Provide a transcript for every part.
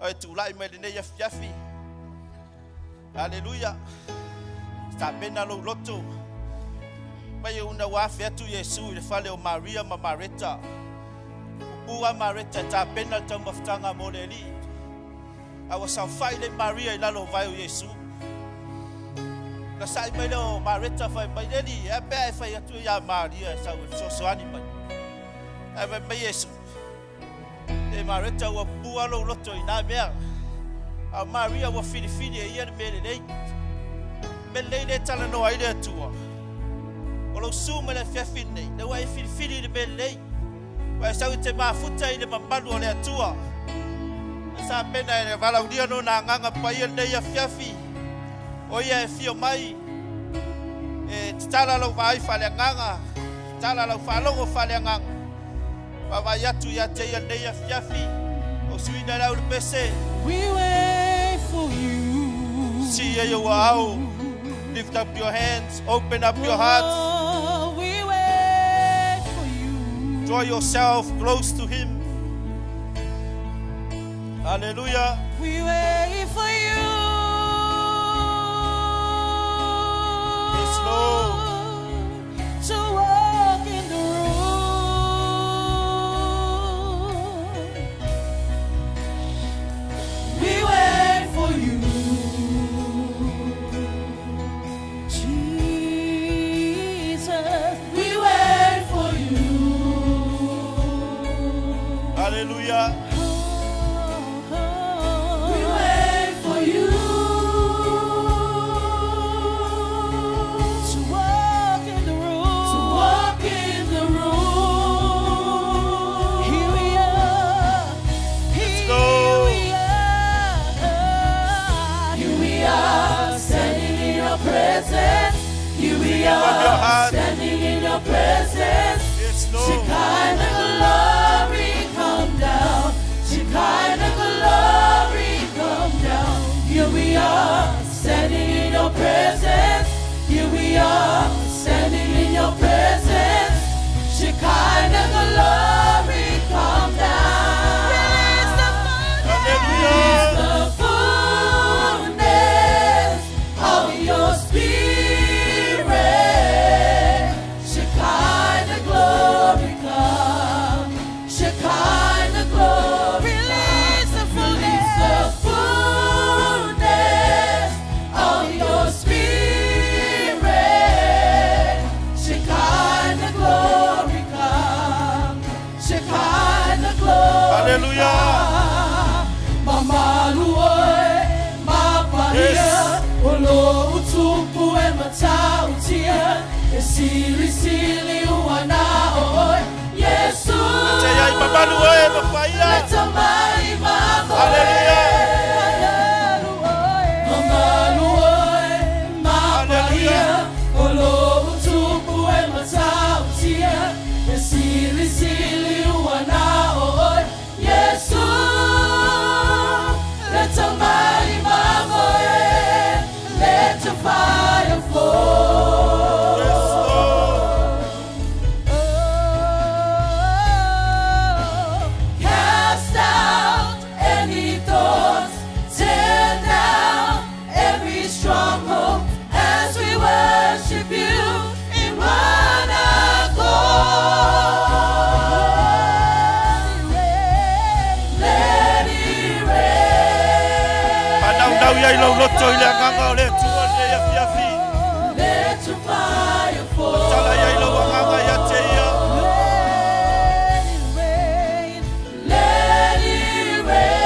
Oi tu lai mai nei fiafi. Hallelujah. Sta pena lo loto. Mai una wa fetu Yesu le fale o Maria ma Marita. Ua Marita ta pena ta maftanga moleli. Awa sa faile Maria ila lo vai o Yesu. Na sai mai lo Marita fai mai leli e pe fai tu ya Maria sa so so ani mai. E mai Yesu. E Marita wa bua lo loto ina mea. A Maria wa fini e ia me le le tala no ai le tua. O lo sume le fiafine, le wa fini le me le. Wa sa te mafuta ile mamalu o le tua. Sa pena e vala udia no na nganga pa ia le ia fiafi. O ia e fio mai. E tala lo vai fale nganga. Tala lo fa lo fale nganga. Wa va ya tu ya te ia le ia fiafi. O suina la urpese. We wait for you. See you wow. Lift up your hands, open up your heart. Oh, we wait for you. Draw yourself close to Him. Hallelujah. We wait for you. Yes, Lord. To walk in the room. We wait for you. Hallelujah. We wait for you to walk in the room. To walk in the room. Here we are. Here we are. Here we are, standing in your presence. Here we are, standing in your presence. Yes, Lord. Shekinah glory. Shekinah glory come down. Here we are, standing in your presence. Here we are, standing in your presence. Shekinah glory come down. Release the fullness of your spirit. Shekinah glory come. Shekinah glory. Hallelujah. Mama luoe, mapalia, olo utupu e matautia, e sili uana oi, Yesu. Taya mama luoe, mapalia. Leta mai mama. Hallelujah. Mama luoe, mapalia, olo utupu e matautia, e sili uana oi. Yesu, let your mighty mama, let your fire fall. Yes, Lord. Oh, cast out any thoughts, tear down every stronghold as we worship you in one accord. Let your fire fall. Let it rain. Let it rain.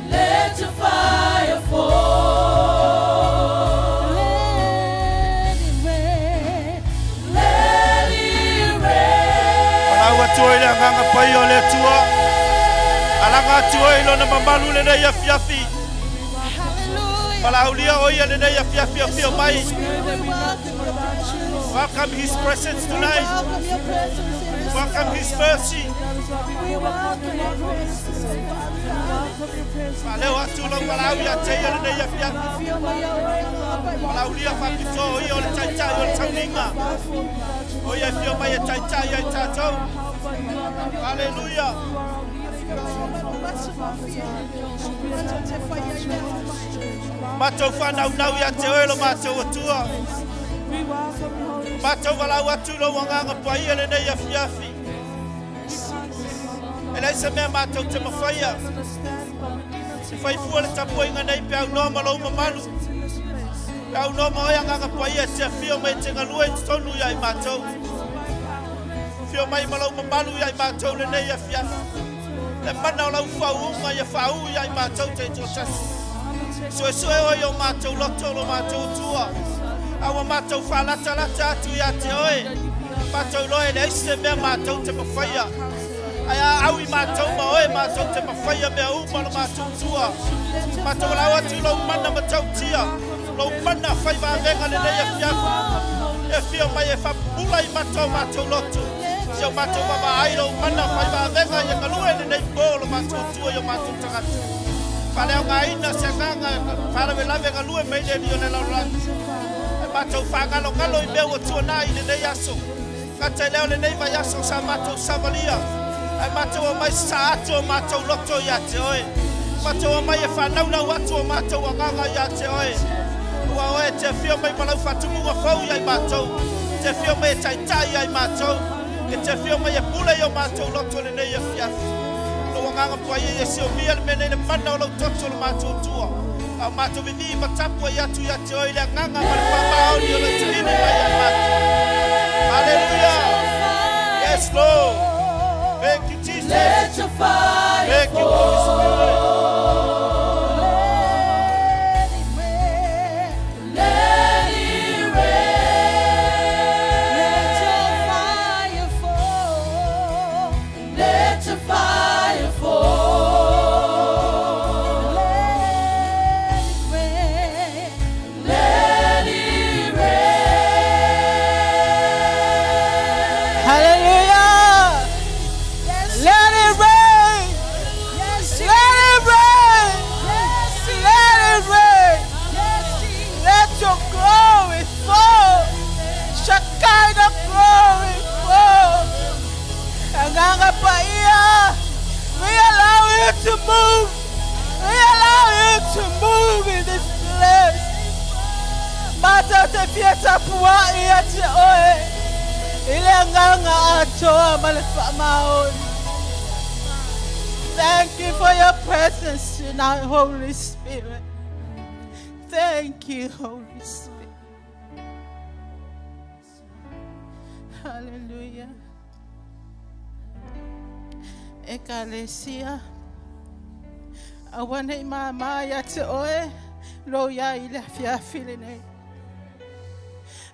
Let your fire fall. Let it rain. Let it rain. Alanga tuoi lo na mamalu le ya fiafi. Malaulia oya le ya fiafi fio mai. Welcome His presence tonight. Welcome His mercy. Leo atu lo malaulia te ya le ya fiafi. Malaulia fa pito oya le tai tai o tauninga. Oya fio mai tai tai ya tatou. Hallelujah. Matou whanau nau ia te oelo matou atua. Matou walau atu lo wanganga pai ele nei afiafi. Ele se mea matou te mawhaia. Se whai fua le tapu inga nei pe au noma lau mamalu. Pe au noma oia nganga pai e te fio mai te ngalua i tonu ia i matou. Fio mai malau mamalu ia i matou le nei afiafi. Le mana o lau whauunga ia whau ia i matou te totasi. Sue oi o matou loto lo matou tua. Awa matou whalata lata atu ia te oe. Matou loe le ise mea matou te mawhaia. Ai au I matou ma oe matou te mawhaia mea uma lo matou tua. Matou lau atu lo mana matau tia. Lo mana whai venga le nei e fiafu. E fio mai e whapula I matou loto. Sio matou mama ai lo mana whai venga ia kalue le nei bolo matou tua yo matou tangatu. Paleo ngaina se nganga para me lave galue me le dio nela lan. E matou fangalo ngalo I meu tua na I le yaso. Kata leo le nei vai yaso sa matou savalia. Ai matou mai sa atu matou loto ya te oe. Matou mai e fanau na watu matou nganga ya te oe. Wa oe te fio mai malau fatumu wa fau ya matou. Te fio mai tai tai ya matou. E te fio mai e pule yo matou loto le nei fiafi. Nganga pai e se o mia me nei mana o lo toto lo matou tua. A matou vivi matapu ia tu ia te oile nganga ma pa o le tini mai a matou. Hallelujah. Yes Lord. Thank you Jesus. Let your fire Thank you Holy Spirit. To move. We allow you to move in this place. Mata te fiata pua ia te oe. Ile nganga atoa malefa maoni. Thank you for your presence tonight, Holy Spirit. Thank you, Holy Spirit. Hallelujah. Ecclesia. Awane mama ya te oe lo ya ile fiafi nei.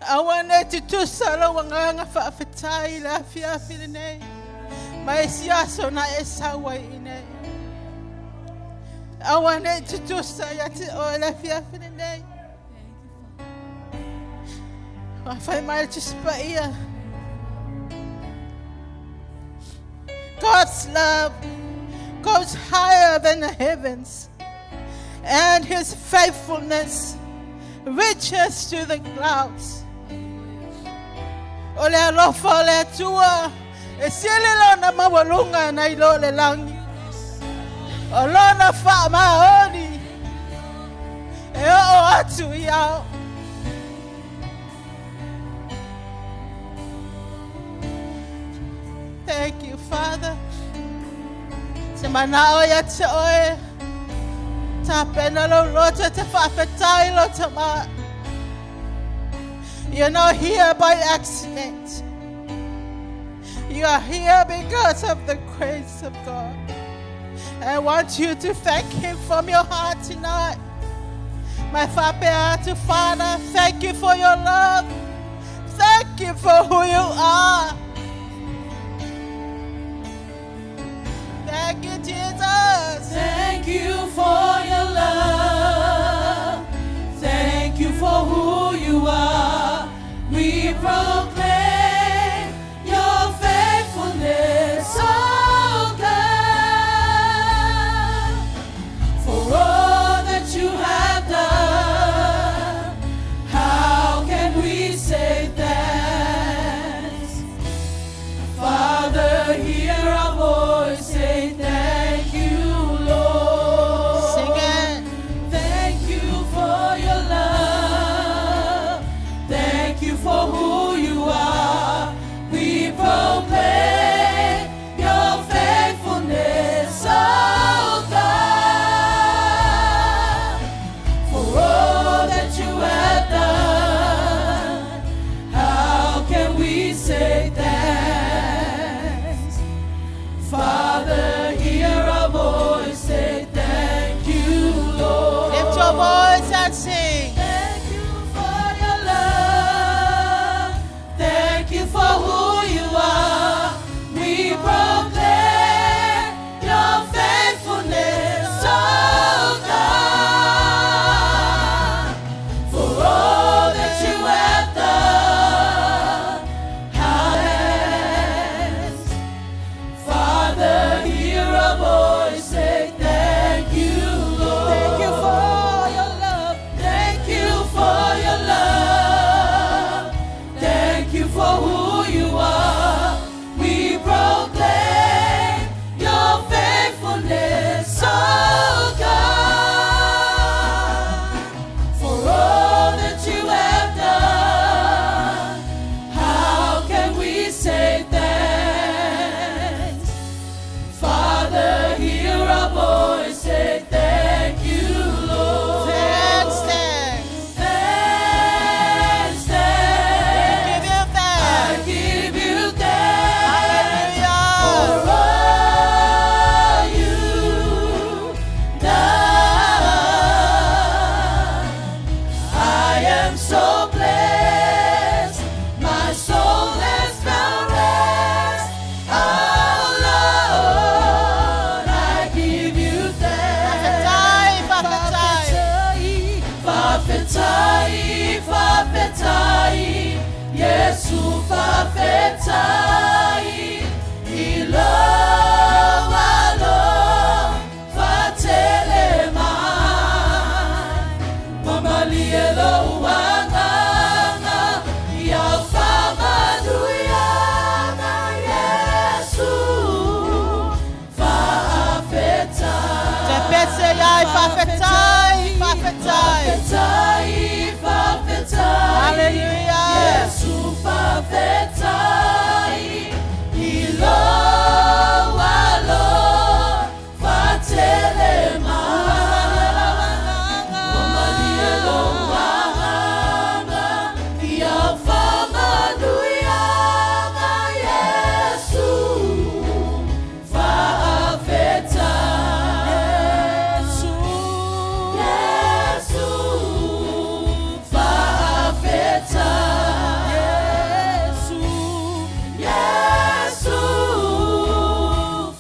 Awane te tusalo wanganga whaafetai ile fiafi nei. Mai siaso na esawa ine. Awane te tusa ya te oe ile fiafi nei. Wafai mai te spaia. God's love goes higher than the heavens, and his faithfulness reaches to the clouds. Ole alofa ole tua, e sielelo na mawalunga na ilo le langi. Olona fa maoni, e o atu yao. Thank you, Father. Manao ya te oe ta pena lo rota te whawhetai lo te ma. You're not here by accident. You are here because of the grace of God. I want you to thank him from your heart tonight. My Father, thank you for your love. Thank you for who you are. Thank you, Jesus. Thank you for your love. Thank you for who you are. We proclaim your faithfulness, oh God, for all that you have done. How can we say thanks? Father, hear our voice. fafetai ilo walo fatelema mamalielo wanganga ya fama duyana Yesu fafetai Tepese yai fafetai, fafetai. Hallelujah. Yesu fafetai ilo walo fatelema mamalielo wanganga ya fama duyana Yesu fafetai Yesu fafetai Yesu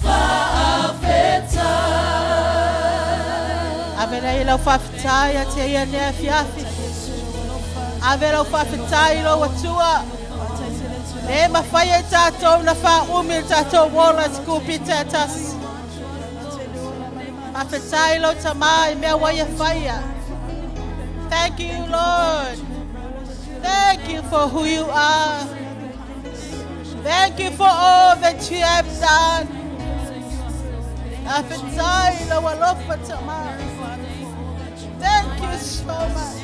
fafetai Avela ilo fafetai ate ia nea fiafi. Avela fafetai ilo watua. Ne mawhaia tātou na wha umi tātou wola skupi tātas. Fafetai ilo tamai mea waia whaia. Thank you, Lord. Thank you for who you are. Thank you for all that you have done. Fafetai ilo walofa tamai. Thank you so much.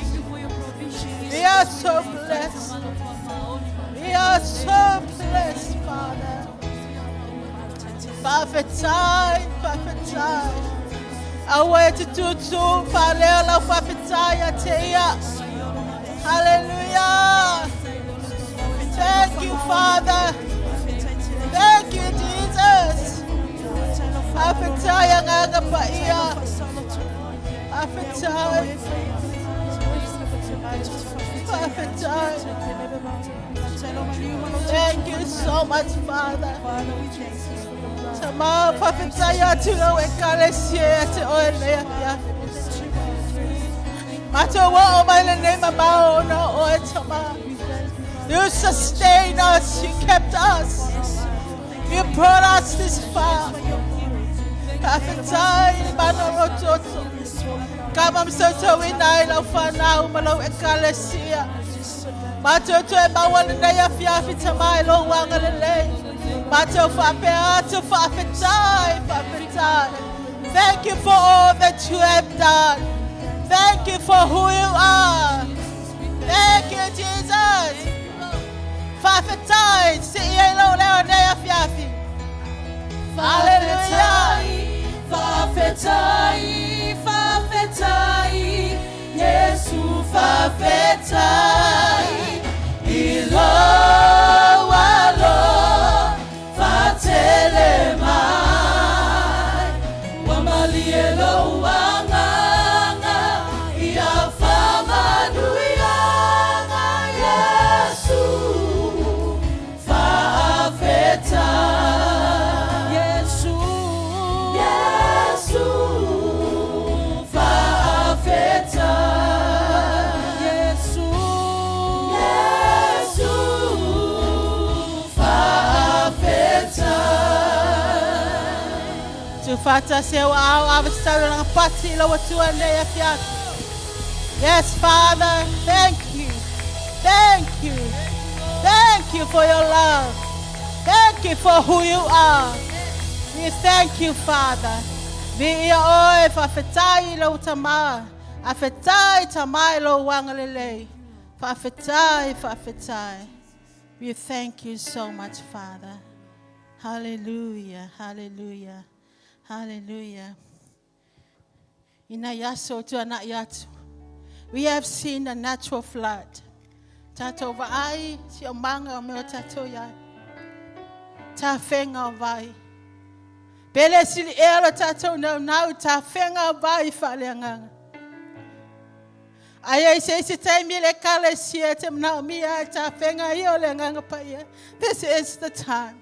We are so blessed. We are so blessed, Father. Fafetai, fafetai. Awe tututu, paleo fafetai ateia. Hallelujah. Thank you, Father. Thank you, Jesus. Fafetai anganga paia. Fafetai. Fafetai. Thank you so much, Father. Tama fafetai atulo ekalesia te oelea fiafi. Mato wa o mai le nema mao na o tama. You sustained us. You kept us. You brought us this far. Fafetai mano rototo. Kama msoto winai la ufana umalo ekalesia. Matoto e mawale na ya fiafi tamai lo wangalele. Mato fapeato fafetai, fafetai. Thank you for all that you have done. Thank you for who you are. Thank you, Jesus. Fafetai, si yelo leo na ya fiafi. Hallelujah. Fafetai, fafetai, Yesu fafetai, ilo walo fatelema, wamalielo wanganga, ya fama duyana Yesu fafetai. Tufata sewa au avistaro na pati la watu ya fiafi. Yes, Father, thank you. Thank you. Thank you for your love. Thank you for who you are. We thank you, Father. Vi oe fafetai lo utama. Afetai tamai lo wangalele. Fafetai, fafetai. We thank you so much, Father. Hallelujah, hallelujah, hallelujah. Inayaso tu anak yatu. We have seen a natural flood. Tato vai, si omanga o tato ya. Ta fenga vai. Pele sili ela tato na ta fenga vai faleanga. Ayay say si time le kale siete na mia ta fenga yo lenga pa ya. This is the time.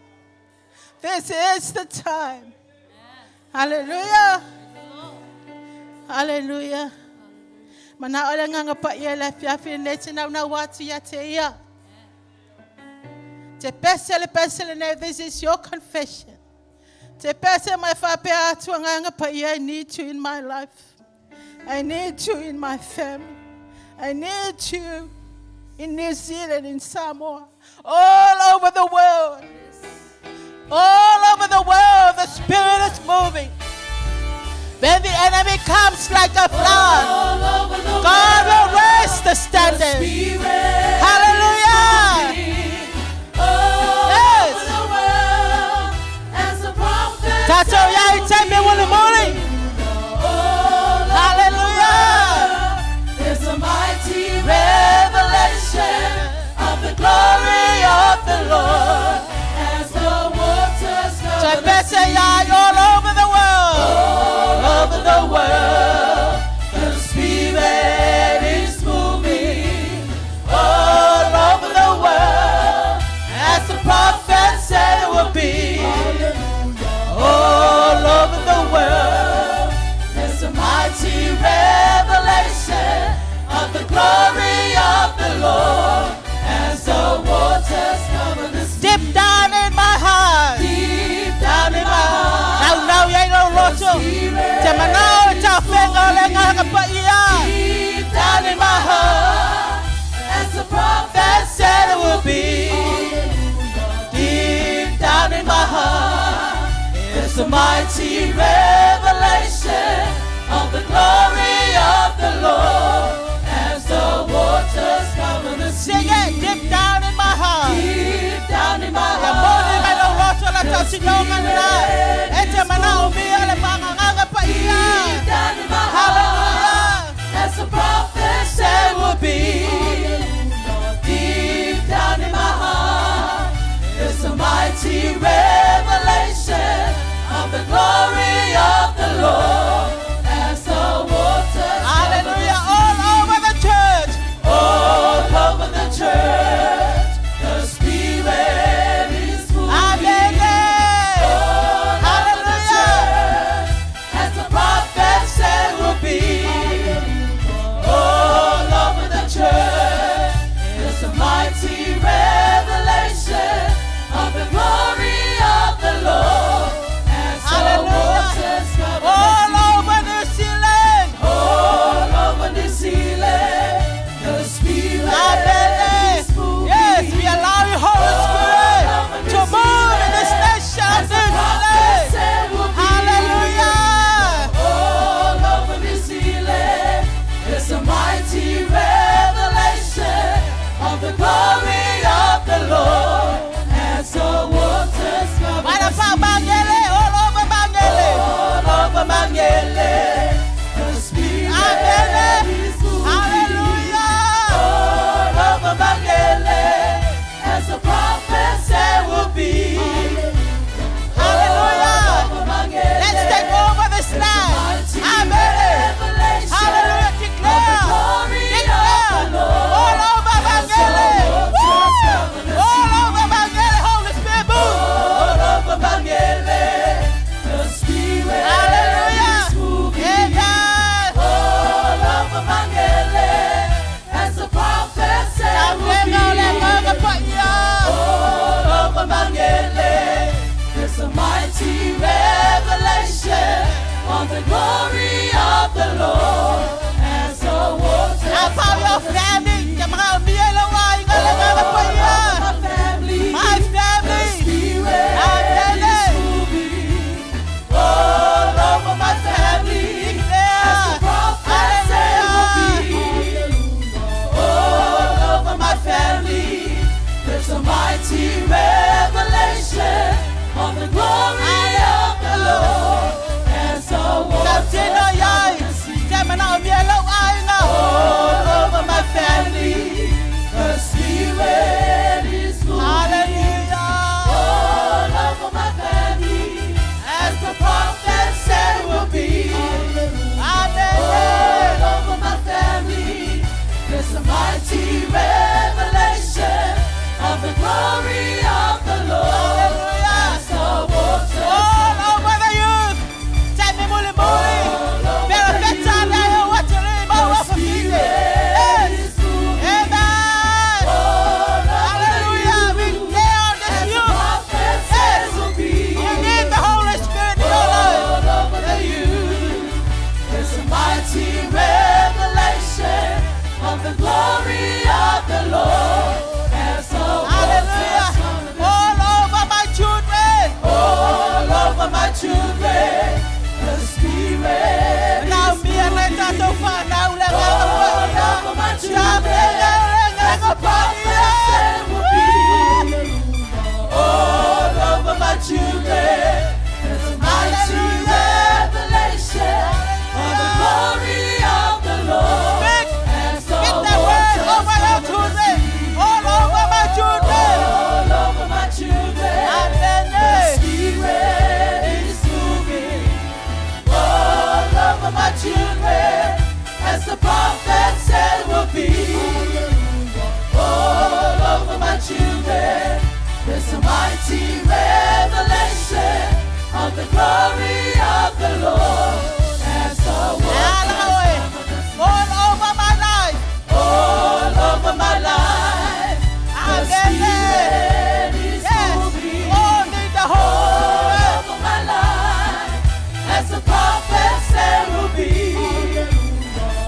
This is the time. Hallelujah. Hallelujah. Mana ola nga pa ia la fiafi neti na watu ya te ia. Te pese le this is your confession. Te pese my whapea tuanganga pa I need you in my life. I need you in my family. I need you in New Zealand, in Samoa, all over the world. All over the world, the Spirit is moving. When the enemy comes like a flood, God will raise the standard. Hallelujah. Yes. That's all you tell me one morning. Hallelujah. There's a mighty revelation of the glory of the Lord as the waters cover the sea. All over the world. All over the world, the Spirit is moving. All over the world, as the prophet said it would be. All over the world, there's a mighty revelation of the glory of the Lord as the waters cover the sea. Deep down in my heart. Deep down in my heart. Now, you know, Rosso. Deep down in my heart, as the prophet said it would be. Deep down in my heart, there's a mighty revelation of the glory of the Lord as the waters cover the sea. Sing it, deep down in my heart. Deep down in my heart. Deep down in my heart, as the prophet said would be. Deep down in my heart, there's a mighty revelation of the glory of the Lord as the waters. Hallelujah, all over the church. All over the church, the Spirit is moving. Amen. the glory of the Lord as the waters. Your family, my family, my family, the Spirit is moving all over my family. As the prophet said would be all over my family. There's a mighty revelation of the glory of the Lord as the waters cover the sea. All over my family, the Spirit is children, the Spirit Now is me and my moving. daughter find out that All over my children, as the prophet said it would be. All over my children, there's a mighty revelation of the glory of the Lord. As the Get that word over your children. All over my children. all over my children, Amen. the Spirit is moving. All over my children, as the prophet said it would be. All over my children, there's a mighty revelation of the glory of the Lord. As the Hallelujah. waters All over my life. all over my life, the Spirit is Yes. moving. Oh, need the Holy All Spirit. over my life, as the prophet said will be.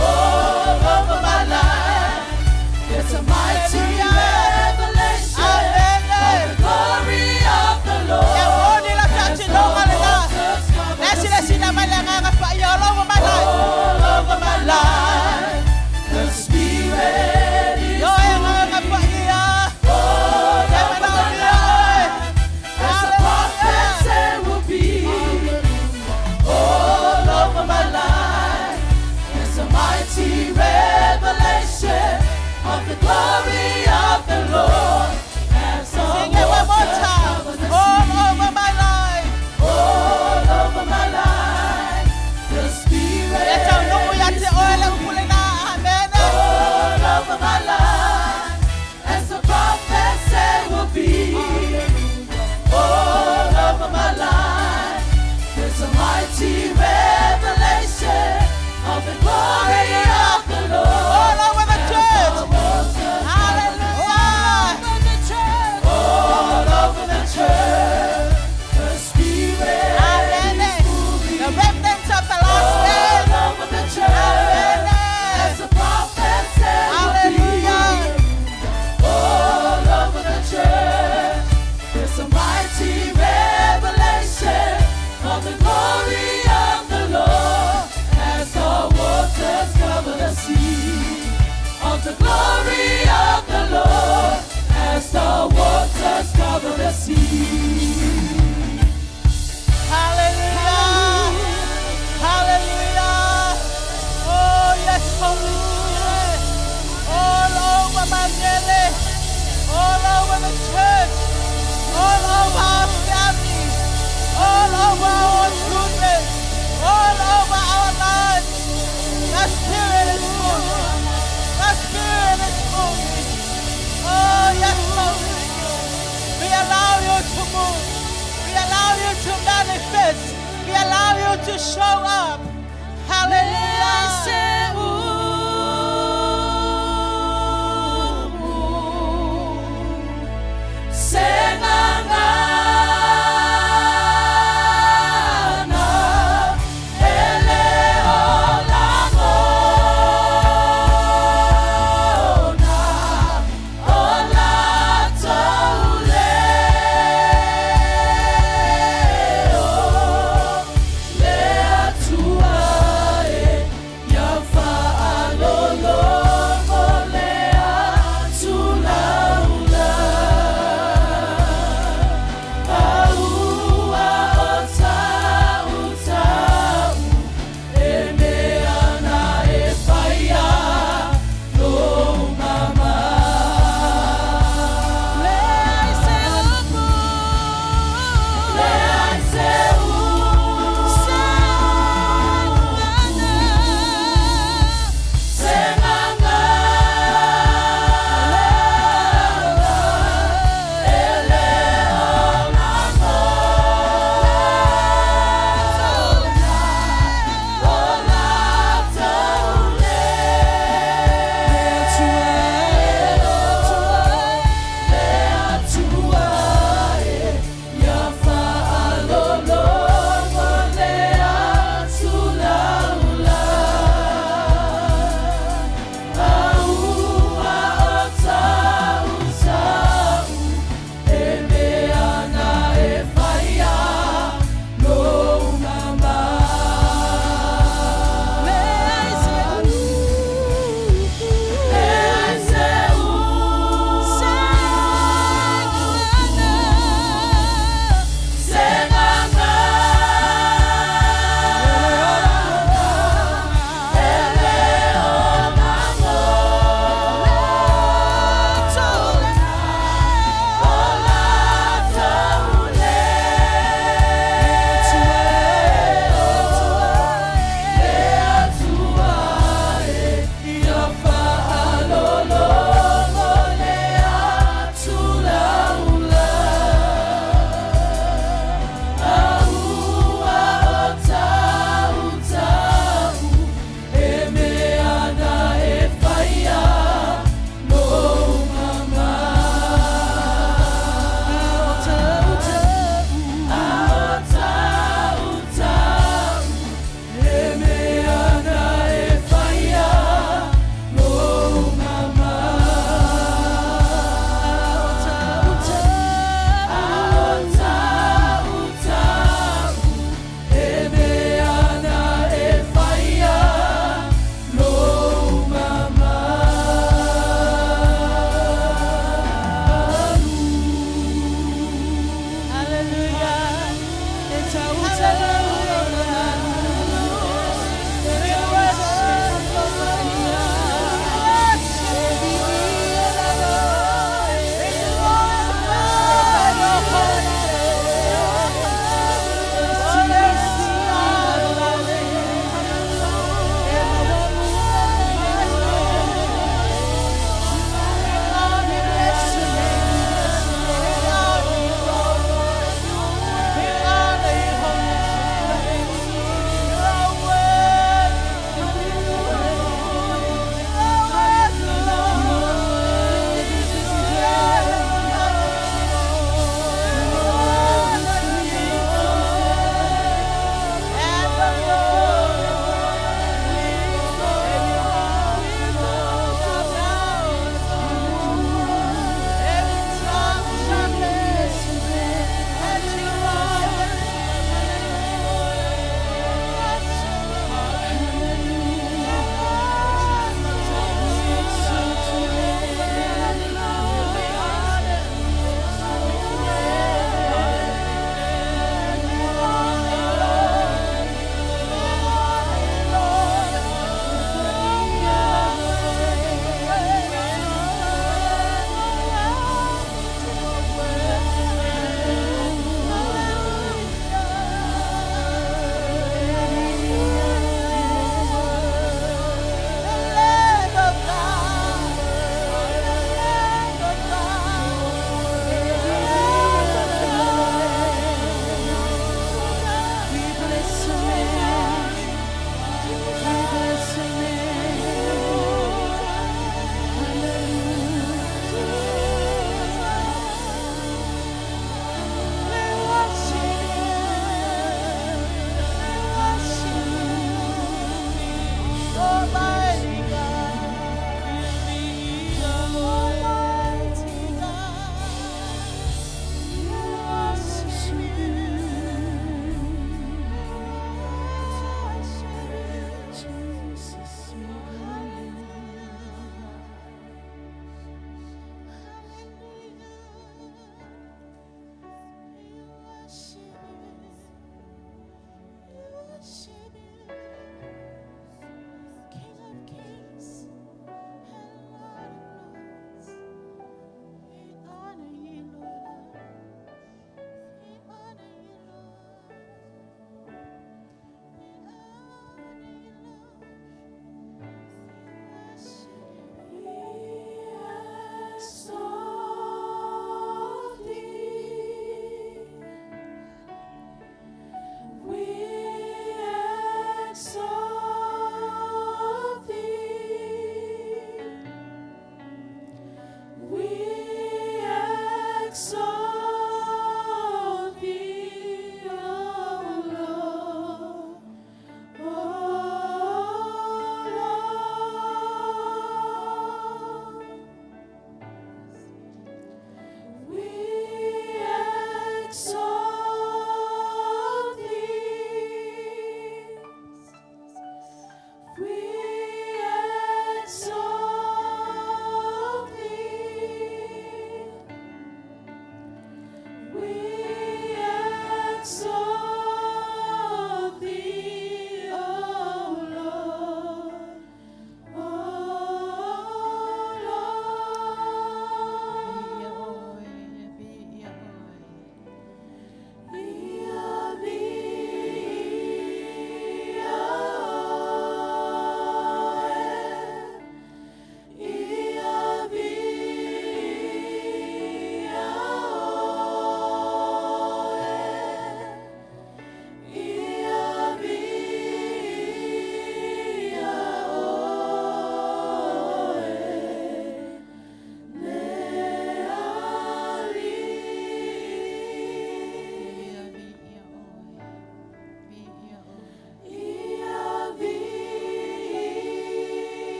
All over my life, there's a mighty revelation of the glory of the Lord. Yeah, oh, need a touch As in the all my life. waters cover Let's the see, let's see, sea. that my leg, I'm all over my life. All over my life, the Spirit is Yo, I'm moving. All over my life, as the prophet said will be. All over my life, there's a mighty revelation of the glory of the Lord. As the Sing it one more waters time. cover the All sea. over my life. All over my life, the Spirit Let's all know we are the oil and pulling out. Amen. all over my life, as the prophet said will be. All over my life, there's a mighty revelation of the glory of the Lord. All over the church. Hallelujah. All over the church, the Spirit Amen. is moving. The remnants of the last days. All over the church, as the prophet said will be. Hallelujah. All over the church, there's a mighty revelation of the glory of the Lord. As the waters cover the sea, of the glory of the Lord. As the waters cover the sea. Hallelujah. Hallelujah. Oh, yes, Holy Spirit. All over my belly. All over the church. All over our family. All over our children. All over our lives. The Spirit is moving. The Spirit is moving. Oh, yes, Holy Spirit. We allow you to move. We allow you to manifest. We allow you to show up. Sengangana eleolangona olatauleo leatuae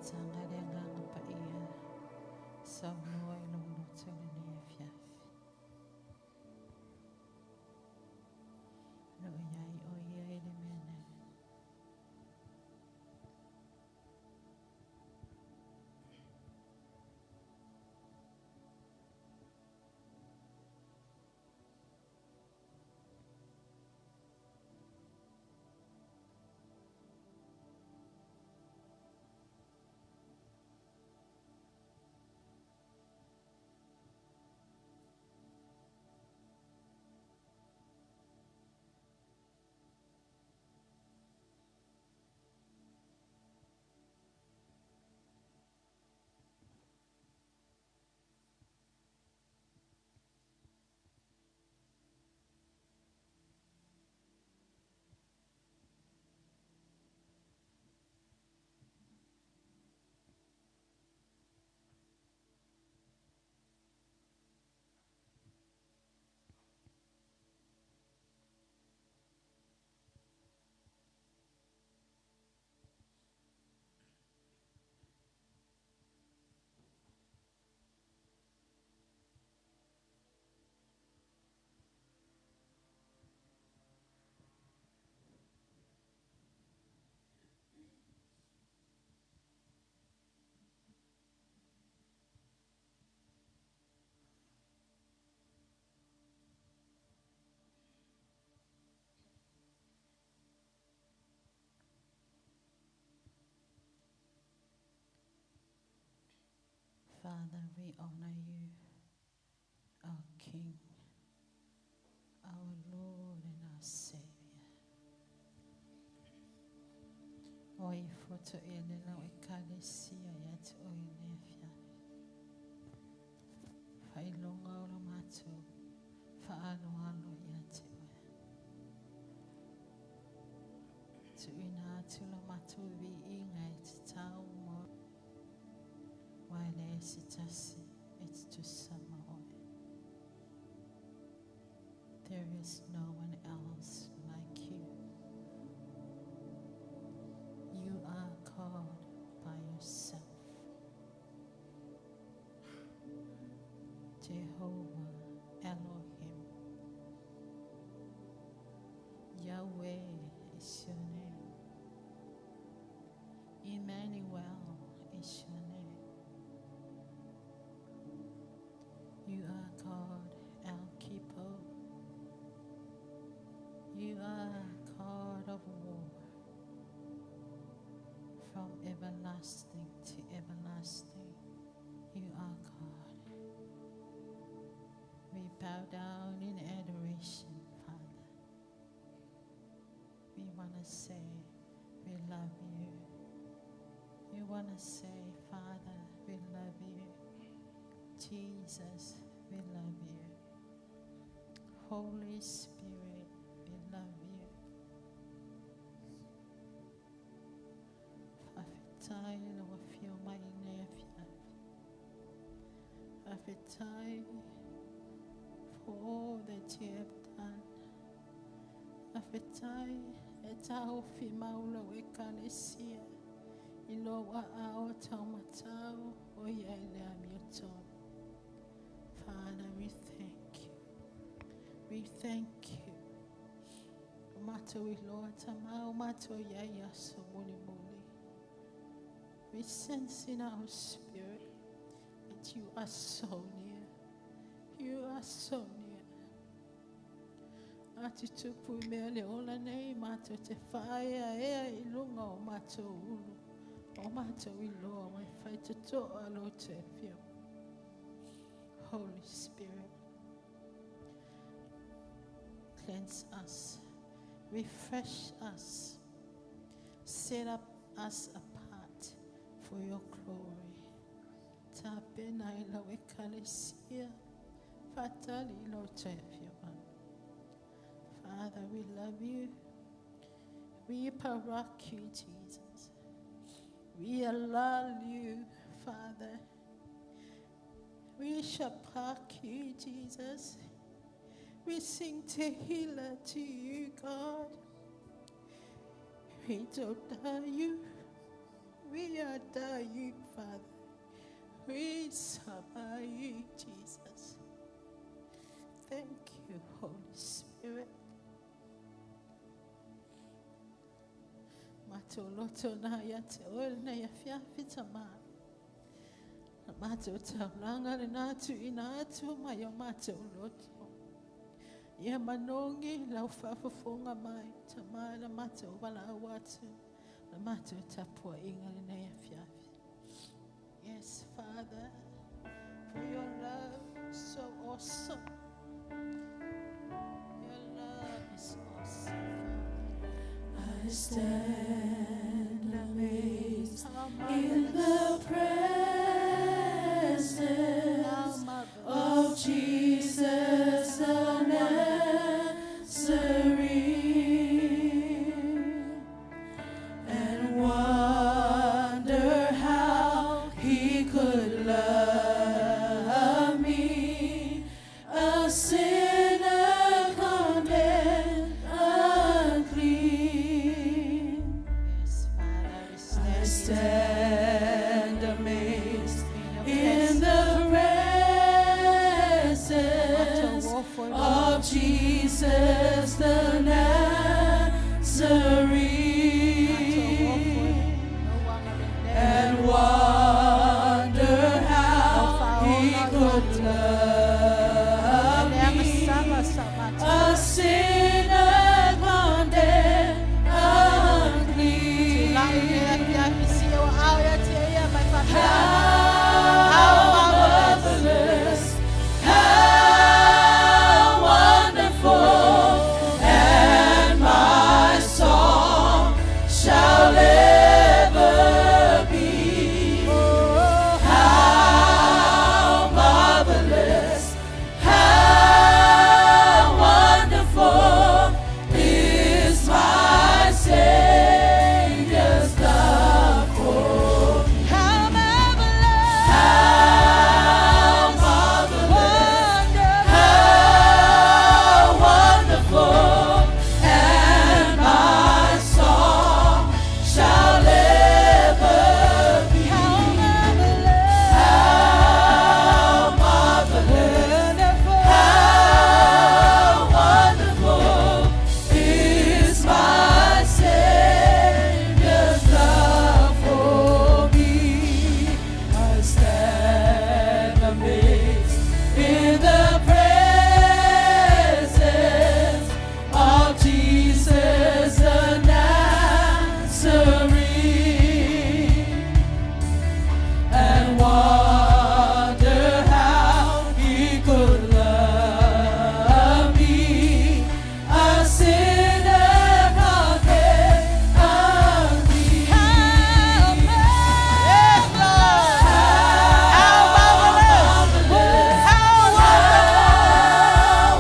Sangarengang paia sa muay ng nutsang niya fiaf. Loyay oyay lemene. Father, we honor you, our King, our Lord and our Savior. Oi foto ele na ekalesia yat oi nefia. Failonga o matu, faalo alo yat oi. Tu ina tu lo matu vi ingai te tau mo. Waile sitasi, it's to sama oi. There is no one else like you. You are called by yourself. Jehovah Elohim. Yahweh is your name. Emmanuel is your name. You are called El Kipo. You are God of war. From everlasting to everlasting, you are God. We bow down in adoration, Father. We want to say we love you. We want to say, Father, we love you. Jesus, we love you. Holy Spirit, we love you. Afetai na wafio maine ya fiafi. Afetai for all that you have done. Afetai etao fi maula wekalesia. Ilo wa ao tau matau o yaile amioton. Father, we thank you. We thank you. Mato ilo atamau mato yaya so muli muli. We sense in our spirit that you are so near. You are so near. Ati tupu imele ola nei mato te whaea ea ilunga o mato ulu. O mato iloa mai whai te toa alo te whio. Holy Spirit, cleanse us, refresh us, set up us apart for your glory. Tapena ila wekalesia, fatali ilo tefyaman. Father, we love you. We parak you, Jesus. We allow you, Father. We shapak you, Jesus. We sing Tehillah to you, God. We adore you. We adore you, Father. We shabbat you, Jesus. Thank you, Holy Spirit. Matoloto na ya te oil na ya fiafi tama. Mato taulanga le natu inatu mayo mato loto. Ya manongi la ufafafunga mai tama la mato wala watu. La mato tapua inga le na ya fiafi. Yes, Father, for your love so awesome. Your love is awesome, Father. I stand amazed Our in the presence of Jesus the Nazarene, and wonder how he could love me, a sinner condemned unclean. Yes, Father, we I stand. stand answering and wonder how he could love me, a sinner condemned me. Yes, Lord. How marvelous. How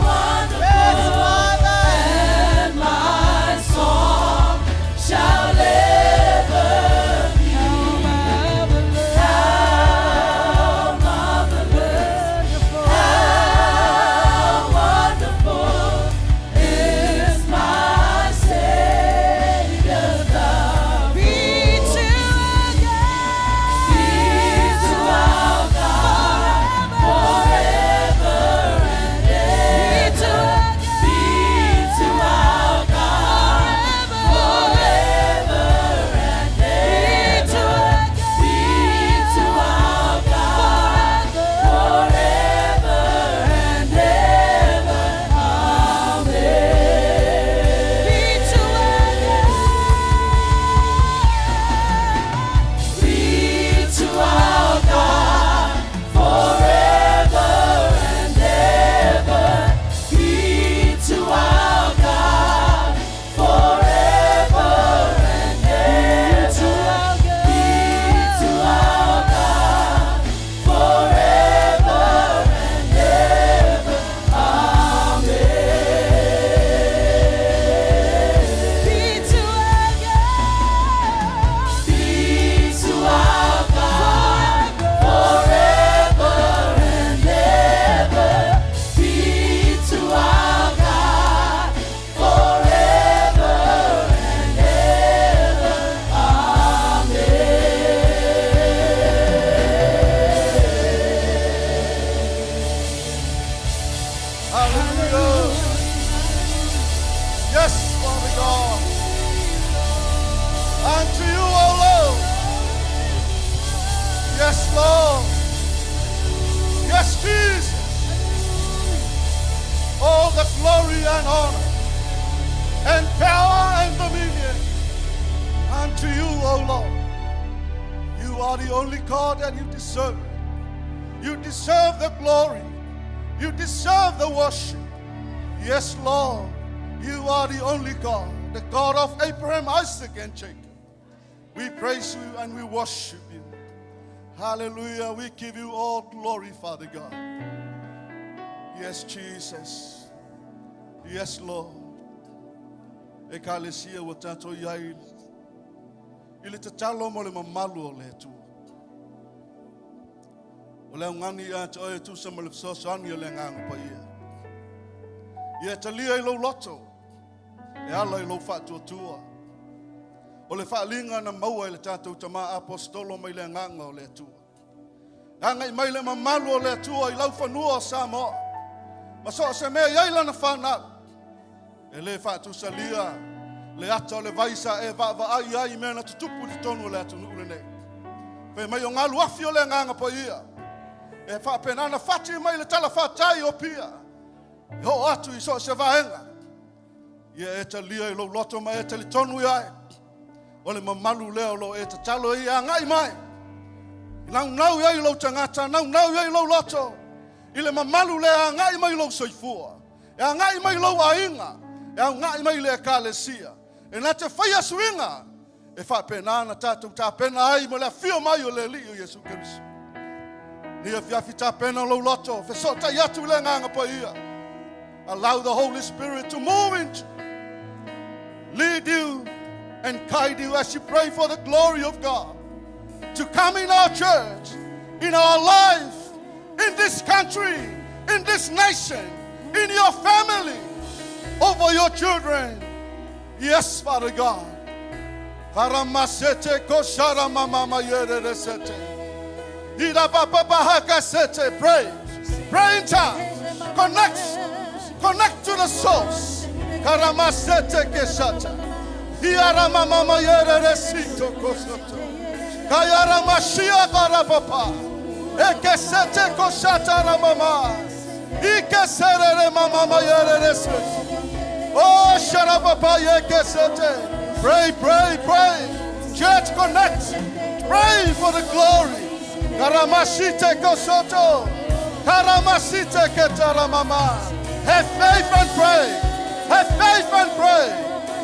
wonderful. Yes, Father. And my song shall ever be. How marvelous, how wonderful is my Savior's love. Be to our God forever and ever. Be to our God forever and ever. Be to our God forever and ever. Amen. Be to our God forever and ever. Be to our God forever and ever. Be to our God forever and ever. Amen. Be to our God. Be to our God forever and ever. Be to our God forever and ever. Hallelujah. Yes, Father God. Unto you, O Lord. Yes, Lord. Yes, Jesus. All the glory and honor and power and dominion unto you, O Lord. You are the only God that you deserve. You deserve the glory. You deserve the worship. Yes, Lord, you are the only God, the God of Abraham, Isaac, and Jacob. We praise you and we worship you. Hallelujah. We give you all glory, Father God. Yes, Jesus. Yes, Lord. Ekalesia watato yail. Ile tatalo mo le mamalu o le tu. Ole ngani a to tu sa mo le so san yo le ngang pa ia. Ia talia I lo loto. E ala I lo fa tu tua. Ole fa linga na maua le tatou tama apostolo mai le nganga o le tua. Anga I mai le mamalu o le tua I lau fanua o Samoa. Maso se mea yaila na whanau. E le whātu salia, le ata o le vaisa e va ai ai mea na tutupu di tonu le atu nuule nei. Pe mai o ngā luafi o le nganga po ia. E whapena na whati mai le tala whatai o pia. E ho atu I so se vaenga. Ia e talia I lo loto mai e tali tonu iai. O le mamalu leo lo e ta talo I a ngai mai. Nau iai lo tangata, nau iai lo loto. I le mamalu le a ngai mai lo soifua. E a ngai mai lo ainga. E a ngai mai le kalesia. E na te whaia suinga. E whapena na tātou tāpena ai mo le fio mai o le li o Yesu Kirisu. Ni e fiafi tāpena lo loto. Fesota yatu le nganga po ia. Allow the Holy Spirit to move into, lead you and guide you as you pray for the glory of God to come in our church, in our life, in this country, in this nation, in your family, over your children. Yes, Father God. Paramasete koshara mama yeresete. Ida papa hakasete. Pray. Pray in tongues. Connect to the source. Karamasete keshata. Iara mama yeresito kosoto. Kayara mashia karapapa. Ekesete koshata ramama. Ikesere mama yeresito. Oh, sharapapa yekesete. Pray, pray, pray. Church Connect, pray for the glory. Karamasite kosoto. Karamasite ketaramama. Have faith and pray. Have faith and pray.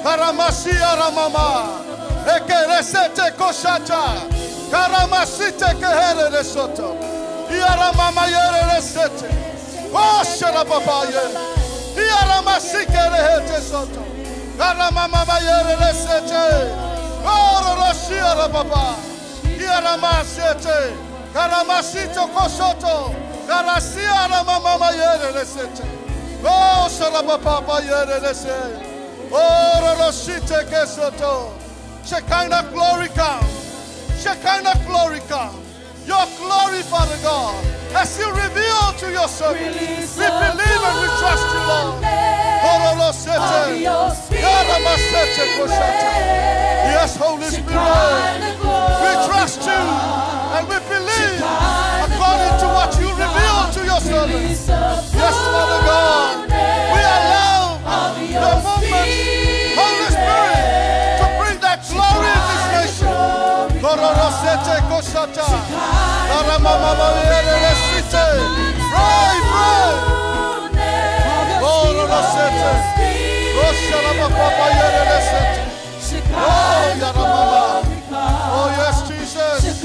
Karamasia ramama. Ekeresete kosata. Karamasite kehere resoto. Iaramama yere resete. Oh, sharababaye. Iaramasike rehete soto. Karamama yere resete. Oh, roshia rababa. Iaramasete. Karamasito kosoto. Karasia ramama yere resete. Oh, sharababa yere resete. Oh, roshite kesoto. Shekinah glory come. Shekinah glory come. Your glory, Father God, as you reveal to your servants. We believe and we trust you, Lord. Yes, Holy Spirit, we trust you and we believe according to what you reveal to your servants. Yes, Father God, we allow the movement, Holy Spirit, to bring that glory in this nation. Oh, yes, Jesus.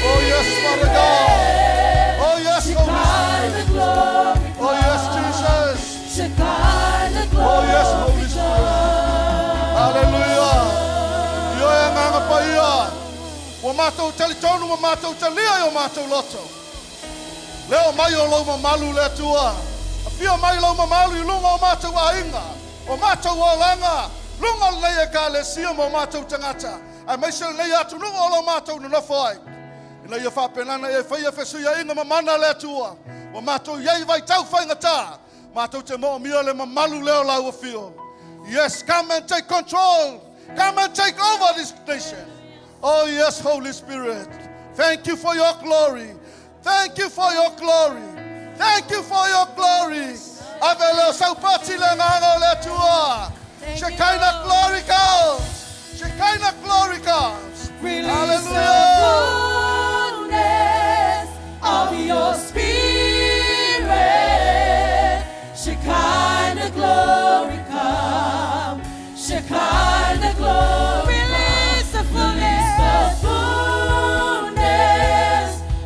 Oh, yes, Father God. Oh, yes, Holy Spirit. Oh, yes, Jesus. Oh, yes, Holy Spirit. Hallelujah. Yo e nganga paia. Wa mātou talitonu, wa mātou talia, o mātou loto. Leo mai o lau mamalu le tua. A fia mai lau mamalu I lunga o mātou ainga. O mātou o langa. Lunga leia ka le sia mo mātou tangata. Ai mai se leia atu lunga o lau mātou na nofai. Ina ia whapenana e whaia whesuia inga mamana le tua. Wa mātou iei vai tau whaingata. Mātou te mo mia le mamalu leo lau a fio. Yes, come and take control. Come and take over this nation. Oh, yes, Holy Spirit. Thank you for your glory. Thank you for your glory. Thank you for your glory. Avelo saupati le nganga le tua. Shekinah glory comes. Shekinah glory comes. Hallelujah. Of your spirit, Shekinah glory come, Shekinah glory, release the fullness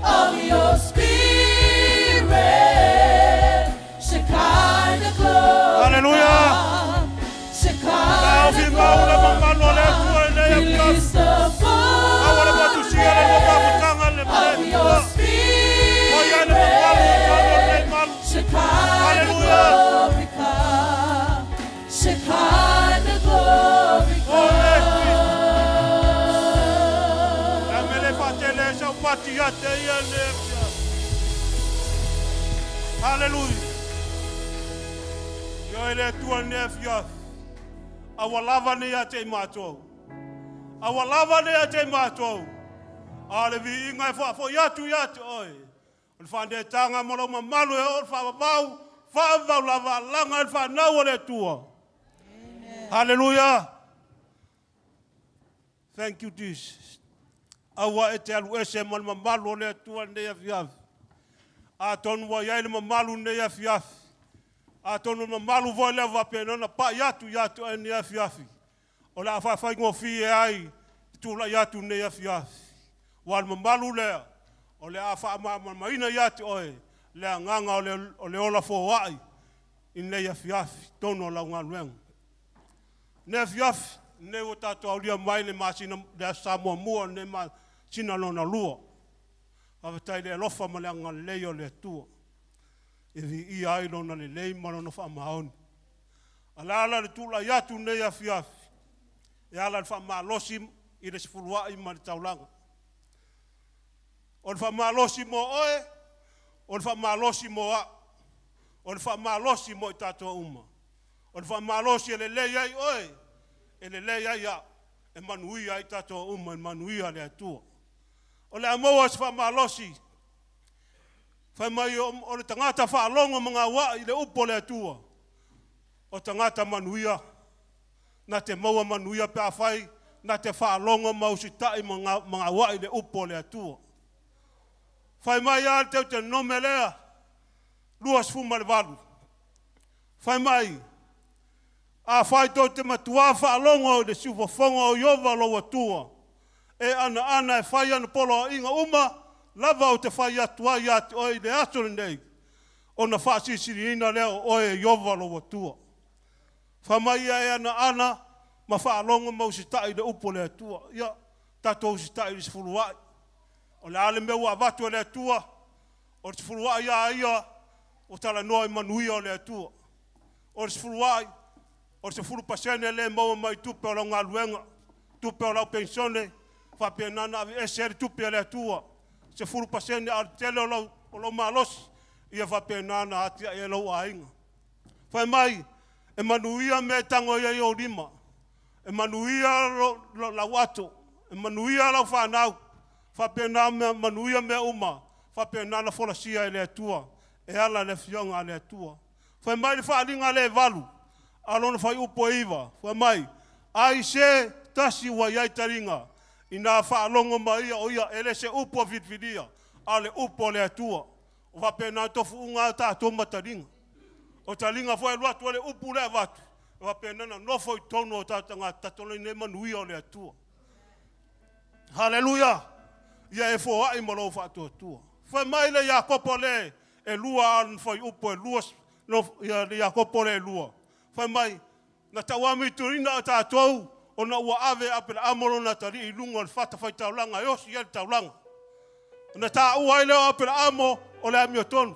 of your spirit, Shekinah glory. Hallelujah. Come, Shekinah glory, release the fullness of your spirit. Shekinah glory come, Shekinah glory come. Hallelujah. Yo ele tua nefia. Awa lava ne ya te mato. Awa lava ne ya te mato. Ale vi inga fo yatu oi. O fande tanga mo ma malu o fa bau fa lava langa fa na ole tua. Hallelujah. Thank you Jesus. Awa etel wese mo ma malu ole tua ne ya fiaf. Aton wa ya ma malu ne ya fiaf. Aton ma malu vo le va pena na pa yatu ne ya fiaf. Ola fa ngo fi ai tu la yatu ne ya fiaf. Wal ma malu le o le afa maina yati oe le nganga o le ola fo wai in le yafiafi tono la ngalueng ne fiafi ne o tato aulia mai le masina de Samoa mua ne ma sina lona lua avatai le lofa ma le ngal le o le tua e vi I ai lona le lei ma lona fa maoni ala le tula yatu ne yafiafi e ala fa ma losim I le sfulwa I ma taulanga on fa malosi mo oe, on fa malosi mo a, on fa malosi mo tato uma, on fa malosi le leia oe, le leia ya, e manui ai tato uma, e manui ale atua. O le amoa fa Whai mai o le tangata whaalonga mga wa i le upo le atua. O tangata manuia, na te maua manuia pe a whai, na te whaalonga mausitai mga wa i le upo le atua. Whai mai a teo te nome lea, luas fuma le walu. Whai mai, a whai tau te matua whaalonga o le siufafonga o Iova lo atua. E ana e whai ana polo inga uma, lava o te whai atua i ati oi le atore nei. O na whaasisiri ina leo oe Iova lo atua. Whai mai e ana, ma whaalonga mausitai le upo le atua. Ia, tatou sitai le sifuluai. O le ale meu avatu le atua, o le sifuluai ia, o tala noa i manuia o le atua. O le sifuluai, o le sifulu pasene le maua mai tupe o lau ngā luenga, tupe o lau pensione, whapenana avi esere tupe le atua. Sifulu pasene al tele o lau malosi, ia whapenana atia e lau ainga. Whai mai, e manuia me tango ia i o lima, e manuia lau ato, e manuia lau whanau, whapena manuia me uma, whapena na wholasia e le atua, e ala le fionga le atua. Whai mai le whaalinga le valu, alona whai upo iwa, whai mai, ai se tasi wa iai taringa, i nā whaalonga mai o ia, ele se upo vitvidia, ale upo le atua, o whapena tofu unga tātou mataringa. O taringa whai luatu le upo le vatu, o whapena na nofo i tono o tātanga tatolo i ne manuia o le atua. Hallelujah! Ia e fo ai mo lo fa tua. Fa mai le Jakopo le e lua an foi upo e lua no ia le Jakopo le lua. Fa mai na tawa mi turina ta tou ona ua ave apel amolo na tari i lunga le fata fai taulanga yo si el taulanga. Na ta ua ile apel amo o le amioton.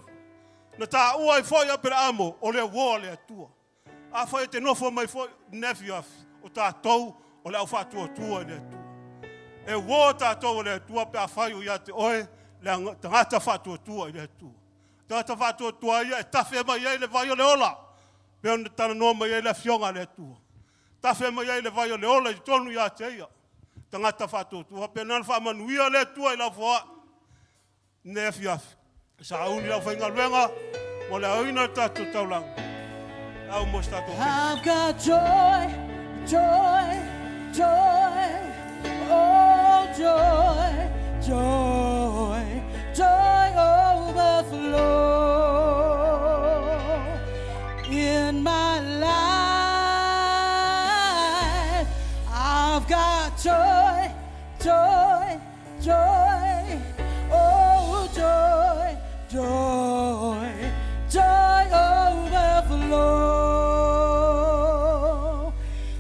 Na ta ua i foi apel amo o le wo le tua. A foi te no fo mai foi nefiaf o ta tou o le fa tua le tua. E wo tātou le tua pe a whai o ia te oe, le tangata whātua i le tua. Tangata whātua ia e tawhi mai ei le vai o le ola, pe on tana noa mai ei le fionga le tua. Tawhi mai ei le vai o le ola i tonu ia te ia. Tangata whātua, pe nana whamanuia le tua i la whoa. Ne fiafi. Sa auni lau whainga luenga, mo le auina tātou taulang. Au mos tātou. I've got joy, joy, joy. Oh, joy, joy, joy overflow in my life. I've got joy, joy, joy. Oh, joy, joy, joy overflow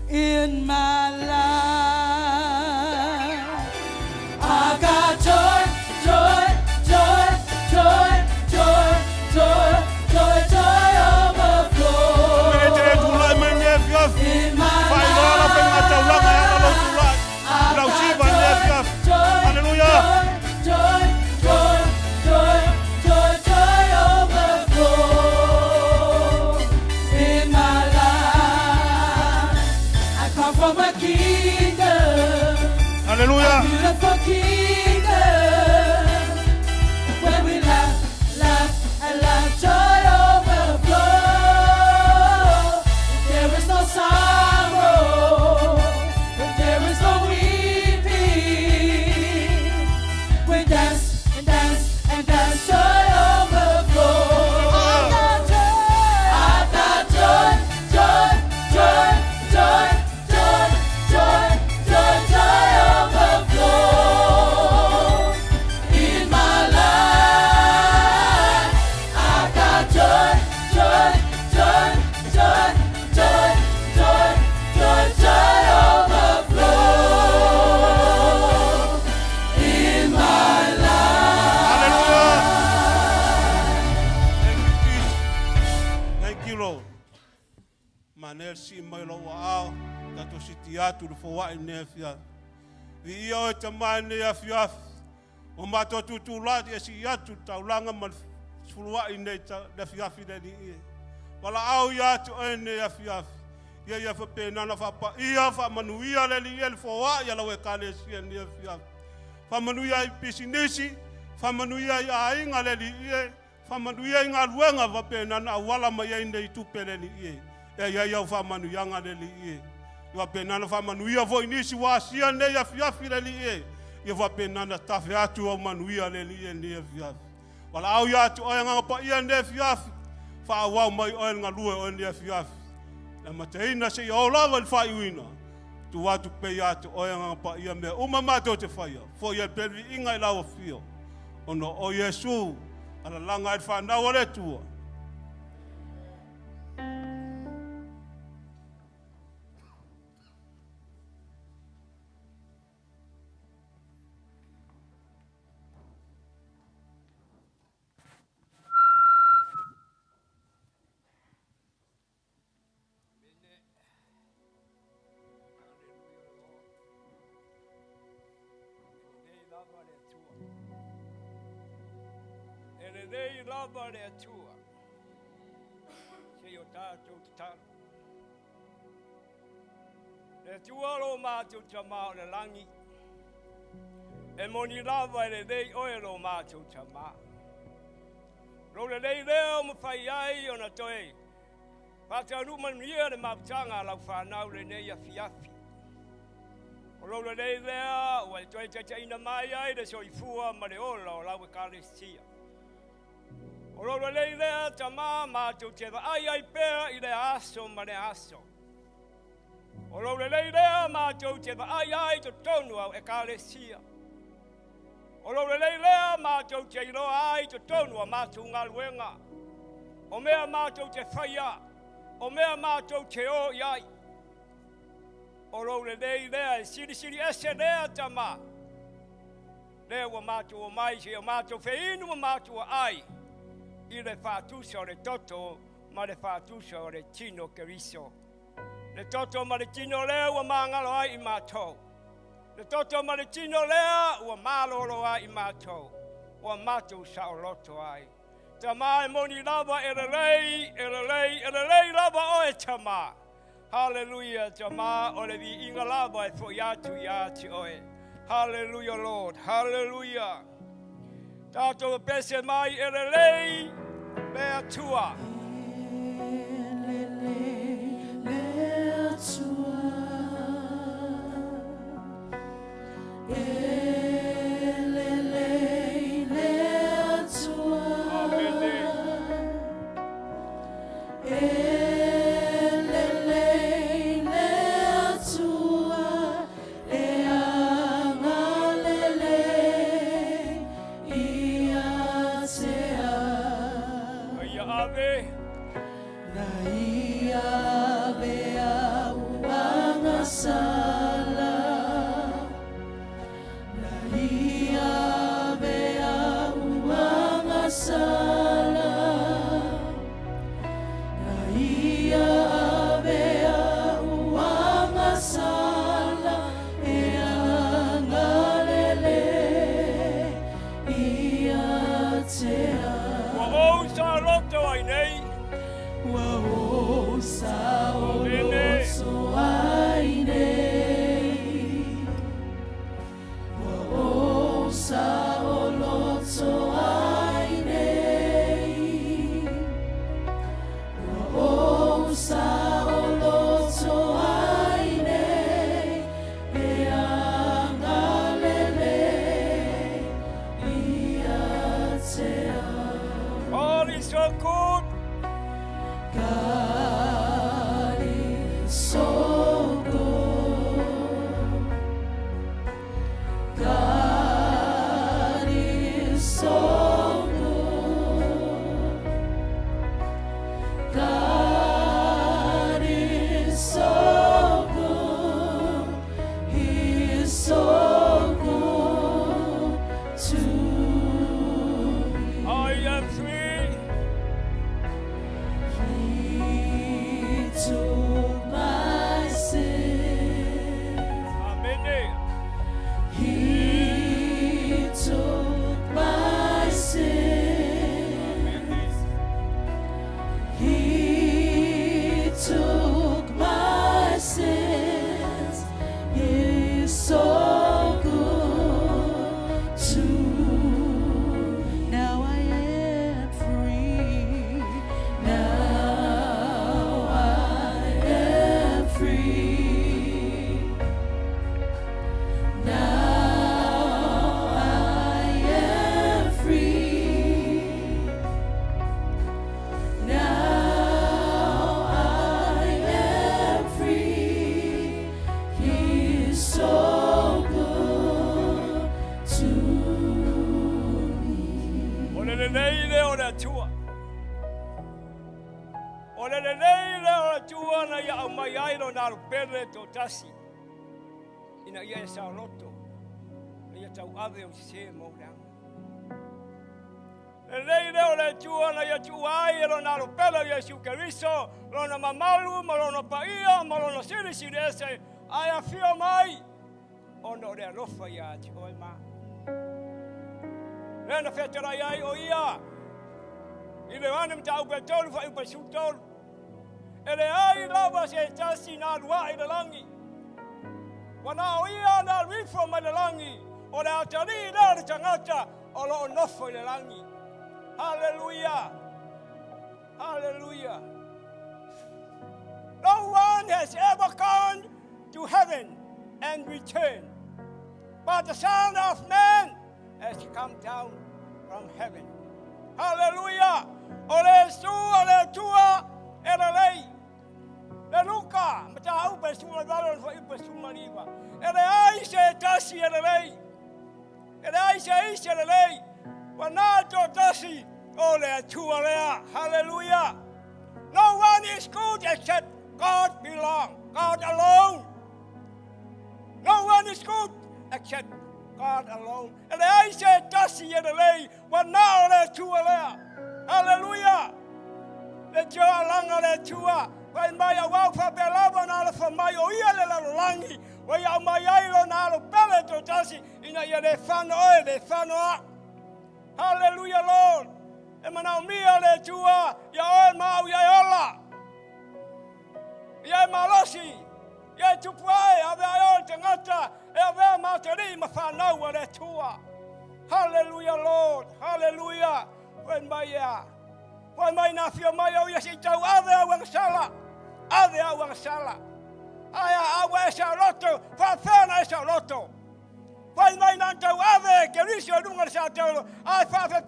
in my life. Hallelujah. Beautiful kingdom, where we laugh, laugh, and laugh, joy overflow. There is no sorrow, there is no weeping. We dance and dance and dance, joy overflow. I've got joy, joy, joy, joy, joy, joy, joy, joy overflow in my life. I've got joy, joy, joy, joy, joy, joy, joy, joy overflow in my life. Thank you, Lord. Manel si mai lo ao, tato siti atu le fo ai ne fia. Vi o te mai ne afia. O mato tutu la e si atu taulanga mal fulwa ne le fia fi le ni. Wala au ya tu ne afia. Ia fa pena na fa pa ia fa manuia le li el fo ya la we kale si ne afia. Fa manuia i pisinesi, fa manuia i ainga le li Whamanuia i ngā ruenga wape nana awala mai ai nei tupere li ie. E ia au whamanuianga le li ie. Wape nana whamanuia voi nisi wāsia nei a fiafi le li ie. Ia wape nana tawhi atu au manuia le li ie ni a fiafi. Wala au ia atu oia ngā pa ia ne fiafi. Whaawau mai oia ngā lue oia ni a fiafi. Na mateina se ia olawa li whai uina. Tu watu pe ia atu oia ngā pa ia mea. Uma mato te whaia. Fo ia pevi inga i lawa fio. Ono o Yesu. Ala langa i whanau ale tua. Nei lava le atua. Se o tātou te taru. Le atua lo mātou ta mā le langi. E moni lava le nei oe lo mātou ta mā. Lo le nei leo ma whai ai o na toe. Pātau nu manuia le maputanga lau whanau le nei a fiafi. O lo le nei lea o e toe taina mai ai le soifua ma le ola o lau e kālesia. O lo lei lea ta mā mātou te ai ai pēr i le aso ma le aso. O lo lei lea mātou te ai to tonu au e kālesia. O lo lei lea mātou te iroa ai to tonu a mātou ngā luenga. O mea mātou te whaia. O mea mātou te o iai. O lo lei lea e siri ese lea ta mā. Lea wa mātou o mai se o mātou whiinu o mātou ai. I le whātusa o le toto, ma le whātusa o le tino keriso. Le toto ma le tino lea ua māngalo ai I mātou. Le toto ma le tino lea ua mālolo ai I mātou. Ua mātou sa o loto ai. Ta mā e moni lava e le lei lava o e ta mā. Hallelujah, ta mā o le vi inga lava e fo iatu iati oe. Hallelujah, Lord, hallelujah. Tātou pese mai e le lei, lea tua. Lea tua. Lea tua. Amen. He O le lei le tua na ia au mai ai lo na pere to tasi. Ina ia e sa loto. Ia tau ave o se mo ranga. Le lei le tua na ia tua ai lo na pere Yesu Keristo lo na mamalu ma lo na paia ma lo na siri ese ai a fio mai. Ono le rofa ia te oi ma. Lena fetera ia o ia. I le ane mta upe tolu fa upe sutolu. E le ai lava se tasi na lua i le langi. Wana o ia na rifo ma le langi. O le atari na le tangata o lo onofo i le langi. Hallelujah. Hallelujah. No one has ever gone to heaven and returned. But the Son of Man has come down from heaven. Hallelujah. Ole su, ole tua, ele lei. Le luka, mata upe suma valon fa upe suma riva. Ele ai se tasi ele lei. Ele ai se isi ele lei. Wanato tasi, ole tua lea. Hallelujah. No one is good except God belong. God alone. No one is good except God alone. And I said, Dusty and the lay, but now let two allow. Hallelujah. Let your langa let two up. When my awalfa belava na for my oil langi, where you my island out of bellet or Dusty in a yet fan oil, they fan up. Hallelujah, Lord. And now me let two up, your oil mau yaola. Ya malosi. Ya tupuai ave ayo tangata ave materi mafana wale tua. Hallelujah, Lord. Hallelujah. When my nafio my o yesi tau ave awang sala. Ave awang sala. Aya awe saloto fa fena saloto. When my nantau ave gerisho dunga satolo. I fa fa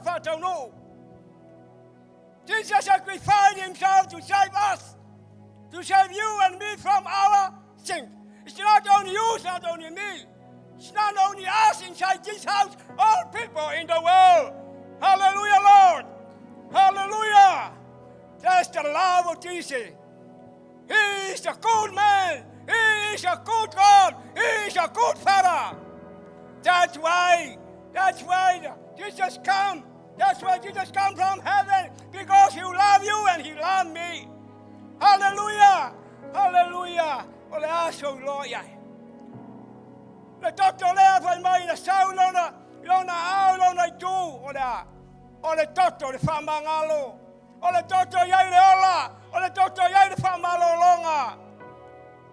fa no. Jesus sacrificed himself to save us. To save you and me from our sin. It's not only you, it's not only me. It's not only us inside this house, all people in the world. Hallelujah, Lord. Hallelujah. That's the love of Jesus. He is a good man. He is a good God. He is a good Father. That's why Jesus come. That's why Jesus come from heaven. Because he loved you and he loved me. Hallelujah! Hallelujah! O le aso loia. Le toto lea fai mai na sau lona au lona I tu o le toto le whamangalo. O le toto iai le ola. O le toto iai le whamalo longa.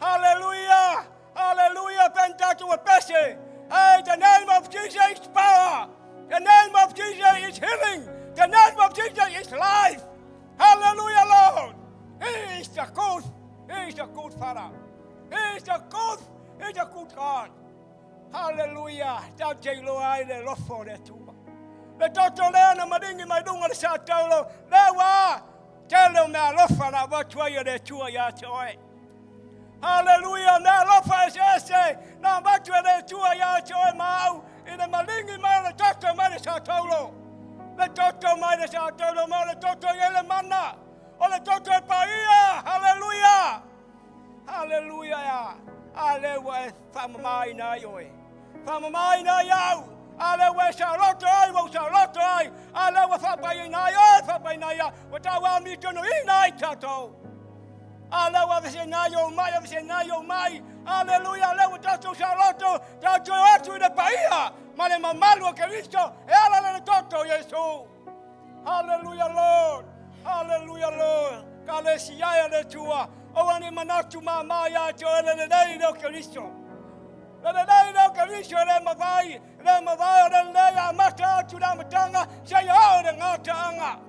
Hallelujah! Hallelujah! Pentatu e pese. Hey, the name of Jesus is power. The name of Jesus is healing. The name of Jesus is life. Hallelujah, Lord! He is the good Father. He is the good God. Hallelujah. Tau te lo ai le lofo le tua. Le toto lea na maringi mai dunga le sa taulo. Le wa, te leo mea lofa na watua ia le tua ia te oe. Hallelujah. Mea lofa ese. Na watua le tua ia te oe mau. I le maringi mai le toto mai le sa taulo. Le toto mai le sa taulo mau le toto ia le mana. Ole toto e paia, hallelujah, hallelujah. Alewa e whamamai na ioe, whamamai na iau. Alewa e Charlotte ai, wau Charlotte ai. Alewa whapai na iau, whapai na iau. Watawa mi tono I nai tato. Alewa vese na iau mai, vese na iau mai. Hallelujah, alewa tato Charlotte, tato atu I le paia. Male mamalu a Keristo, e ala le toto Yesu. Hallelujah, Lord. Hallelujah, Lord. Kalesi ya le tua. O ani manatu mama ya to le dai no Cristo. Le dai no Cristo le mavai le ya mata tu na matanga sa ya le ngata anga.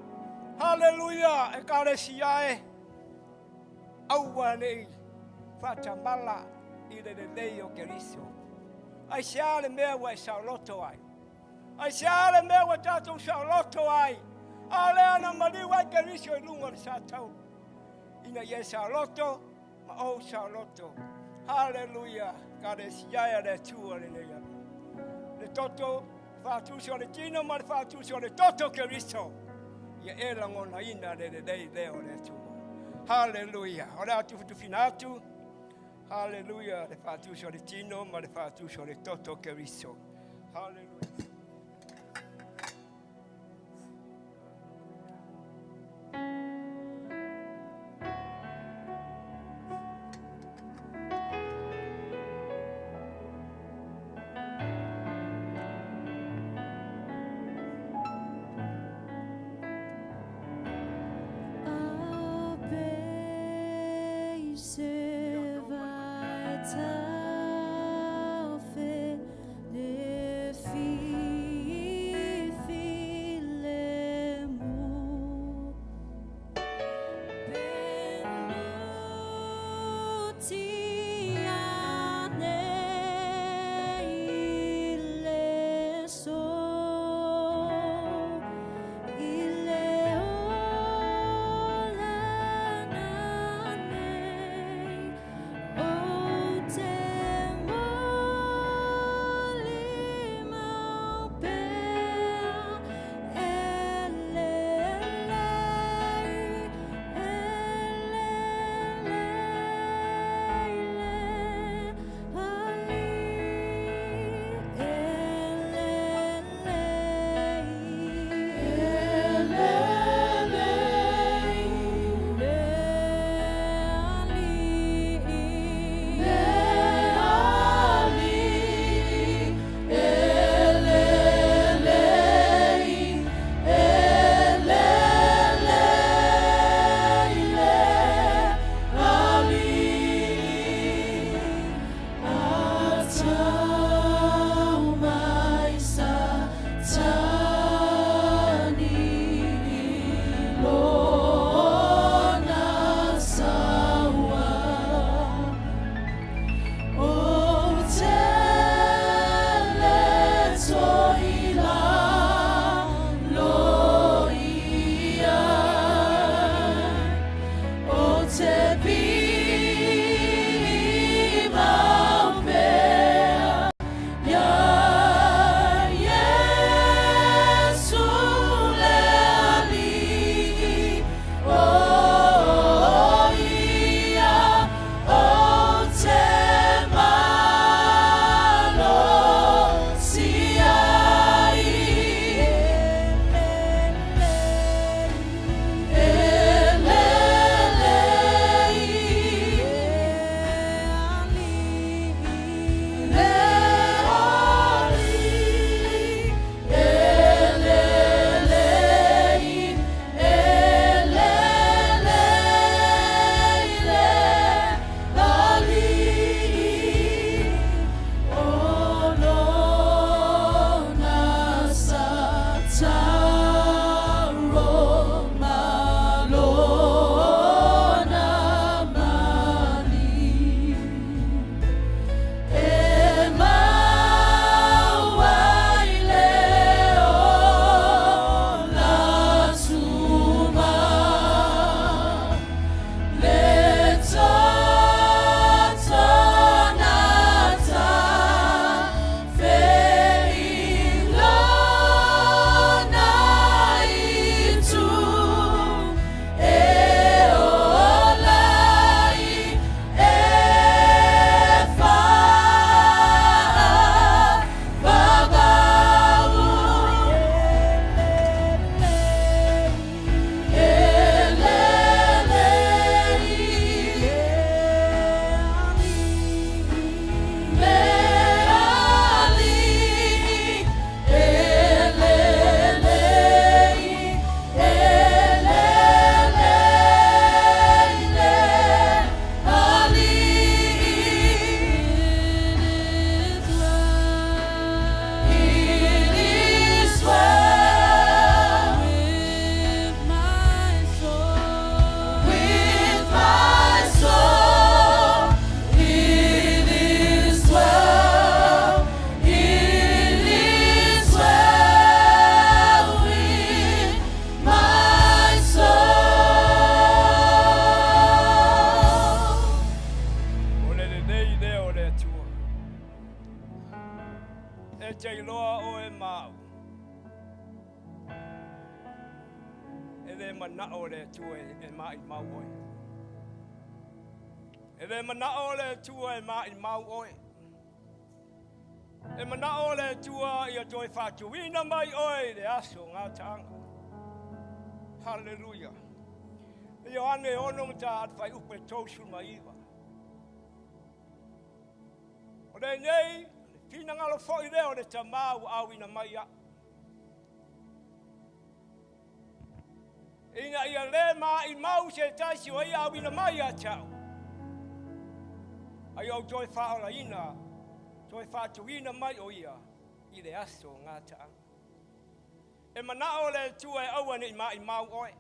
Hallelujah. E kalesi ya e. Awani fatamala I le dai o Cristo. Ai sia le mea wa Charlotte ai. Ai sia le mea wa tato Charlotte ai. Ale ana maliwa Keriso I lunga le sa tau. Ina ye Charlotte, ma o Charlotte. Hallelujah. Kare siya le tua le ya. Le toto fa tu so le tino ma fa tu so le toto Keriso. Ye elangona ina le o le tua. Hallelujah. Ora atu finatu. Hallelujah. Le fatu so le tino, ma le fatu so le toto keriso. Hallelujah. e le mana o le tue e mai maui. E le manao le tua e mau oe. E manao le tua ia toi whātuina mai oe le aso ngā taanga. Hallelujah. E Ioane ono mta atwhai upe tausu mai iwa. O le nei, fina ngalo fōi leo le tamau awina mai a. Ina ia le ma I mau se taisi o ia awina mai a tau. Ai au toi whaola ina, toi whātuina mai o ia, I le aso ngā taanga. E manao le tua e awane I mau oe.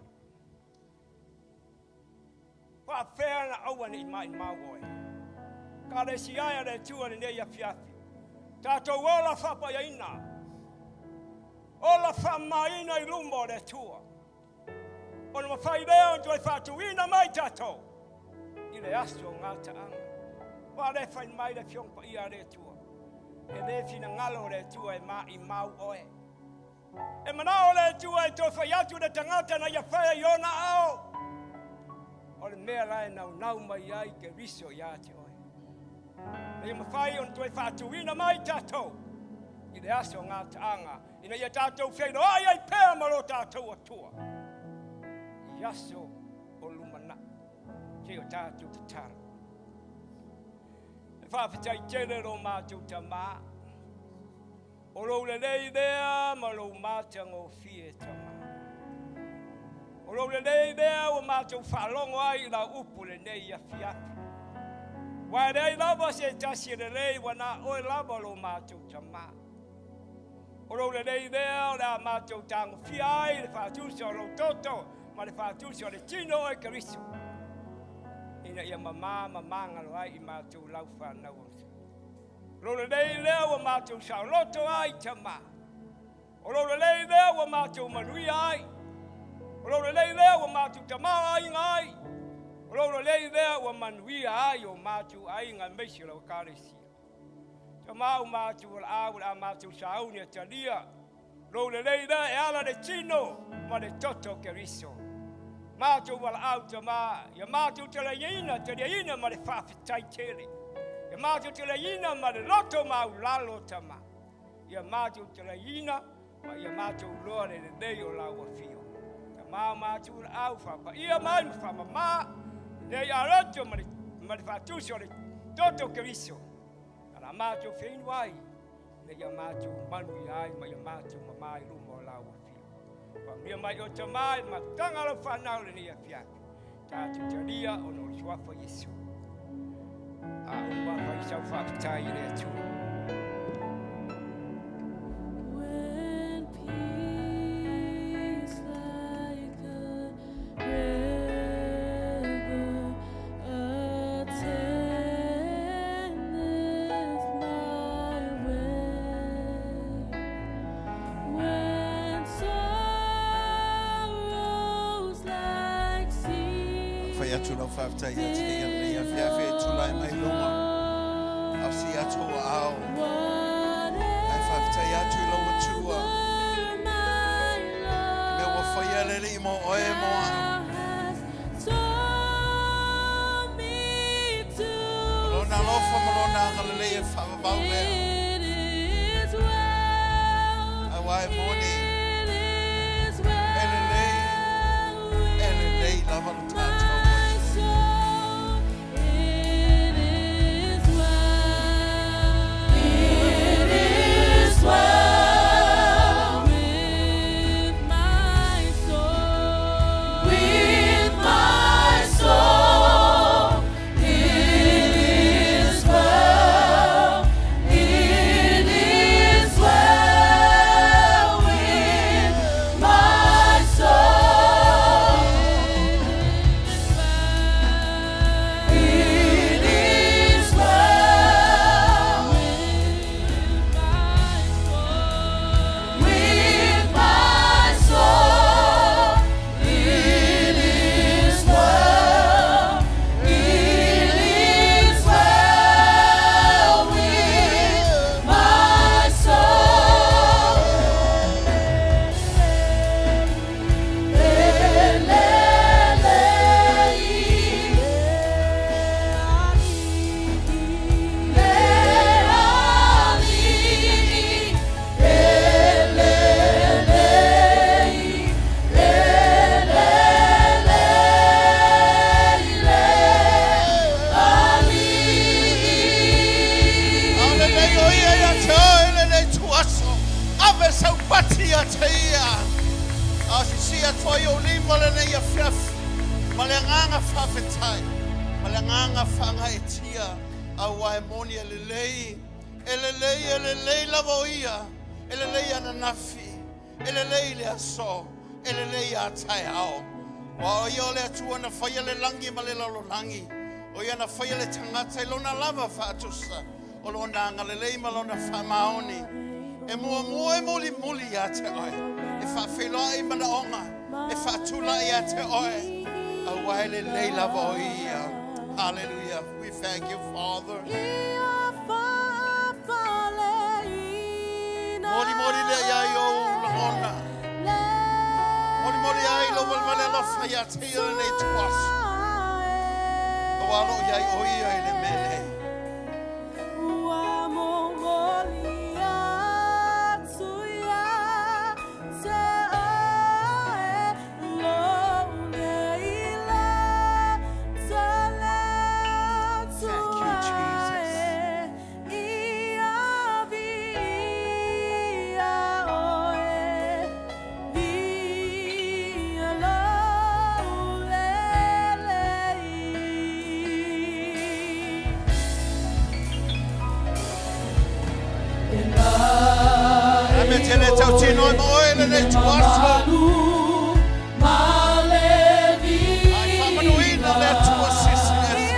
Whawhea na awane I mau oe. Ka le siaia le tua ni nei a fiafi. Tātou ola whapa ia ina. Ola whamaina I lumbo le tua. Ona mawhai leo toi whātuina mai tātou. I le aso ngā taanga. Wa le fai mai le fiongpa ia le tua. E le fina ngalo le tua e I mau oe. E manao le tua e tō whai atu le tangata na ia whai iona ao. O le mea lai nau mai ai ke riso ia te oe. E mawhai on toi whātuina mai tātou. I le aso ngā taanga. Ina ia tātou whiaino ai pēa maro tātou atua. I aso o lumana. Ke o tātou te tara. Whawhitai tere ro mātou ta mā. O rou le lei lea ma rou mātango fie ta mā. O rou le lei lea o mātou whalongo ai la upu le nei a fiapi. Wai rei lava se tasi le lei wana oe lava ro mātou ta mā. O rou le lei lea o la mātou tango fia ai le whātusi o rou toto ma le whātusi o le tino e kariso. Ina ia mamanga ai I mātou lau whanau amsa. Rora lei lea wa mātou sauloto ai tama. O rora lei lea wa mātou manui ai. O rora lei lea wa mātou tamau ai ngai. O rora lei lea wa manui ai o mātou ai ngā meisi lau kāresia. Tamau mātou la mātou sauni a talia. Rora lei lea e ala le tino ma le toto keriso. Mātou wala au tama, ia mātou te leina ma le whawhitai tere. Ia mātou te leina ma le loto mau lalo tama. Ia mātou te leina, ma ia mātou loa le nei o lau a fio. Ia mātou la au whapa, ia mai ma whamamā, nei a rato ma le whatusi o le toto keriso. Ala mātou whinu ai, nei ia mātou manui ai, ma ia mātou mamai lumo o lau a fio. Mia mai o tamai ma tangalo whanau le ni a fiaki. Tātu taria o no suafa Yesu. A umafa I sau whakitai I le atua. When peace like a river attendeth my way, when sorrows like sea Whai atu lau whawhitai atu ia whiawhi e tulai mai loma. Au si atu o ao. Ai whawhitai atu lau atua. Me wa whai alele I mo oe moa. Malona lofa malona angalele e whawabau leo. Ai wai moni. Elelei lava lu tātou. yo limo le nei fiaf. Malanganga fafetai. Malanganga fanga etia. Awa emoni elelei. Elelei la voia. Elelei ananafi. Elelei le aso. Elelei atai hao. Wa yo le atua na faya le langi malela lo langi. O ia na faya le tangata ilona lava fatusa. O lona ngalelei malona famaoni. E mua muli ya te oe. E whawhiloa I mana onga. E whatula I te oe. A waile leila voia. Hallelujah. We thank you, Father. Mori le ya yo lona. Mori ai lo valmale lo faya te yo ne tuas. O walo ya oia ile mele. Tele tau tino mo ele nei tuaso. Ai whamanuina le tuasisi e se.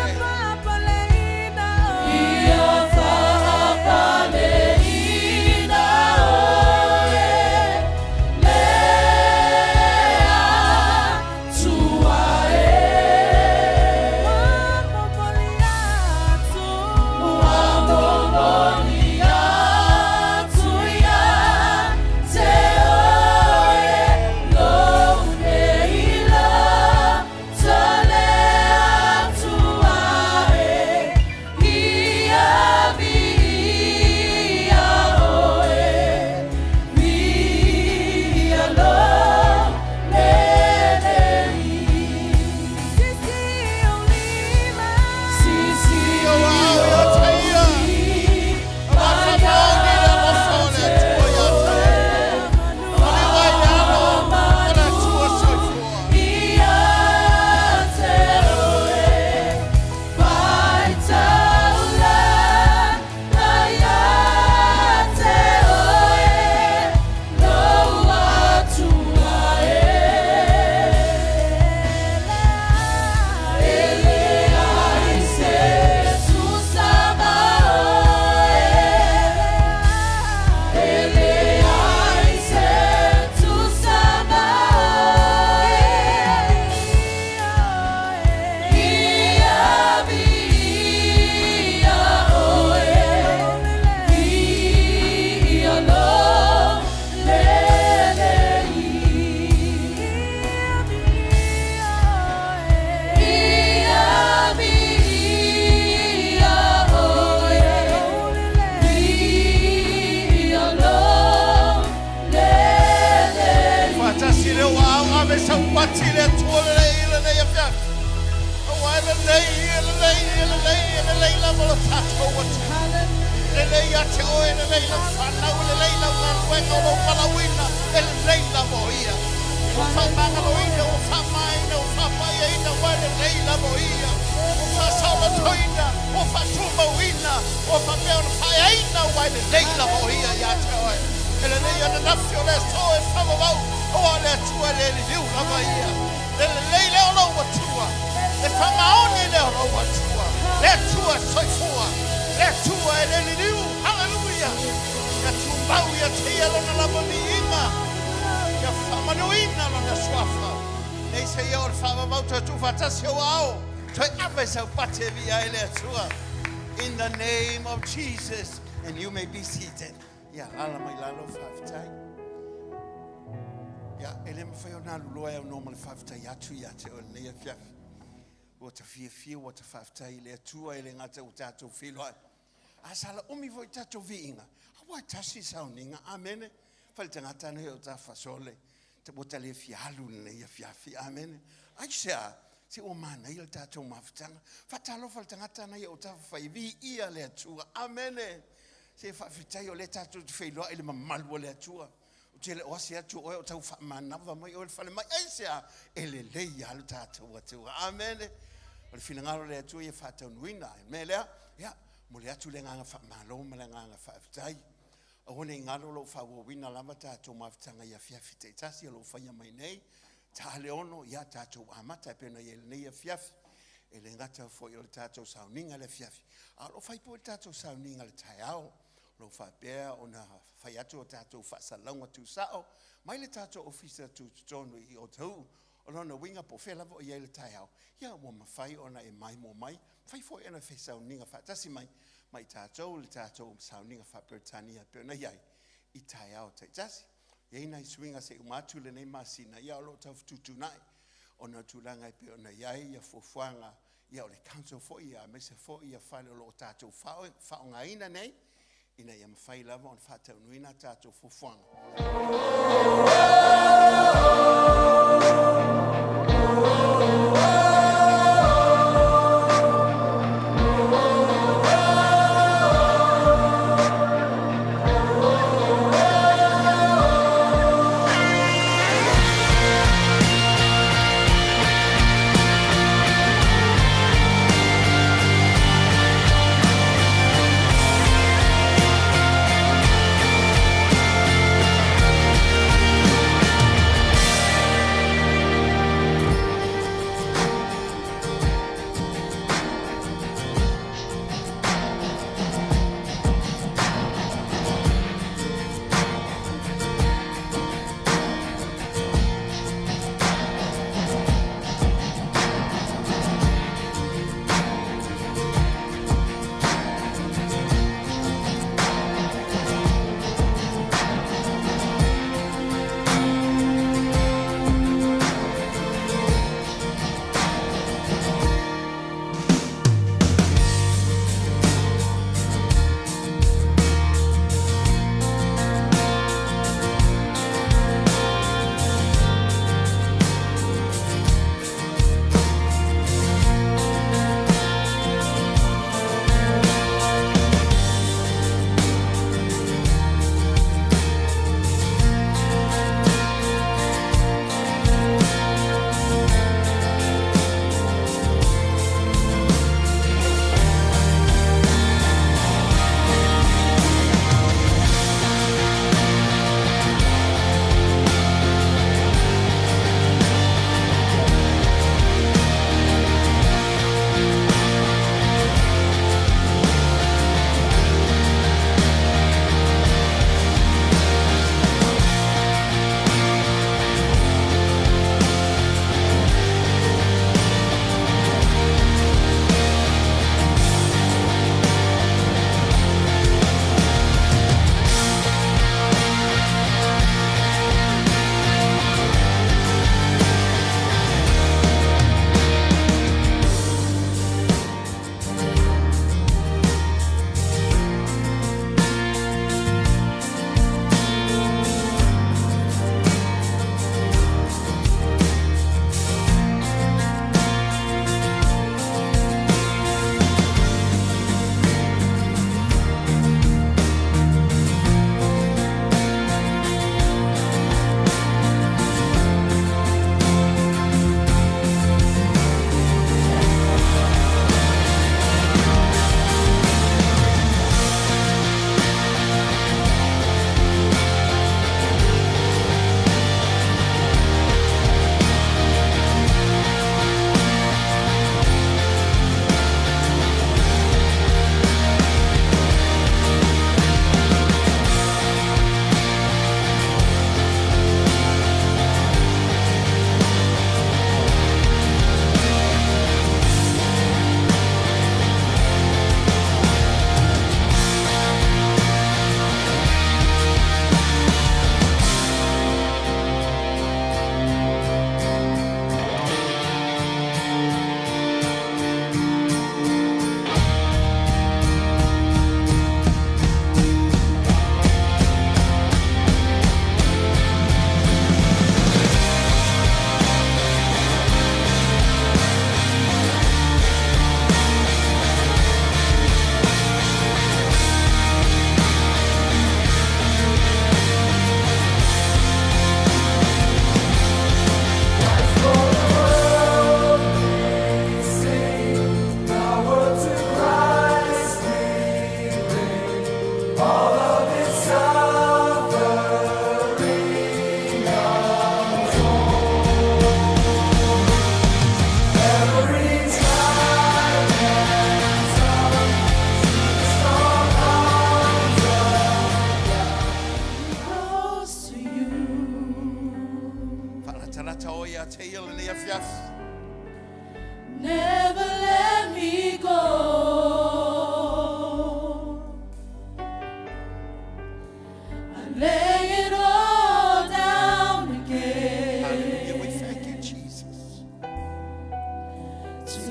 In the name of Jesus, and you may be seated. Yeah, yeah, elem fayo na luloya normal fafta yatu yate on ne yafia. What a fear, what a fafta ile tua ile ngata utato filo. Asala umi vo utato vinga. Hawa tashi sounding. Amen. Falta ngata ne utafa sole. Te botale fialu ne yafia. Amen. Aisha. Si o mana il tato maftanga fatalo faltanga na yo ta fai vi ia le tua amen se fa fitayo le tato felo ile mamalwo le tua Tele o sia tu o tau fa manava mai o le fale mai aisia ele le ya lu tātou atua. Amen. O le fina ngaro le atu ia whātau nuina. Me lea, ia, mo le atu le nganga wha malo, ma le nganga wha afitai. O hone ngaro lo wha wawina lama tātou mawhitanga ia fiafi te tasi, alo whaia mai nei. Tā le ono, ia tātou amata pena ia nei ia fiafi. E le ngata fo i le tātou sauninga le fiafi. Alo whaipo le tātou sauninga le tai ao. Lo whapea o na whai atu o tātou whaasalaunga tu sao. Mai le tātou ofisa tu tonu i o tau. O lona winga po whela vo i ele tai au. Ia mo mawhai ona e mai mo mai. Whai fo ena whai sauninga whaatasi mai. Mai tātou le tātou sauninga whaperetania. Peo na iai i tai au te tasi. Iei nei swinga se umatu le nei masina. Ia o lo tau tutu nai. Ona tūlanga i peo na iai ia fuafuanga. Ia o le council fo ia. Mese fo ia whale o lo tātou whaonga ina nei. Ina ia mawhai lava on whātau nuina tātou fuafuanga.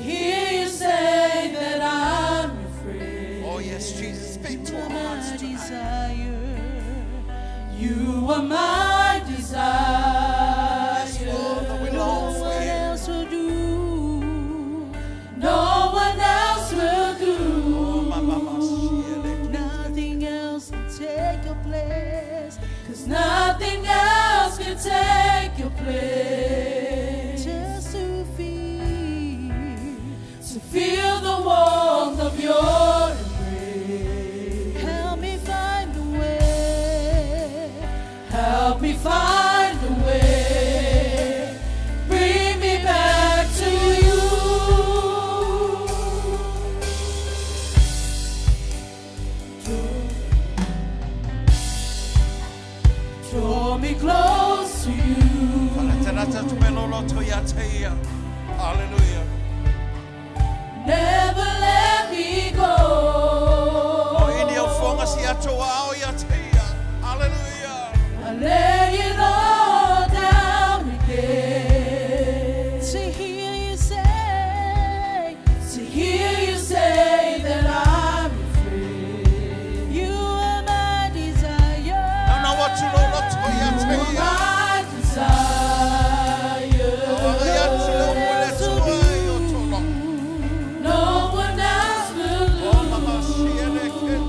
hear you say that I'm your friend. Oh, yes, Jesus, speak to our My hearts tonight. desire. You are my desire. Father, we long No for one you. else will do. No one else will do. Nothing else can take your place. 'Cause nothing else can take your place. Just to feel the warmth of your embrace. Help me find a way. Help me find a way. Bring me back to you. Draw me close to you. Hallelujah. Never let me go. Hallelujah. I lay it all down again. To hear you say that I'm your friend. You are my desire. You are my desire. No one else will do.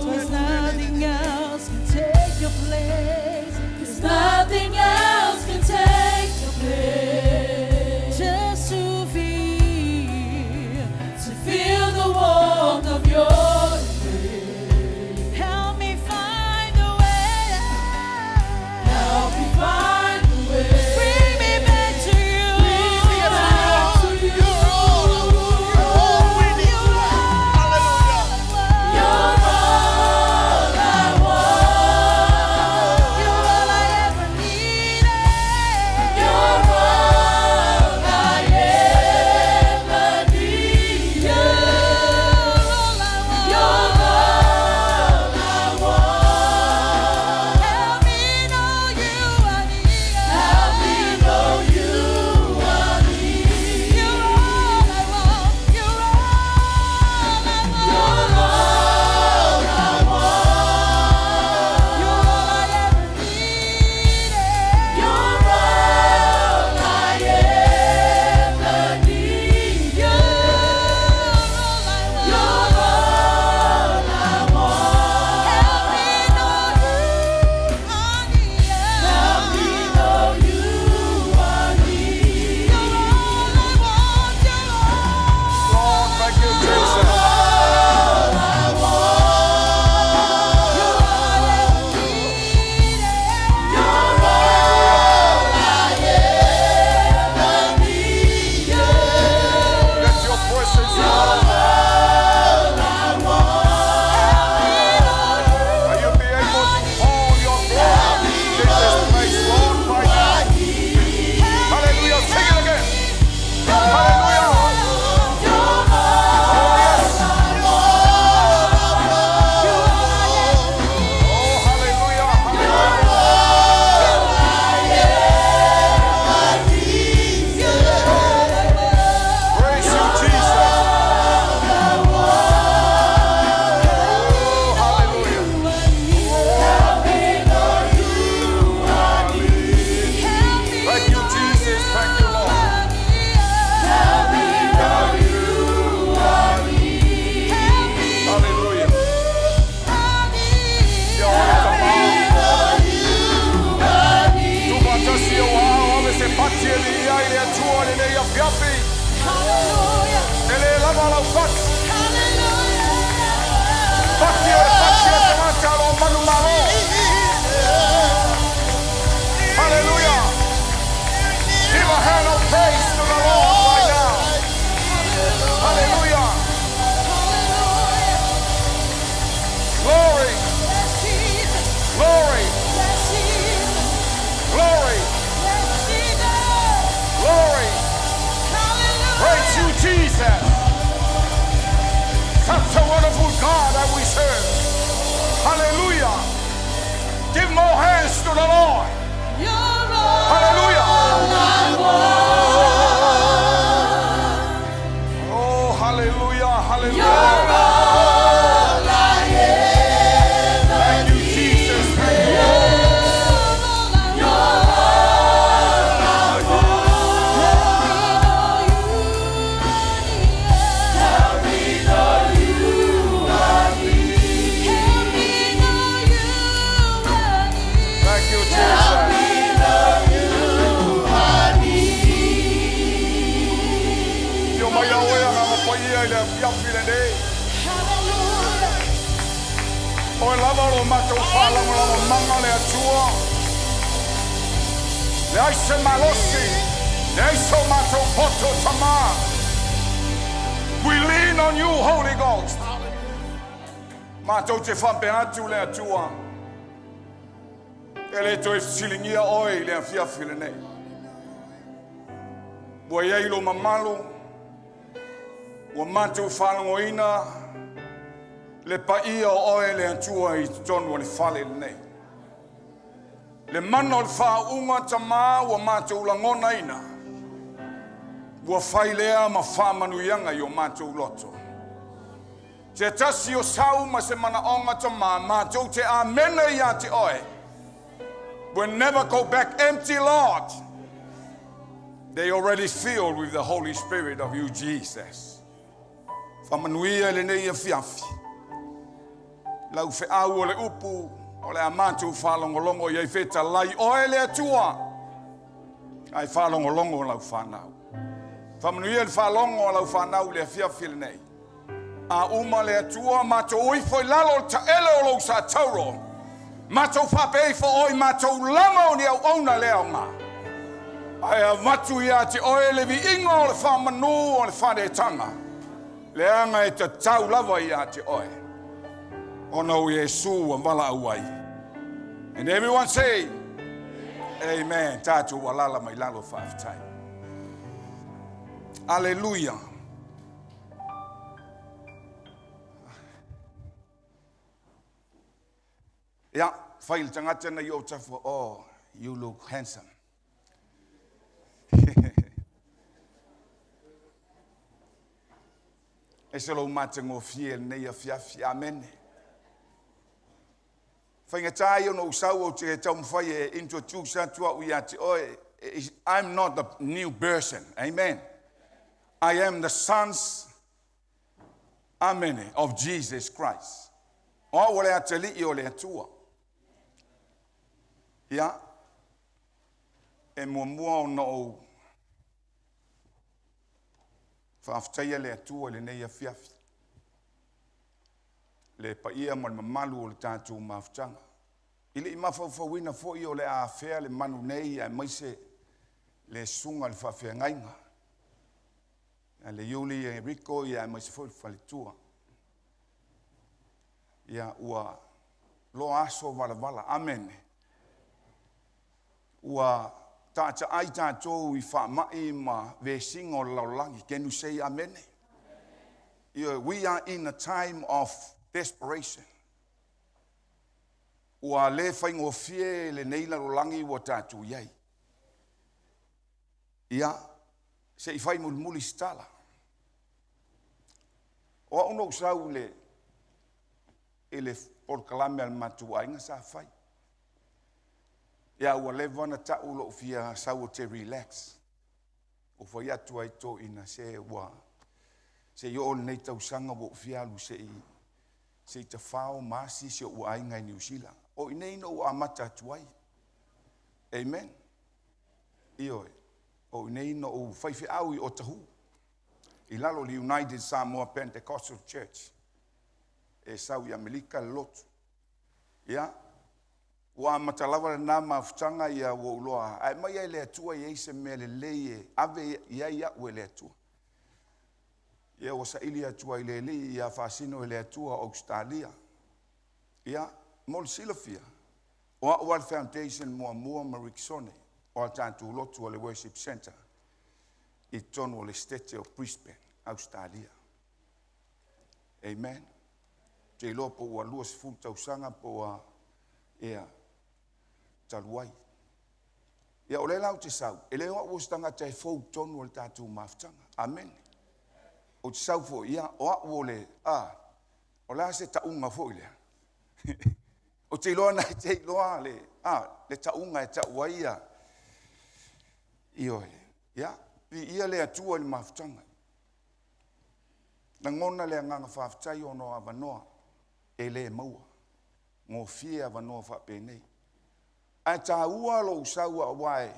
'Cause nothing else can take your place. 'Cause nothing else can take your place. Just to feel the warmth of your embrace. Help me find a way. Help me find a way. Bring me back to you. Bring me back to you. You're all we need tonight. Hallelujah. You're all I want. You're all I ever needed. You're all I ever needed. You're all I want. You're all I want. Help me know you are near. Help me know you are near. You're all I want. You're all I want. You're all I want. You're all I ever needed. You're all I ever need. You're all I want. You're all I want. Help me know you are near. Help me know you are near. You're all I want. You're all Thank you, Jesus. I want. You're all I ever needed. You're all I ever need. Let your presence You're all I want. May you be able to pour your glory in this place, Lord, right now. Hallelujah. Sing it again. Hallelujah. Oh, hallelujah. Praise you, Jesus. Oh, hallelujah. Thank you, Jesus. Thank you, Lord. Hallelujah. Hallelujah. Give a hand of praise to the Lord right now. Hallelujah. Glory. Glory. Glory. Glory. Praise you, Jesus. Such a wonderful God that we serve. Hallelujah. Give more hands to the Lord. Hallelujah. Oh, Hallelujah, hallelujah. You're all I ever Thank you, Jesus. Thank you. You're all I want. Help me know you are near. Help me know you are near. Thank you, Help Jesus. me know you are near. Yo mai au ea ngā paia i le fiawhine nei. Hallelujah. O lava o mātou whālango manga le atua. Le aise malosi. Le aiso mātou poto tama. We lean on you, Holy Ghost. Mātou te whampe atu le atua. E le toi silingia oi le fiawhine nei. Bua iei lo mamalu. Ua mātou whalangoina. Le paia o oe le atua i tonu o le whale nei. Le mana o le whaunga tamā ua mātou langona ina. Ua whai lea ma whamanuianga i o mātou loto. Te tasi o sau ma se mana onga tamā, mātou te amena i a te oe. We'll never go back empty, Lord. They already filled with the Holy Spirit of you, Jesus. Whamanuia le nei a fiafi. Lau fe au o le upu, o le amatu whalongolongo iei feta lai oe le atua. Ai whalongolongo lau whanau. Whamanuia le whalongo lau whanau le fiafi le nei. A uma le atua mato uifo i lalo ta ele o lau sa tauro. Mato whape fo oi mato lama o ni au ona leo ngā. Ai a matu ia te oe le vi ingo o le whamanu o le whanetanga. Le anga e te tau lava ia te oe. Ono Yesu wa wala awai. And everyone say, Amen. Tatu walala mai lalo 5 times. Hallelujah. Yeah, fail tangata na yo tafo. Oh, you look handsome. Eselo matengo fiel ne ya fiafi. Amen. Whaingatai ono usau o te tau mwhai e introduce atua ui ati oe. I'm not a new person. Amen. I am the sons, amen, of Jesus Christ. O wale atali I o le atua. Ia. E mua o no o whaaftaia le atua le nei a fiafi. Le paia mo le mamalu o le tātou maafutanga. Ile I mawhauwhauina fo I o le awhea le manu nei a maise le sunga le whawhiangainga. Le Yuli e Rico I a maise fo le whalitua. Ia ua lo aso vala. Amen. Ua tāta ai tātou I whaamai ma vesinga o laulangi. Can you say amen? Ia, we are in a time of desperation. Ua le whaingo fie le neila rolangi wa tātou iai. Ia, se I whai muli stala. O ono usau le ele porkalame al matua inga sa whai. Ia ua le wana ta ulo fia sau te relax. O whai atu ai to ina se ua. Se yo nei tau sanga wo fia lu se te whao masi se ua ai ngai New Zealand. O inei no ua amata atuai. Amen. Ioi. O inei no u whaiwhi au I o tahu. I lalo li United Samoa Pentecostal Church. E sau I Amerika lotu. Ia. Ua amata lava na mawhtanga ia wo uloa. Ai mai ai le atua I eise me le leie. Ave ia ue le atua. Ia o sa ili atua I le li ia whasino le atua Australia. Ia, mol silafia. O World Foundation mua Marikisone. O al tātou lotu o le Worship Center. I tonu o le State of Brisbane, Australia. Amen. Te lopo ua luas futa usanga po a ia taluai. Ia o le lau te sau. E le hoa uastanga te fau tonu o le tātou maftanga. Amen. O o te sau fo ia o a le o la se taunga fo ile o te loa na te loa le taunga e taua ia ia ia le atua le mafutanga na ngona le nganga whaafitai ono avanoa e le maua ngō fie avanoa whapene a tā ua lo usaua wae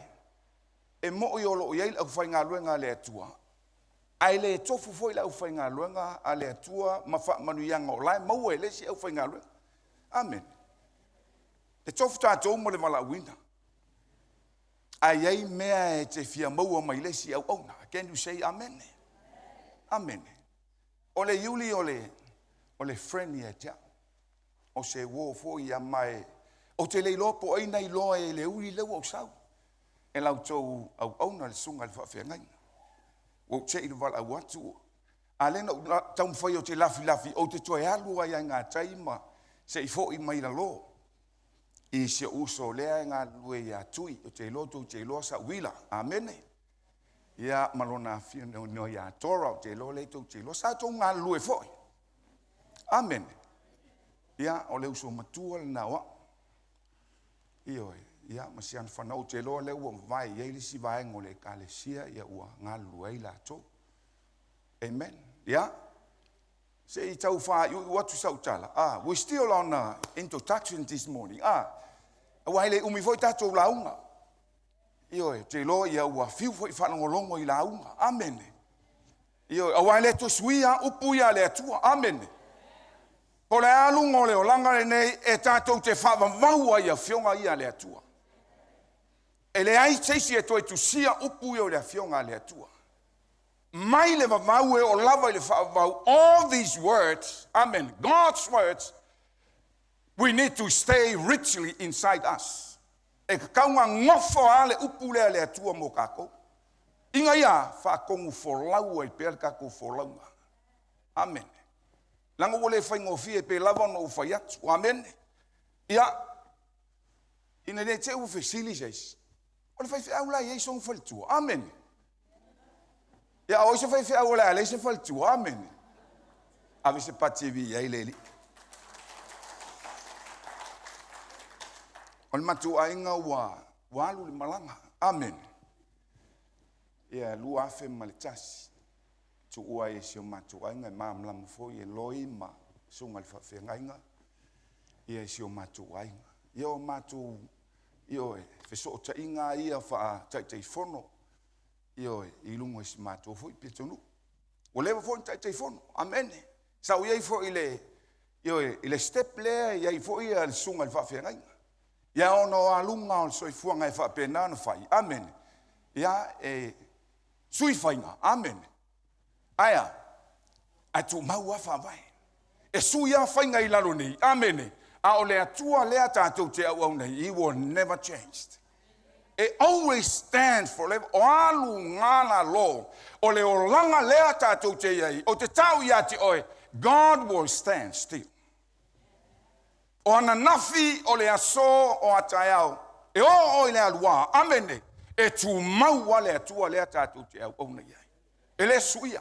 e mo i olo i au whainga luenga le atua ai le tofu foi la au whainga luenga a le atua ma manuianga o lai maua e le si au whainga luenga amen e tofu tātou mo le wala uina ai ai mea e te fia maua mai le si au auna can you say amen amen o le yuli o le friend ia tia o se wo fo ia mai o te le lopo ai nei loa e le uli le o sau e lau tau au auna le sunga le whawhengai o te i wala au atu a le na tau mwhai o te lafi o te toe alua ia ngā taima se i fo i mai la lo i se uso lea ngā lue ia tui o te loto te loa sa wila amene ia malona fia no ia tora o te lo le to te lo sa to ngā lue foi amen ia o le uso matua le nawa ia masian whanau te lo le ua vai ia ili si vai ngole kalesia ia ua ngā lue la to amen ia se i tau wha watu sau tala we're still on introduction this morning waile umi foi tatou launga te lo ia ua fiu foi whanongolongo i launga amen waile to suia upu ia le atua amen o le alunga o le olanga le nei e tatou te whawamaua ia fionga ia le atua e le ai teisi e toi tusia upu ia o le fionga le atua mai le vavau e o lava i le whaavau all these words amen God's words we need to stay richly inside us. E kaunga ngofo ale upule ale atua mo kako. Inga ia whakongu folau ai pēr kako folaunga. Amen. Langa wole whai ngofi e pē lava no whai atu. Amen. Ia, ina ne te uwe sili seis. Ole whai whiau lai eis on whalitua. Amen. Ia, oise whai whiau lai ale eis on whalitua. Amen. Awe se pativi ai leli. On matu ainga walu le malanga. Amen. Ia lua afe malitasi. Tu ua e sio matu ainga ma mlamu fo e loi ma sunga le whawhenga inga. Ia e sio matu ainga. Ia o matu io e feso ta inga ia wha tai fono. Io e ilungo e si matu fo i pitonu. O lewa fo i tai fono. Amen. Sau iei fo ile step lea iei fo i al sunga le whawhenga inga. Ia ono alunga o soi fuanga e whapena na whai. Amen. Ia e sui whainga. Amen. Aia. Atu mau a whawai. E sui a whainga I lalo nei. Amen. A o lea tua lea tātou te au au nei. He will never change. It always stands forever. O alu ngana lo. O le o langa lea tātou te iei. O te tau ia te oe. God will stand still. O ana nafi o le aso o ataiao. E o le alua. Amene. E tu maua le atua le tātou te au au nei. E le suia.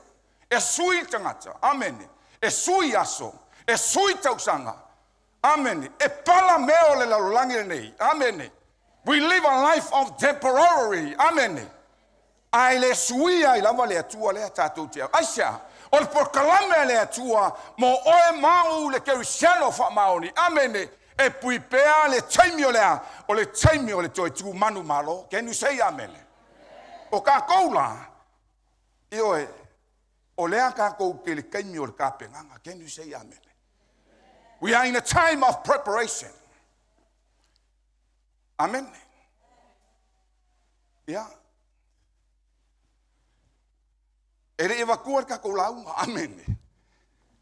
E sui tangata. Amene. E sui aso. E sui tausanga. Amene. E pala meo le lalulangi nei. Amene. We live a life of temporary. Amene. Ai le suia I lava le atua le tātou te au. Aisha. O le porkalame le atua mo oe mau le kerisiano wha maoni. Amene. E pui pea le taimio lea. O le taimio le toi tu manu malo. Can you say amen? O ka koula. Ioe. O lea ka kou ke le kaimio le ka penganga. Can you say amen? We are in a time of preparation. Amen. Yeah. Ere ewa kua ka kou launga. Amen.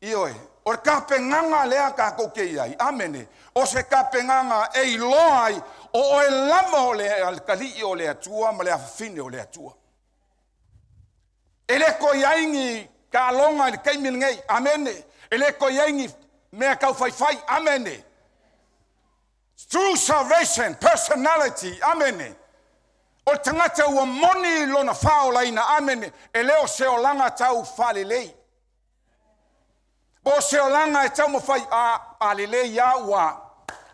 Ioe. O le ka penganga lea ka kou ke iai. Amen. O se ka penganga e loai o e lava o le alkali o le atua ma le afine o le atua. Ele ko yaingi ka longa le kaimil ngai. Amen. Ele ko yaingi mea kau fai. Amen. True salvation, personality. Amen. O tangata ua moni lona whao laina. Amen. Ele o se o langa tau whale lei. Po se o langa e tau mo fai a lele ia wa.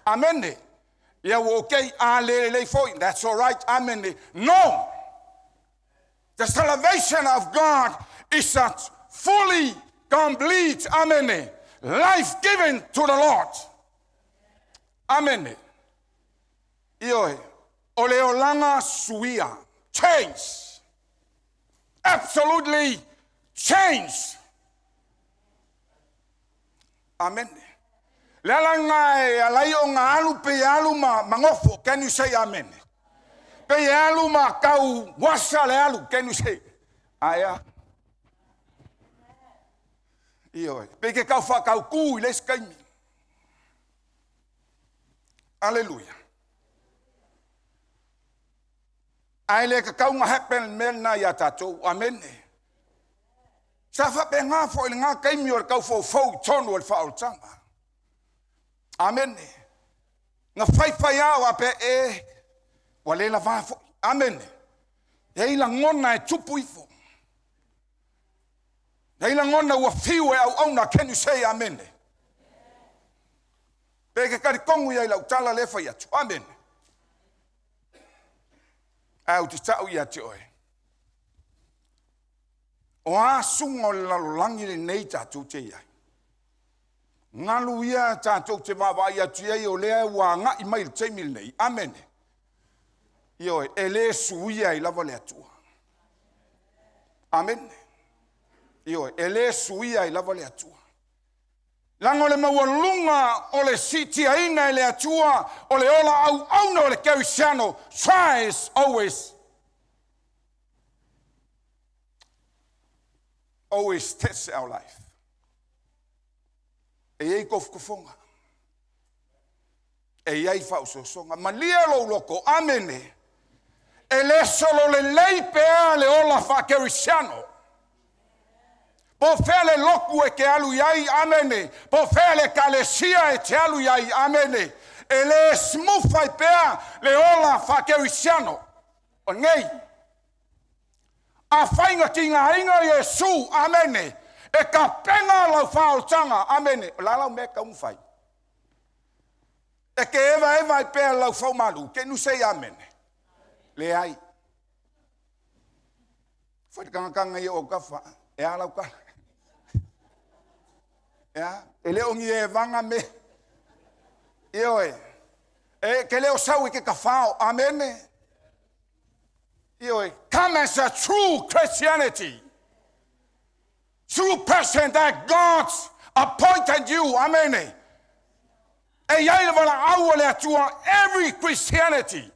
Amen. Yeah, okay, that's all right. Amen. No. The salvation of God is a fully complete, amen, life given to the Lord. Amen. Ioe, oleolanga suia, change. Absolutely change. Amen. Lalanga alayo nga alu pe alu mangofo. Can you say amen? Pe alu ma kau wasa le alu. Can you say? Aya. Iyo. Pe ke kau fa kau ku les kaimi. Hallelujah. Ai le ka kau nga happen mel na ya tatou. Amen. Sa fa pe nga fo le nga kaimi or kau fo tonu or fa tanga. Amen. Nga fai awa pe wale la vafo. Amen. Yei la ngona e tupu ifo. Yei la ngona ua fiwe au na, can you say amen? Peke kari kongu yei la utala le fai atu. Amen. Au ti tau i ati oe. O asungo la lulangi le nei tatu te iai. Ngalu ia tātou te mawai atu ei o lea wa nga I mai te mil nei. Amen. Ioe, e le suia I lava le atua. Amen. Ioe, e le suia I lava le atua. Lango le maua lunga o le siti aina I le atua, o le ola au o le kerisiano, tries always test our life. E ei kofukufonga. E ei fausosonga. Malia lo loko, amene. E le solo le leipea le ola fa kerisiano. Po fele loku e ke alu iai, amene. Po fele kalesia e te alu iai, amene. E le smufa I pea le ola fa kerisiano. O ngei. A whainga ki ngā inga Yesu, amene. E ka penga lau whaotanga, amene. Lalau me ka umwhai. E ke eva I pēr lau whaumalu. Ke nu sei amene. Le ai. Whatikanga I o kawha. E alau ka. E leo ngi e vanga me. Ioe. E ke leo sau I ke ka whao. Amene. Ioe. Come as a true Christianity. True person that God's appointed you. Amen. E iai le wala au le atua every Christianity.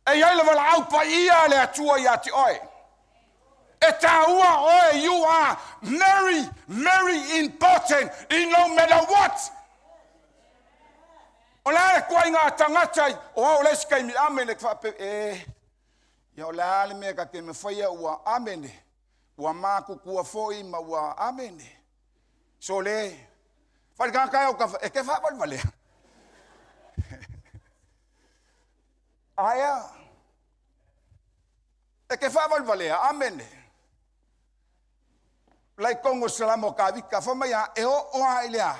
E iai le wala au pa ia le atua I ati oe. E ta ua oe, you are very, very important in no matter what. O la e kua inga tangatai, o au le skai mi amene kfape, ia o la ale mea ka ke me whaia ua amene. Ua māku kua foi ma ua amene. So le, whaikanga o ka e ke whapal wale. Aia. E ke whapal wale, amene. Lai kongo salamo ka vika, whamaya e o ailea.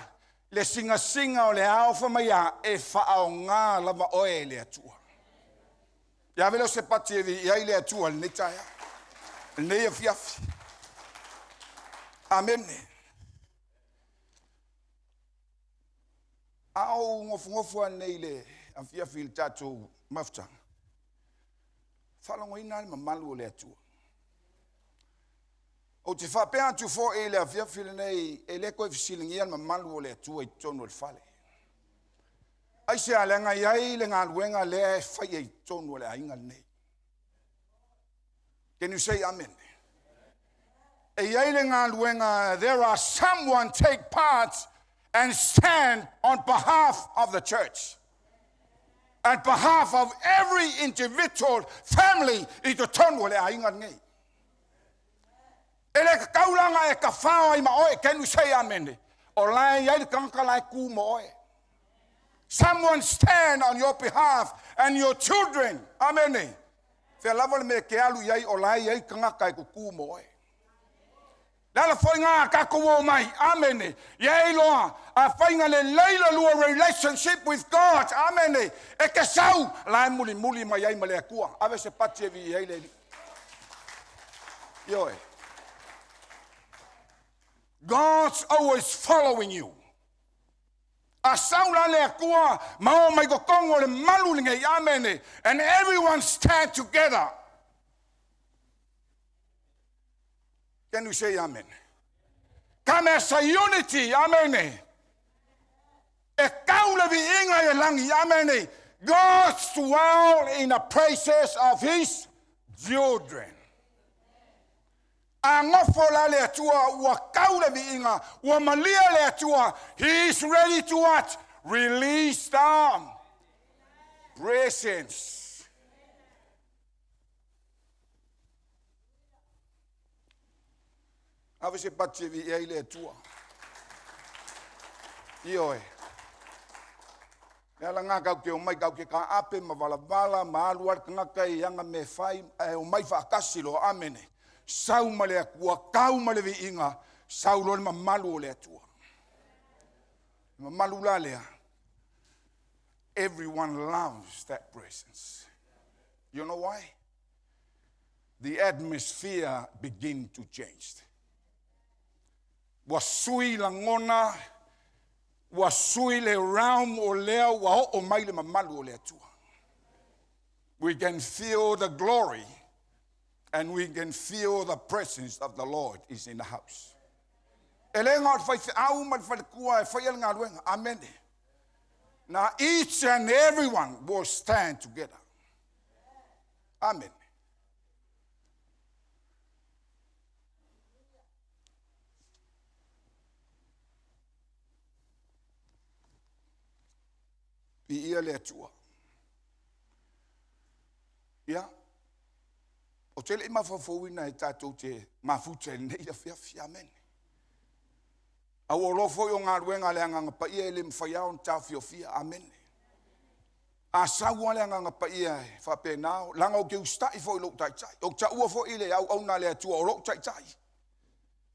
Le singa o le ao whamaya e whaao ngā lava oe le atua. Ia velo se pati e ia le atua le netaya. Nei fiafi. Amen. Au ngofu nei le fiafi le tatou mafta. Falango ina le mamalu le atua. O te whapea tu fo e le fiafi le nei e le koe fisilingi al mamalu le atua I tonu le fale. Ai se alenga iai le ngā luenga le whai I tonu le ainga nei. Can you say amen? There are someone take part and stand on behalf of the church. On behalf of every individual family I to tonu le ainga nei. Ele ka kaulanga e ka whao I ma oe. Can you say amen? O lai iai le kanka lai ku mo oe. Someone stand on your behalf and your children. Amen. Fe lava me ke alu iai o lai iai kanga kai kuku moe. Dala foi ngā kako mai. Amen. Ye loa. A whainga le leila lua relationship with God. Amen. E ke sau. Lai muli mai ai male akua. Ave se pati e vi ei le. Yoe. God's always following you. A saula le akua. Mao mai ko kongo le malu le. Amen. And everyone stand together. Can you say amen? Come as a unity, amen. E kaula vi inga e langi, amen. God dwell in the praises of his children. A ngofo la le atua, ua kaula vi inga, ua malia le atua, he is ready to what? Release them. Presence. Ave se pati vi e le tua. Ioe. Ela ngā kau ke o mai kau ke ka ape ma vala ma alu ar ngaka I anga me fai o mai whaakasi lo amene. Sau ma le akua, kau ma le vi inga, sau lo ma malu o le atua. Ma malu la lea. Everyone loves that presence. You know why? The atmosphere begin to change. Wa sui la ngona, wa sui le realm o lea, wa o mai le mamalu o lea tua. We can feel the glory and we can feel the presence of the Lord is in the house. Elenga fai au man fai kua fai ngā ruenga. Amen. Now each and everyone will stand together. Amen. Pi ia le atua. Ia. O tele I mawhawhauina e tātou te mawhute nei a whiawhia amen. A o lofo I o ngā ruenga le anga pa ia e le mwhaiao n tāu whiawhia amen. A saua le anga pa ia e whape nao. Langa o ke ustai fo I lo tai tai. O ta ua fo I le au na le atua o lo tai tai.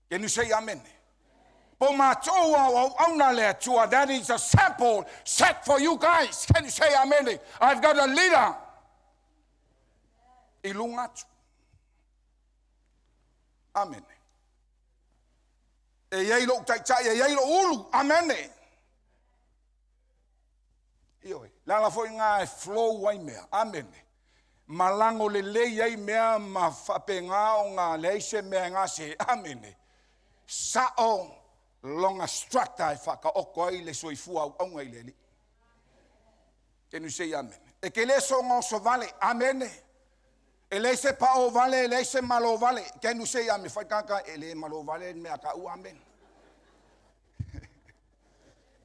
Can you say amen? That is a sample set for you guys. Can you say amen? I've got a leader. Ilungatu. Amen. E yei lo tai tai, e yei lo ulu. Amen. Ioi. Lala foi ngā e flow wai mea. Amen. Malango le le yei mea ma whapenga o ngā leise mea ngā se. Amen. Sao longa strata e whaka oko ai le soifua au aunga I le li. Can you say amen? E ke le so ngā so vale, amen. E le se pa o vale, e le se malo vale. Can you say amen? Whaikaka, e le malo vale mea ka ua, amen.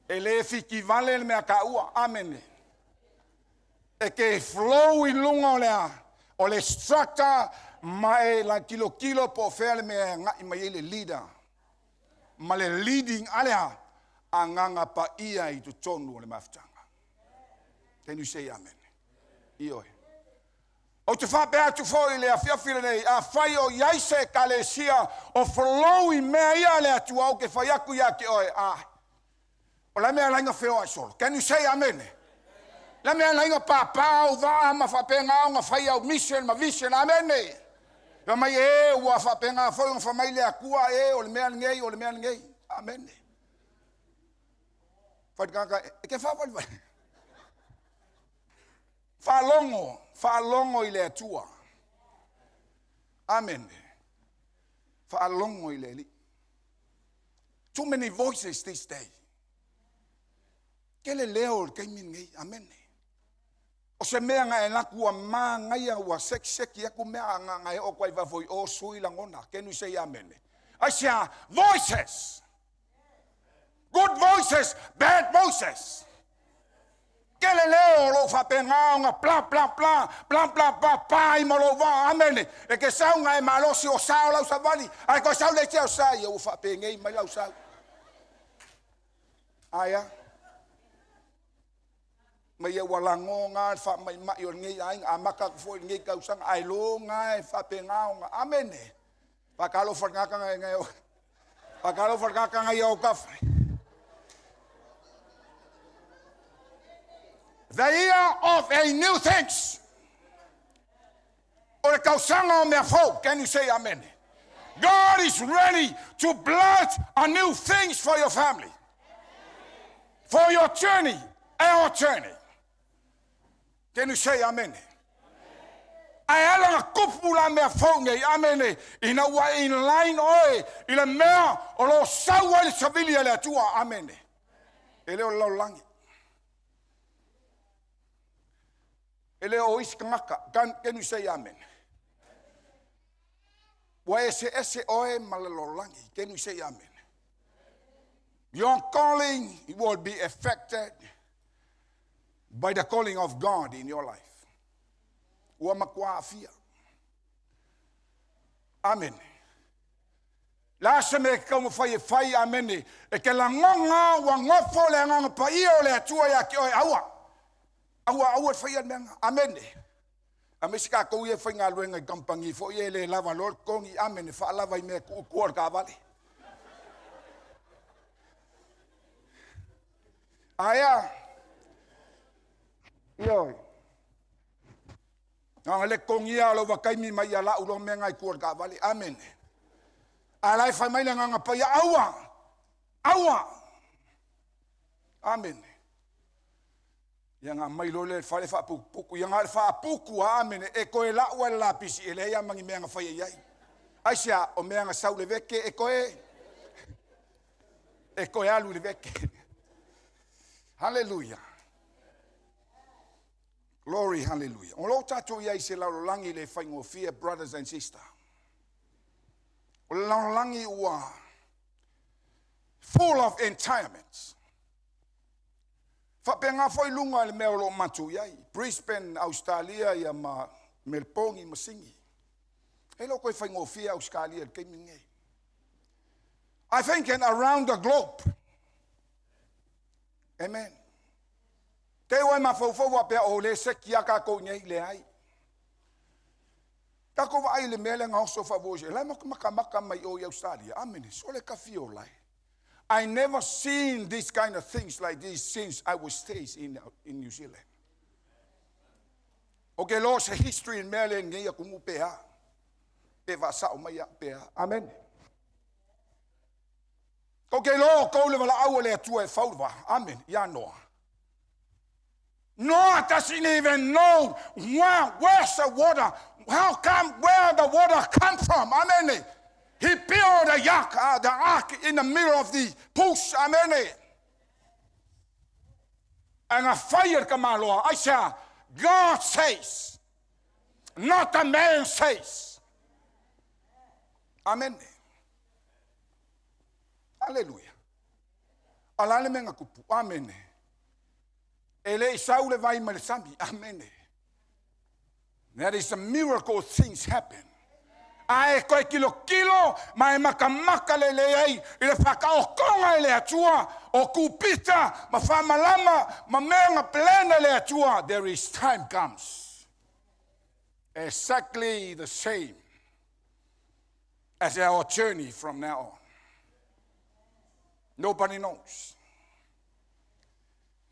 E le fiki vale mea ka ua, amen. E ke flow I lunga o le strata mai la kilo po fele mea ngai mai le leader. Ma le leading alea a nganga pa ia I tu tonu o le mafutanga. Can you say amen? Ioi. O te whapea tu fo I le a whiawhira nei, a whai o iaise kalesia o flow I mea ia le atu au ke whai aku ia ke oe. O la mea lainga wheo ai solo. Can you say amen? La mea lainga pāpā o vaa ma whapea ngā o ngā whai au mission ma vision. Amen. Wa mai e ua whapenga foi un famai le akua e o le mea ngei o le mea ngei. Amen. Whaikaka, e ke whawai. Whalongo I le atua. Amen. Whalongo I le li. Too many voices this day. Ke le leo ke min ngei. Amen. O se mea nga e nakua maa ngai ua seki aku mea nga e o kwai wafoi o sui langona. Can you say amen? I say voices. Good voices, bad voices. Kele leo lo whapenga nga plan pa I malo wa amen. E ke sau nga e malosi o sao lau savali. Ai ko sau le te o sai o whapengei mai lau sau. Aya. Mai e walango ngā wha mai o ngei aing a maka kufo ngei kausang ai lo ngā e whapenga o ngā amene. Pakalo whangaka ngai o Akalo whakakanga i au kawhai. The year of a new things. O le kausanga o mea fau. Can you say amen? God is ready to plant a new things for your family. For your journey, our journey. Can you say amen? Ai ala na kupula mea fau nei amene ina wa in line oe ila mea o lo sawa le savilia le atua amene. Ele o lau langi. Ele o iskangaka. Can you say amen? Wa ese oe malalo langi. Can you say amen? Your calling will be affected by the calling of God in your life. Ua makua afia. Amen. La se me kau fai amene e ke la ngonga wa ngofo le nganga pa io le atua ya ki oi aua fai amenga. Amen. Amisika ko ye fai nga luenga kampangi fo ye le lava lord kongi amen fa lava I me ku ka vale. Aya. Yo. Nga le kongia lo wa kaimi mai ala ulo me ngai ku ka vale. Amen. Alai fai mai nga pa ya aua. Amen. Yang mai lo le fa puku yang fa puku amen e ko e la wa la pisi ele ya mangi me nga fa ye asia o me nga sau le veke e ko e alu le veke. Hallelujah. Glory, hallelujah. O lo tato ia se la langi le fa ngofia brothers and sisters. O la langi ua full of entirements. Fapenga foi lunga le meolo matu yai. Brisbane, Australia, ya ma Melbourne, Masingi. Hello koi fai ngofia Australia ke minge. I think and around the globe. Amen. Te wai mafofo wa pe o le sekia ka ko nyei le ai. Ta ko vai le mele nga so favore. La maka mai o Australia. Amen. So le ka fio lai. I never seen these kind of things like this since I was stays in New Zealand. Okay, Lord, say history in Maryland ngia kumu pea. Pe va sa o mai pea. Amen. Okay, Lord, ko le wala au le tu e faulwa. Amen. Ya Noah. Noah doesn't even know where's the water. Where the water come from. Amen. He built the ark in the middle of the bush. Amen. And a fire come along. I said, God says, not a man says. Amen. Hallelujah. Alale menga kupu. Amen. Ele isaule vai malesami. Amen. There is a miracle things happen. Ai koe kilo mai makamaka le ai ile whakaokonga le atua o kupita ma whamalama ma menga plena le atua. There is time comes exactly the same as our journey from now on. Nobody knows.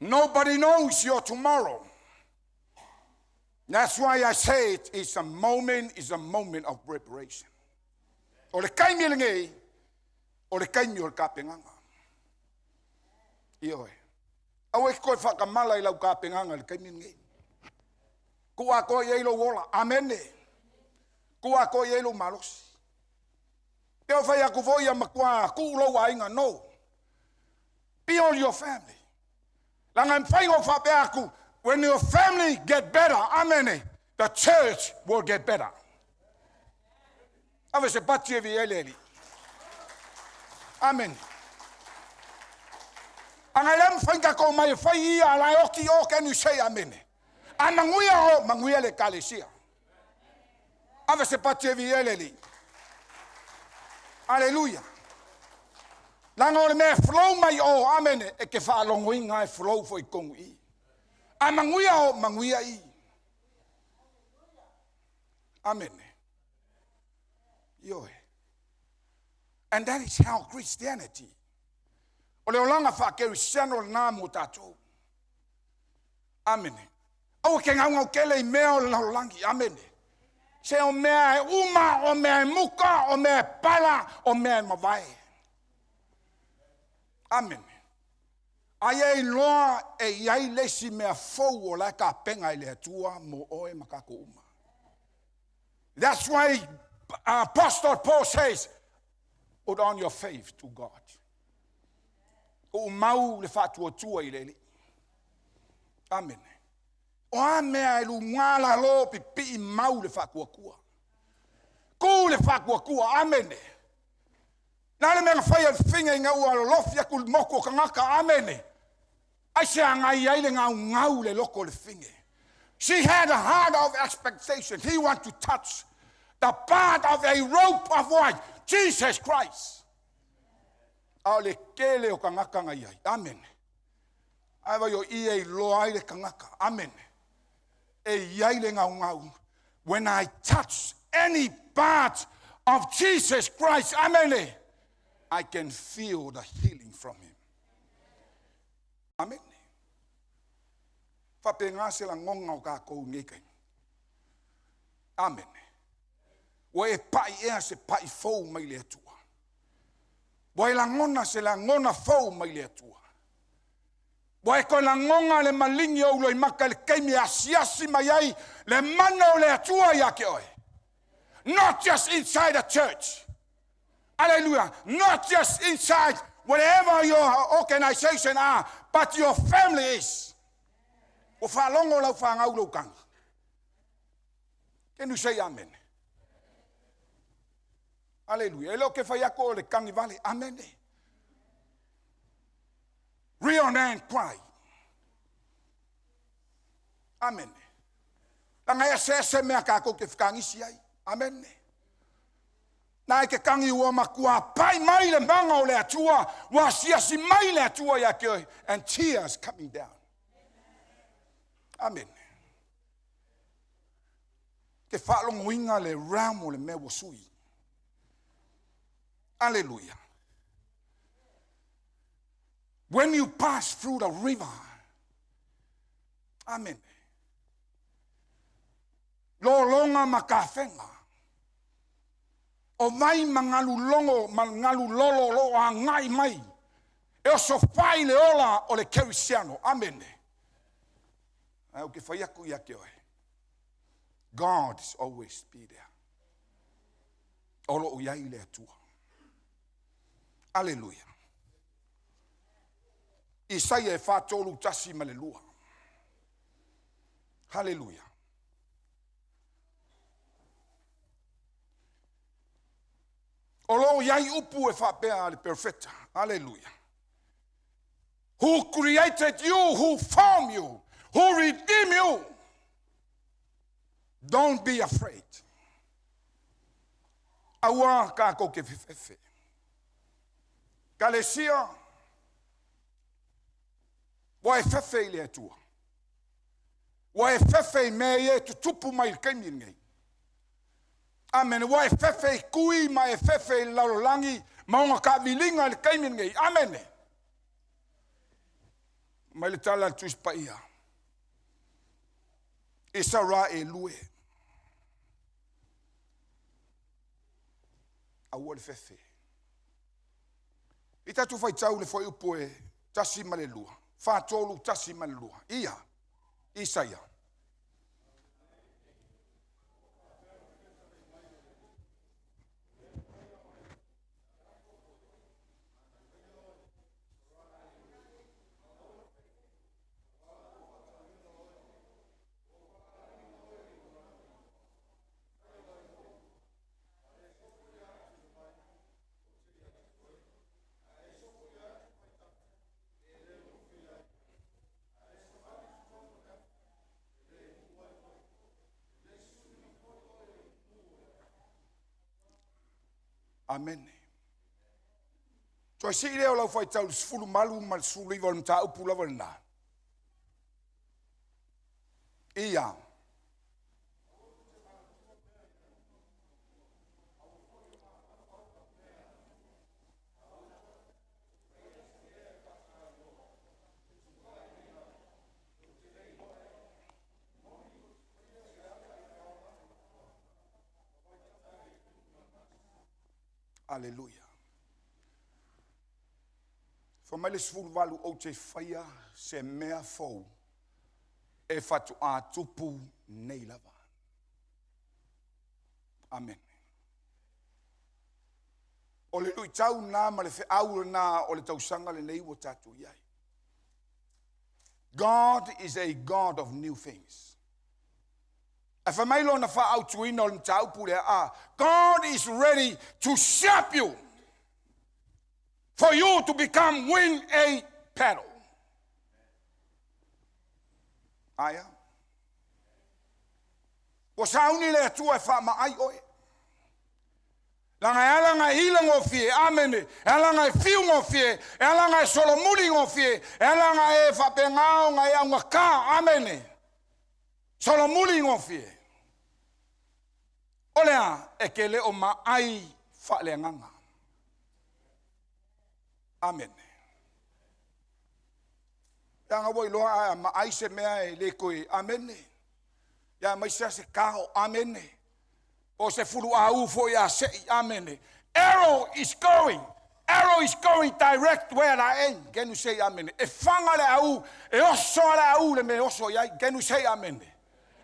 Nobody knows your tomorrow. That's why I say it's a moment of preparation. O le kai milinge, o le kai miol kapenganga. Ioe. Awe koe whakamala I lau kapenganga le kai milinge. Kua koe eilo wola. Amene. Kua koe eilo malos. Teo whai aku voia makua kulo wa inga no. Be all your family. Langa mwhaingo whape aku. When your family get better, amen, the church will get better. Ave se pati vi eleli. Amen. Angalem fanka ko mai fai ala oki o can you say amen. Manguia le kalesia. Ave se pati vi eleli. Hallelujah. Lango me flow mai o amen e ke fa longuinga e flow foi kongi. A manguia I. Amen. Yoe. And that is how Christianity. O le olanga whakerusiano nā mo tātou. Amene. Au ke ngau ngau kele I mea o laulangi. Amene. Se o mea e uma, o mea e muka, o mea e pala, o mea e mawai. Amene. Ai e loa e iai lesi mea fou o lai ka penga I le atua mo oe makako uma. That's why Apostle Paul says, put on your faith to God. O mau le fatua tua I lele. Amen. O a mea e lu ngala lo pipi I mau le fakua kua. Ku le fakua kua, amene. Na le mea whai al whinga I ngau alo lofia kul moko kangaka, amene. Ai se angai ai le ngau le loko le whinga. She had a heart of expectation. He want to touch the part of a rope of what? Jesus Christ. Au le kele o kangaka ngai ai. Amen. Ai wa yo I e loa I le kangaka. Amen. E iai le ngau. When I touch any part of Jesus Christ, amen, I can feel the healing from him. Amen. Whapenga se la ngonga o kako ngekai. Amen. Wa e pai ea se pai fou mai le atua. Wa e la ngona se la ngona fou mai le atua. Wa e ko la ngonga le malingi o lo I maka le keimi asiasi mai ai le mana o le atua ia ke oe. Not just inside the church. Hallelujah. Not just inside whatever your organization are, but your family is. O whalongo lau whangau lau kanga. Can you say amen? Hallelujah. Elo ke whaiako o le kangi vale. Amen. Real man cry. Amen. Langa e se mea kako ke whakangisi ai. Amen. Na e ke kangi ua makua pai mai le manga o le atua. Wa siasi mai le atua ia ke oi. And tears coming down. Amen. Ke whalongo inga le ramo le mea wasui. Hallelujah. When you pass through the river, amen. Lo longa makafenga. O mai mangalu longo, mangalu lolo lo a ngai mai. E o so fai le ola o le kerisiano. Amen. Au ke whai aku ia ke oe. God is always be there. Olo o iai le atua. Hallelujah. Isaia e whātolu tasi ma le lua. Hallelujah. Olo iai upu e whapea le perfecta. Hallelujah. Who created you, who formed you, who redeemed you. Don't be afraid. Awa ka ko ke fefefe. Kalesia. Wa e fefe le atua. Wa e fefe me e tutupu mai kaimi ngai. Amen. Wa e fefe kui mai e fefe lalolangi maunga ka milinga le kaimi ngai. Amen. Mai le tala tuis paia. Isa ra e lue. Aua le fefe. Ita tu fai tau le foi upo e tasi ma le lua. Whātolu tasi ma le lua. Ia. Isaia. Amen. So I see leo lau fai tau sfulu malu mal suli vol mta upu la vol na. Ia. Aleluia. For my sful valu o te whaia se mea fou e whatu a tupu nei lava. Amen. O le lui tau nā ma le whi aura nā o le tausanga le nei o tatu iai. God is a God of new things. If I may learn a wha au tuina o le tau pule a, God is ready to shape you for you to become win a paddle. Aya. O sauni le atua e wha maai oe. Langa alanga hila ngofie, amene. Alanga e fiu ngofie, alanga e solomuli ngofie, alanga e whapengao ngai au ngaka, amene. Solomuli ngofie. Olea e ke leo maai whale nganga. Amen. Yanga woi loa a maai se mea e le koe, amene. Ya maisa se kao, amene. O se furu a ufo ya se, amene. Arrow is going direct where I am. Can you say amen? E fanga le au, e oso le au le me oso ya. Can you say amen?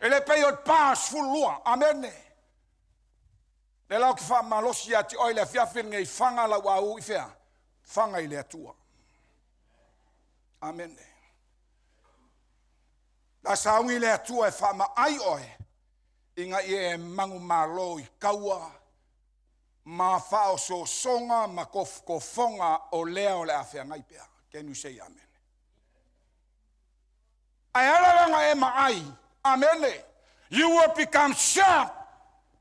E le pei o pass fulua, amene. Le lau ki wha malosi ati oi le fiafir ngei fanga la wau i fea. Fanga i le atua. Amen. La saungi le atua e wha ma ai oi. Inga i e mangu malo i kaua. Ma whao so songa ma kofonga o lea o le awhea ngai pea. Can you say amen? Ai alaranga e ma ai. Amen. You will become sharp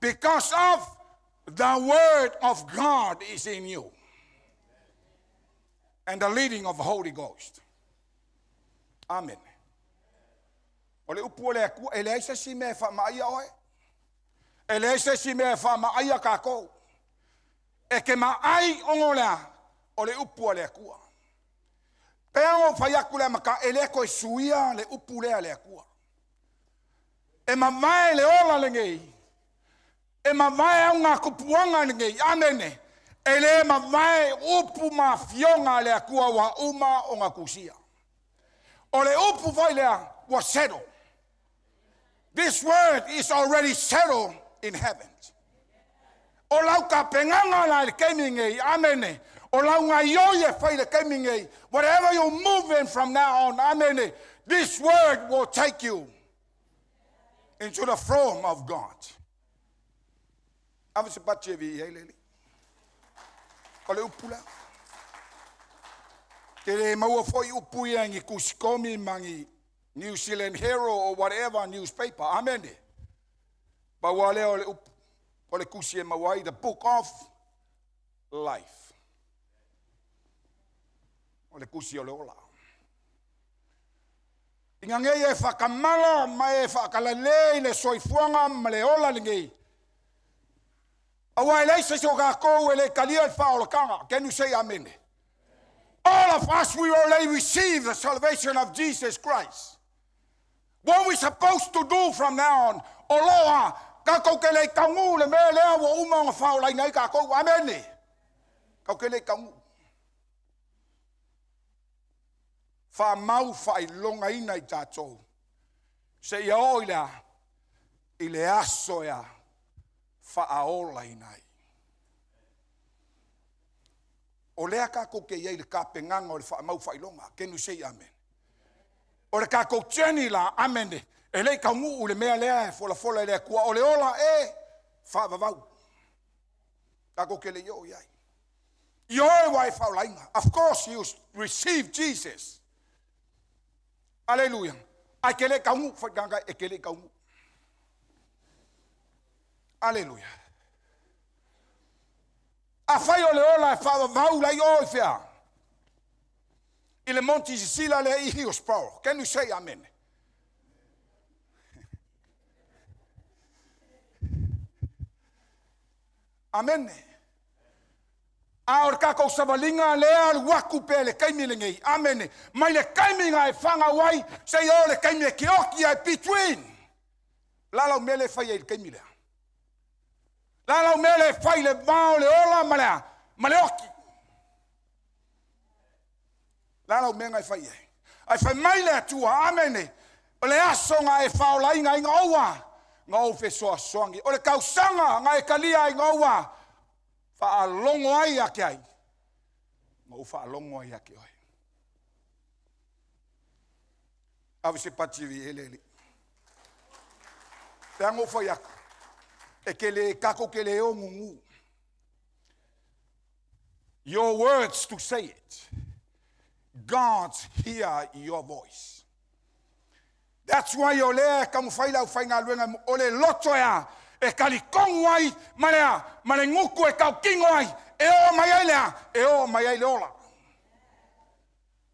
because of the word of God is in you. And the leading of the Holy Ghost. Amen. Ole upu ole aku ele isa si me fa mai oe. Ele isa si me fa mai ka ko. E ke mai ongola ole upu ole aku. Pero fa ya kula maka ele ko suia le upu le aku. E mai le ola le ngei. E mai nga kupuanga le ngei. Amen. Ele mai upu ma fionga le aku wa uma o nga kusia. Ole upu vai le was settled. This word is already settled in heaven. Olau ka penganga la le kemingei, amene. Olau nga yoye fai le kemingei. Whatever you move in from now on, amene. This word will take you into the throne of God. Ava se pachevi heleli. Ole upula. Tere maua foi upuia ngi kusikomi mangi New Zealand Hero or whatever newspaper. Amen. But wale ole kusie mawai, the book of life. Ole kusie ole ola. Ingange e whakamala mai e whakalalei le soifuanga ma le ola lingei. Awai leise so ka kou e le kalia e whaolakanga. Can you say amen? All of us, we already receive the salvation of Jesus Christ. What we're supposed to do from now on, Oloha, kaukele kaungu le mele wa uma fa la ngai ka ko amen. Kaukele kaungu. Fa mau fa longa ina i tatou. Se ia oila i le aso ya fa aola inai. O lea ka ko ke ia le ka penganga o le fa mau fa longa. Can you say amen? O le kako tjeni la, amene. E lei ka ngu le mea lea e fola lea kua. O le ola e whaavavau. Kako ke le yo iai. Yo e wai whaulainga. Of course you receive Jesus. Hallelujah. Ai ke le ka ngu whaiganga e ke le ka ngu. Hallelujah. A whai o le ola e whaavavau lai o e whea. I le Monte Sicila le i Hillsborough. Can you say amen? Amen. A or kako savalinga le al waku pe le kaimi le ngei. Amen. Mai le kaimi ngai whanga wai se o le kaimi ki oki ai between. Lalau mele fai le kaimi le. Lalau mele fai le mao le ola malea. maleoki. Lalo menga e fai e. Ai fai mai le atua, amene. O le asonga e whaolai ngā inga oua. Ngā o whesoa soangi. O le kausanga ngā e kalia i ngā oua. Wha longo ai ake ai. Ngā o wha longo ai ake ai. Awe se patiwi e lele. Te ango whai aku. E ke le kako ke le o ngungu. Your words to say it. God's hear your voice. That's why o le ka mo faila o fainga luenga o le loto ya e kalikongu ai male nguku e kau kingo ai e o mai ai lea e o mai ai le ola.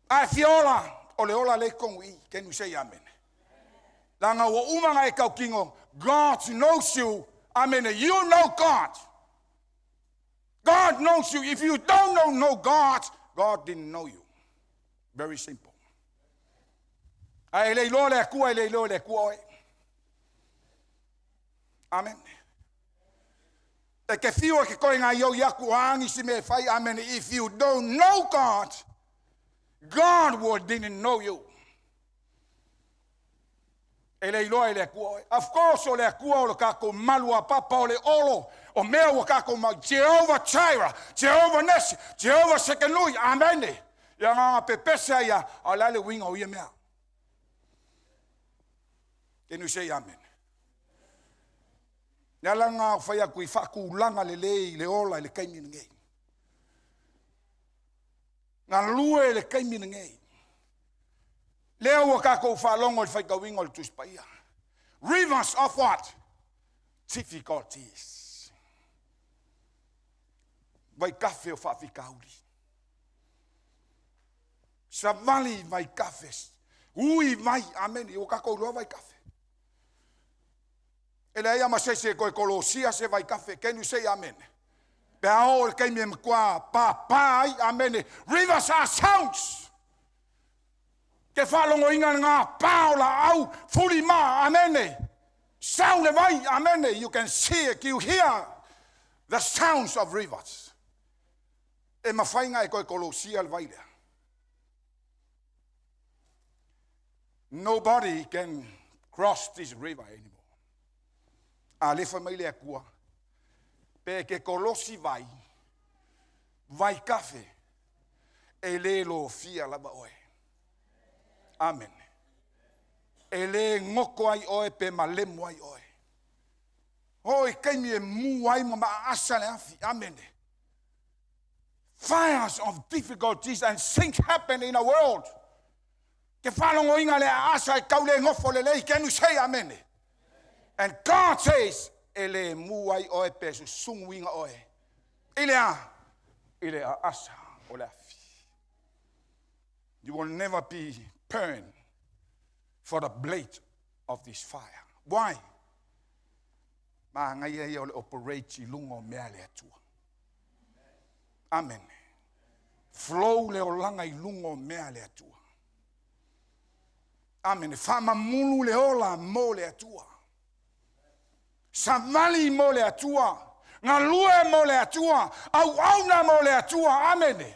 Ai fiola o le ola le kongu I can you say amen. Langa o umanga e kau kingo God knows you. Amen. You know God. God knows you. If you don't know God, God didn't know you. Very simple. Ai le lo le ku ai le lo le ku oi. Amen. E ke fio ke ko nga yo ya ku angi si me fai amen. If you don't know God, God didn't know you. E le lo le ku oi. Of course o le ku o ka ko malu a papa o le olo o me o ka ko ma Jehovah Jireh, Jehovah Nissi, Jehovah Shekinah. Amen. Ya nga pepesa ya ala le winga o ye mea. Can you say amen? Nala nga faya kui faku langa le ola le kaimi ngei. Nga lue le kaimi ngei. Leo waka ko fa longo le fai wingo le tuspaia. Rivers of what? Difficulties. Vai kafe o fa fikauli. Savali vai kafes. Ui vai amen. O ka ko lo vai kafe. Ele ia masese ko Kolosia se vai kafe. Can you say amen? Pe ao ke me kwa papai amen. Rivers are sounds. Ke falongo inga nga paula au fulima amen. Sound le vai amen. You can see it, you hear the sounds of rivers. E mafainga e ko Kolosia le vai. Nobody can cross this river anymore. Ale famile akua. Pe ke Kolosi vai kafe. Ele lo fia laba oe. Amen. Ele ngoko ai oe pe malemu ai oe. Oi kaimi e mu ai ma asale afi. Amen. Fires of difficulties and things happen in the world. Ke falongo inga le asa e kaule ngofo le lei. Can you say amen? And God says, ele muai oe pesu sungwinga oe. Ile a asa olafi. You will never be burned for the blade of this fire. Why? Ma ngai e ole operate lungo mea le atua. Amen. Flow le olanga I lungo mea le atua. Amen. Fama mulu le ola mo le atua. Savali mo le atua. Nga lue mo le atua. Au auna mo le atua. Amen.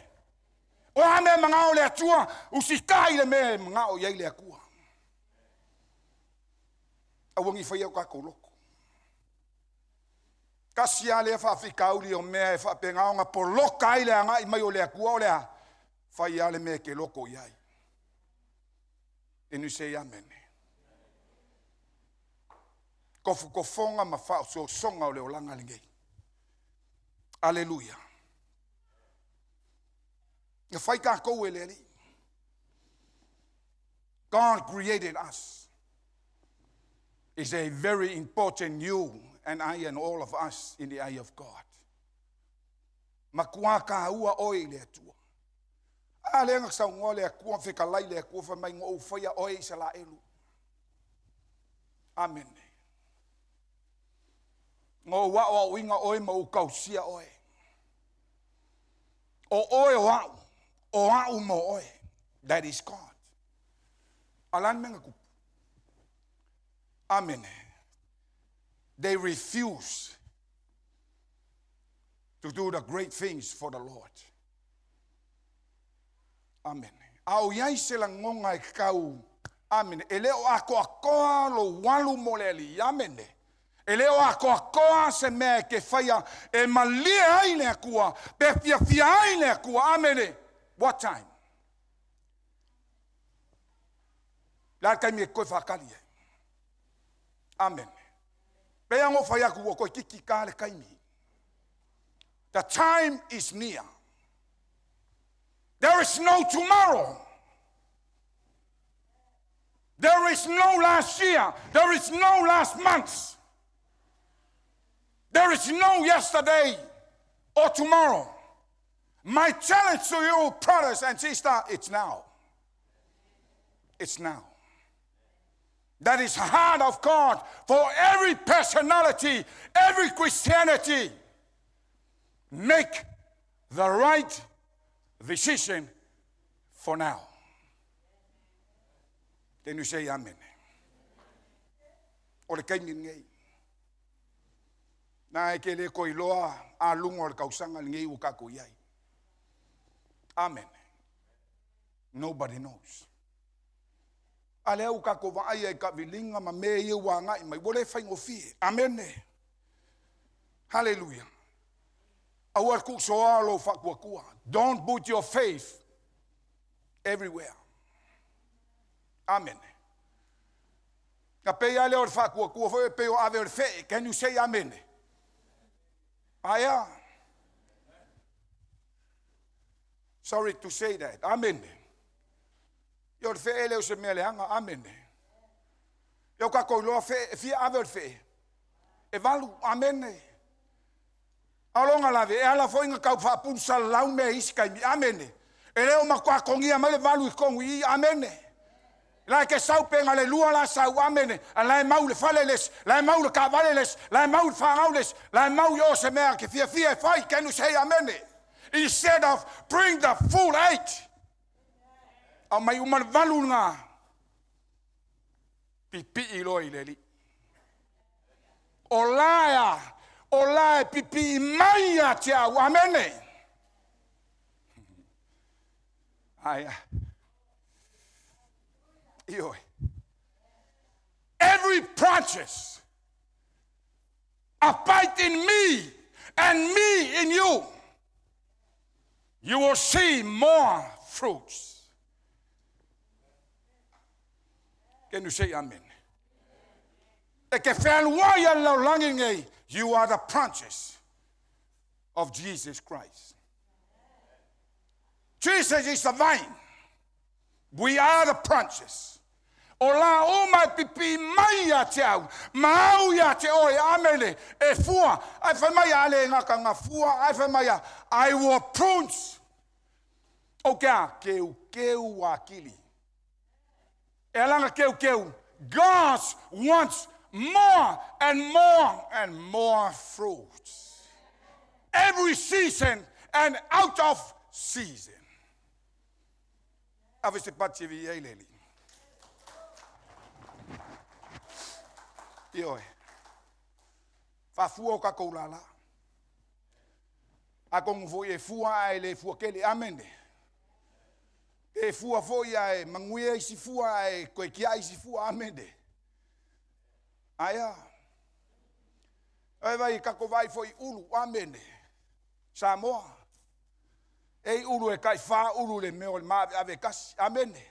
O ame mga o le atua. Usikai le me mga o yei le akua. Awangi faya ka koloko. Kasia le fa fikauli o me fa penga nga poloka ile nga I mai o le akua o le a. Faya le me ke loko yai. And you say amen. Kofu kofonga mafa so songa o le olanga lingei. Hallelujah. The fight can't go with it. God created us. It's a very important you and I and all of us in the eye of God. Makuaka ua oi le atua. A le ngak sa ngole akua fika lai le akua fa mai ngo faya oi sa la elu. Amen. Ngo wa o winga oi mo kausia oi. O oi o mo oi. That is God. Alan mengaku. Amen. They refuse to do the great things for the Lord. Amen. Au iai se la ngonga e kau. Amen. E leo ako akoa lo walu moleli. Amen. E leo ako akoa se mea ke whaia e malia ai lea kua. Pe fia fia ai lea kua. Amen. What time? La kai me koe whakali e. Amen. Pea ngo whaia kua koe kiki ka le kai mi. The time is near. There is no tomorrow. There is no last year. There is no last month. There is no yesterday or tomorrow. My challenge to you, brothers and sisters, it's now. It's now. That is the heart of God for every personality, every Christianity. Make the right decision for now. Can you say amen? O le kaimi ngei. Na e ke le ko iloa a lungo le kausanga ngei u kako iai. Amen. Nobody knows. Ale u kako va ai e ka vilinga ma me i wanga i mai wole fai ngofie. Amen. Hallelujah. Awar ku soalo fa kua. Don't put your faith everywhere. Amen. Kapea le or fa kua foi pe o ave fe. Can you say amen? Aya. Sorry to say that. Amen. Your fe ele o se mele hanga. Amen. Yo ka ko lo fe fi ave fe. E valu amen. Alonga lave, e ala foi nga kau fa punsa lau me iska mi amene. E leo makwa kongia male valu kongu I amene. La ke sau penga le lua la sau amene. La mau le faleles, la mau le cavaleles, la mau le faraules, la mau yo se mea ke fia fia fai can you say amene. Instead of bring the full eight. Au mai uman valu nga. Pipi iloi leli. Olaya. Ola pipi maya tia amene. Aya. Io. Every branches abide in me and me in you. You will see more fruits. Can you say amen? You are the branches of Jesus Christ. Jesus is the vine. We are the branches. Ola o mai pipi mai ya tau. Mau ya te oi amele. E fua. Ai whai mai ale ngaka ngā fua. Ai whai mai I will prunce. O kia keu wakili. E alanga keu. God wants more and more and more fruits. Every season and out of season. Avese pati vi eleli. Io. Fa fuo ka koulala. A kong vo e fua ele fua kele amende. E fua foia e manguia isi fua e koikia isi fua amende. Aya. Ai vai kako vai foi ulu amene. Samoa. Ei ulu e kai fa ulu le meo le ma ave kas amene.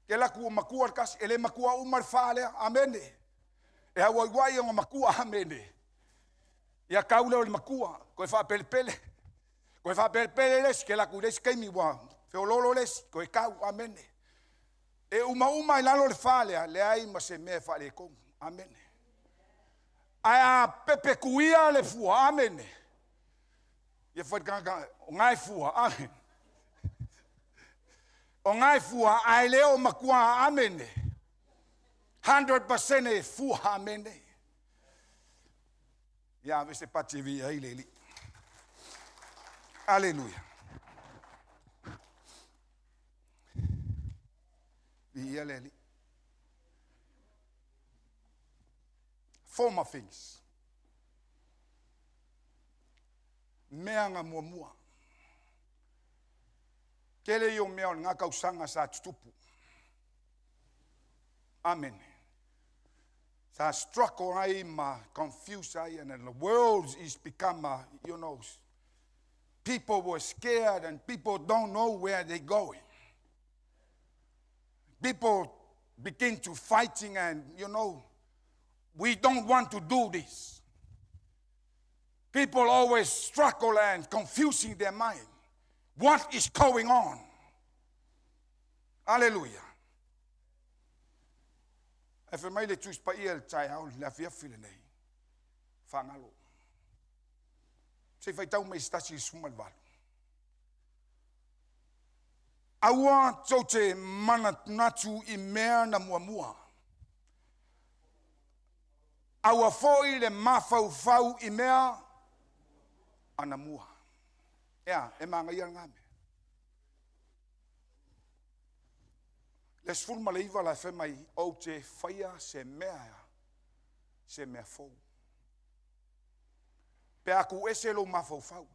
Ke la ku makua kas ele makua umar fa le amene. E hawa wai o makua amene. Ya kaula le makua ko fa pelpele. Ko fa pelpele les ke la ku les kai mi wa. Feololo les ko kau amene. E uma ilalo le fale le ai ma se me fale con amen. Aya pepe kuia le fua amen. Ye foi kanga ngai fua amen. O ngai fua ai leo makua amen. 100% e fua amen. Ya vese pati vi ai leli. Hallelujah. Leli. Former things. Meanga mua. Kele yo mea ngā kausanga sa tutupu. Amen. Sa struggle ai ma confused ai, and the world is become people were scared and people don't know where they're going. People begin to fighting and we don't want to do this. People always struggle and confusing their mind. What is going on? Hallelujah. If I made it to Spael, I'll have your feeling. Fangalo. Say if I tell me that's his small value. I want to say, manat natu imer na muamua. Our foil and mafau imer anamua. Yeah, emanga yang ngame. Les ful maleiva la fe mai o te faia se mea fou. Pe aku ese lo mafau.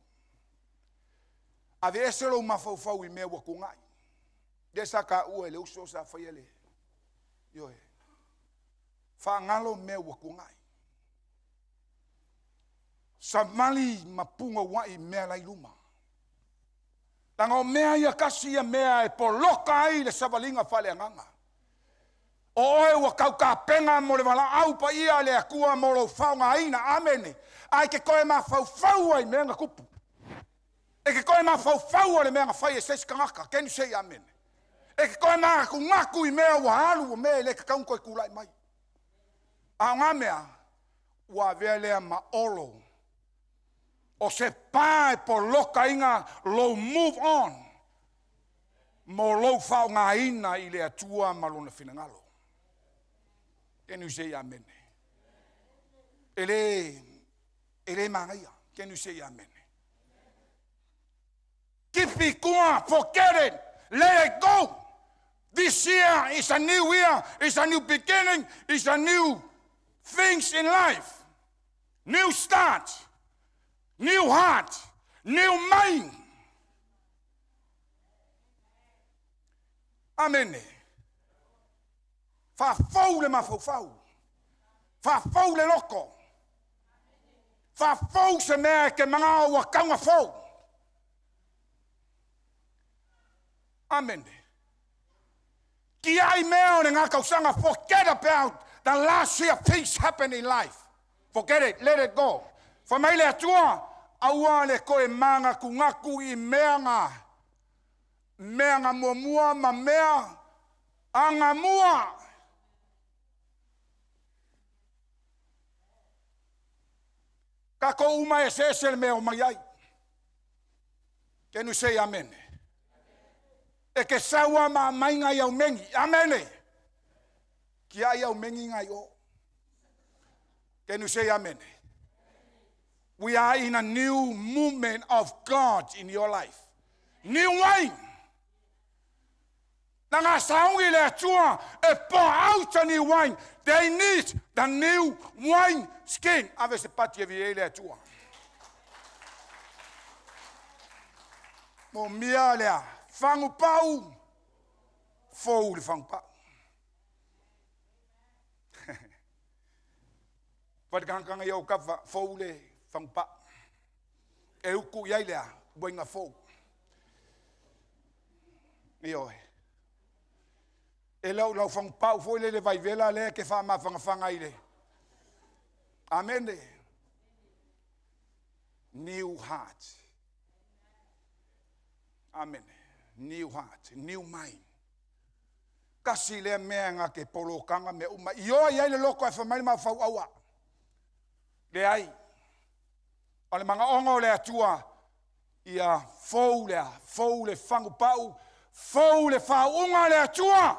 Ave ese lo mafau I mea wakungai. Desa ka ue le uso sa faia le. Yo e. Fa ngalo mea wakungai. Sa mali mapunga wai mea lai luma. Tanga o mea ia kasi ia mea e po loka ai le savalinga fale anganga. O oe wa kauka penga mo le wala au pa ia le akua mo lo faunga aina, amene. Ai ke koe ma fau ai mea nga kupu. E ke koe ma fau le mea nga fai e sesi kangaka, can you say amen? E ke koe ma ngaku I mea wa halu o mea le ke kaunko e kulai mai. A ngā mea, wa vea lea ma olo. O se pae po loka inga lo move on. Mo lo fau ngā ina I le atua malona finangalo. Can you say amen? Ele mangaia. Can you say amen? Kipi kua, forget it. Let it go. This year is a new year. It's a new beginning. It's a new things in life. New start. New heart, new mind. Amen. Fa fau le mafau. Fa fau le loko. Fa fau se mea ke mga wa kaunga fau. Amen. Ki ai mea o ne ngā kausanga, forget about the last year things happen in life. Forget it, let it go. Fa mai le atua, aua le koe manga kungaku I meanga muamua ma mea anga mua. Kako uma e sesel mea o mai ai. Can you say amen? E ke sawa ma mainga iau mengi. Amen. Ki ai iau mengi ngai o. Can you say amen? We are in a new movement of God in your life. New wine. Nanga saungi le atua e pour out a new wine. They need the new wine skin. Ave se pati e vie le atua. Mo mia lea. Fangu pau. Fou le fangu pau. Patikanga iau kafa fou le fangpa. E uku iai lea, buenga fou. Ioe. E lau fangpa, fou le vai vela le ke wha ma fanga ile. Amen. New heart. Amen. New heart, new mind. Kasi le mea nga ke polo kanga me uma. Ioa iai le loko e whamai ma fau awa. Le ai. O le manga ongo le atua ia fou le fangu pau, fou le whaunga le atua.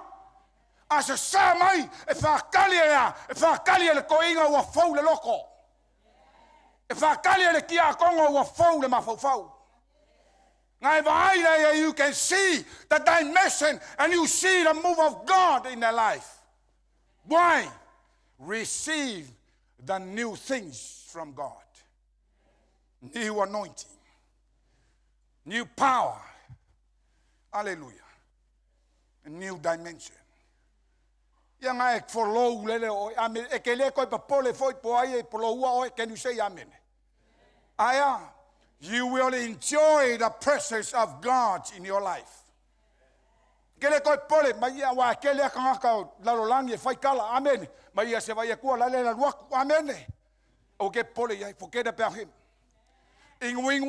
A se sa mai e whakali le koinga ua fou le loko. E whakali le kia kongo ua fou le mafau. Ngai vai you can see the dimension and you see the move of God in their life. Why? Receive the new things from God. New anointing. New power. Hallelujah. A new dimension. Yang ai follow lele o amen ekele ko pa pole foi po ai follow o can you say amen? Aya, you will enjoy the presence of God in your life. Kele ko pole mai wa kele ka la lo langi fai kala amen. Mai se vai ku la le la wa amen. O ke pole ai forget about him. In wing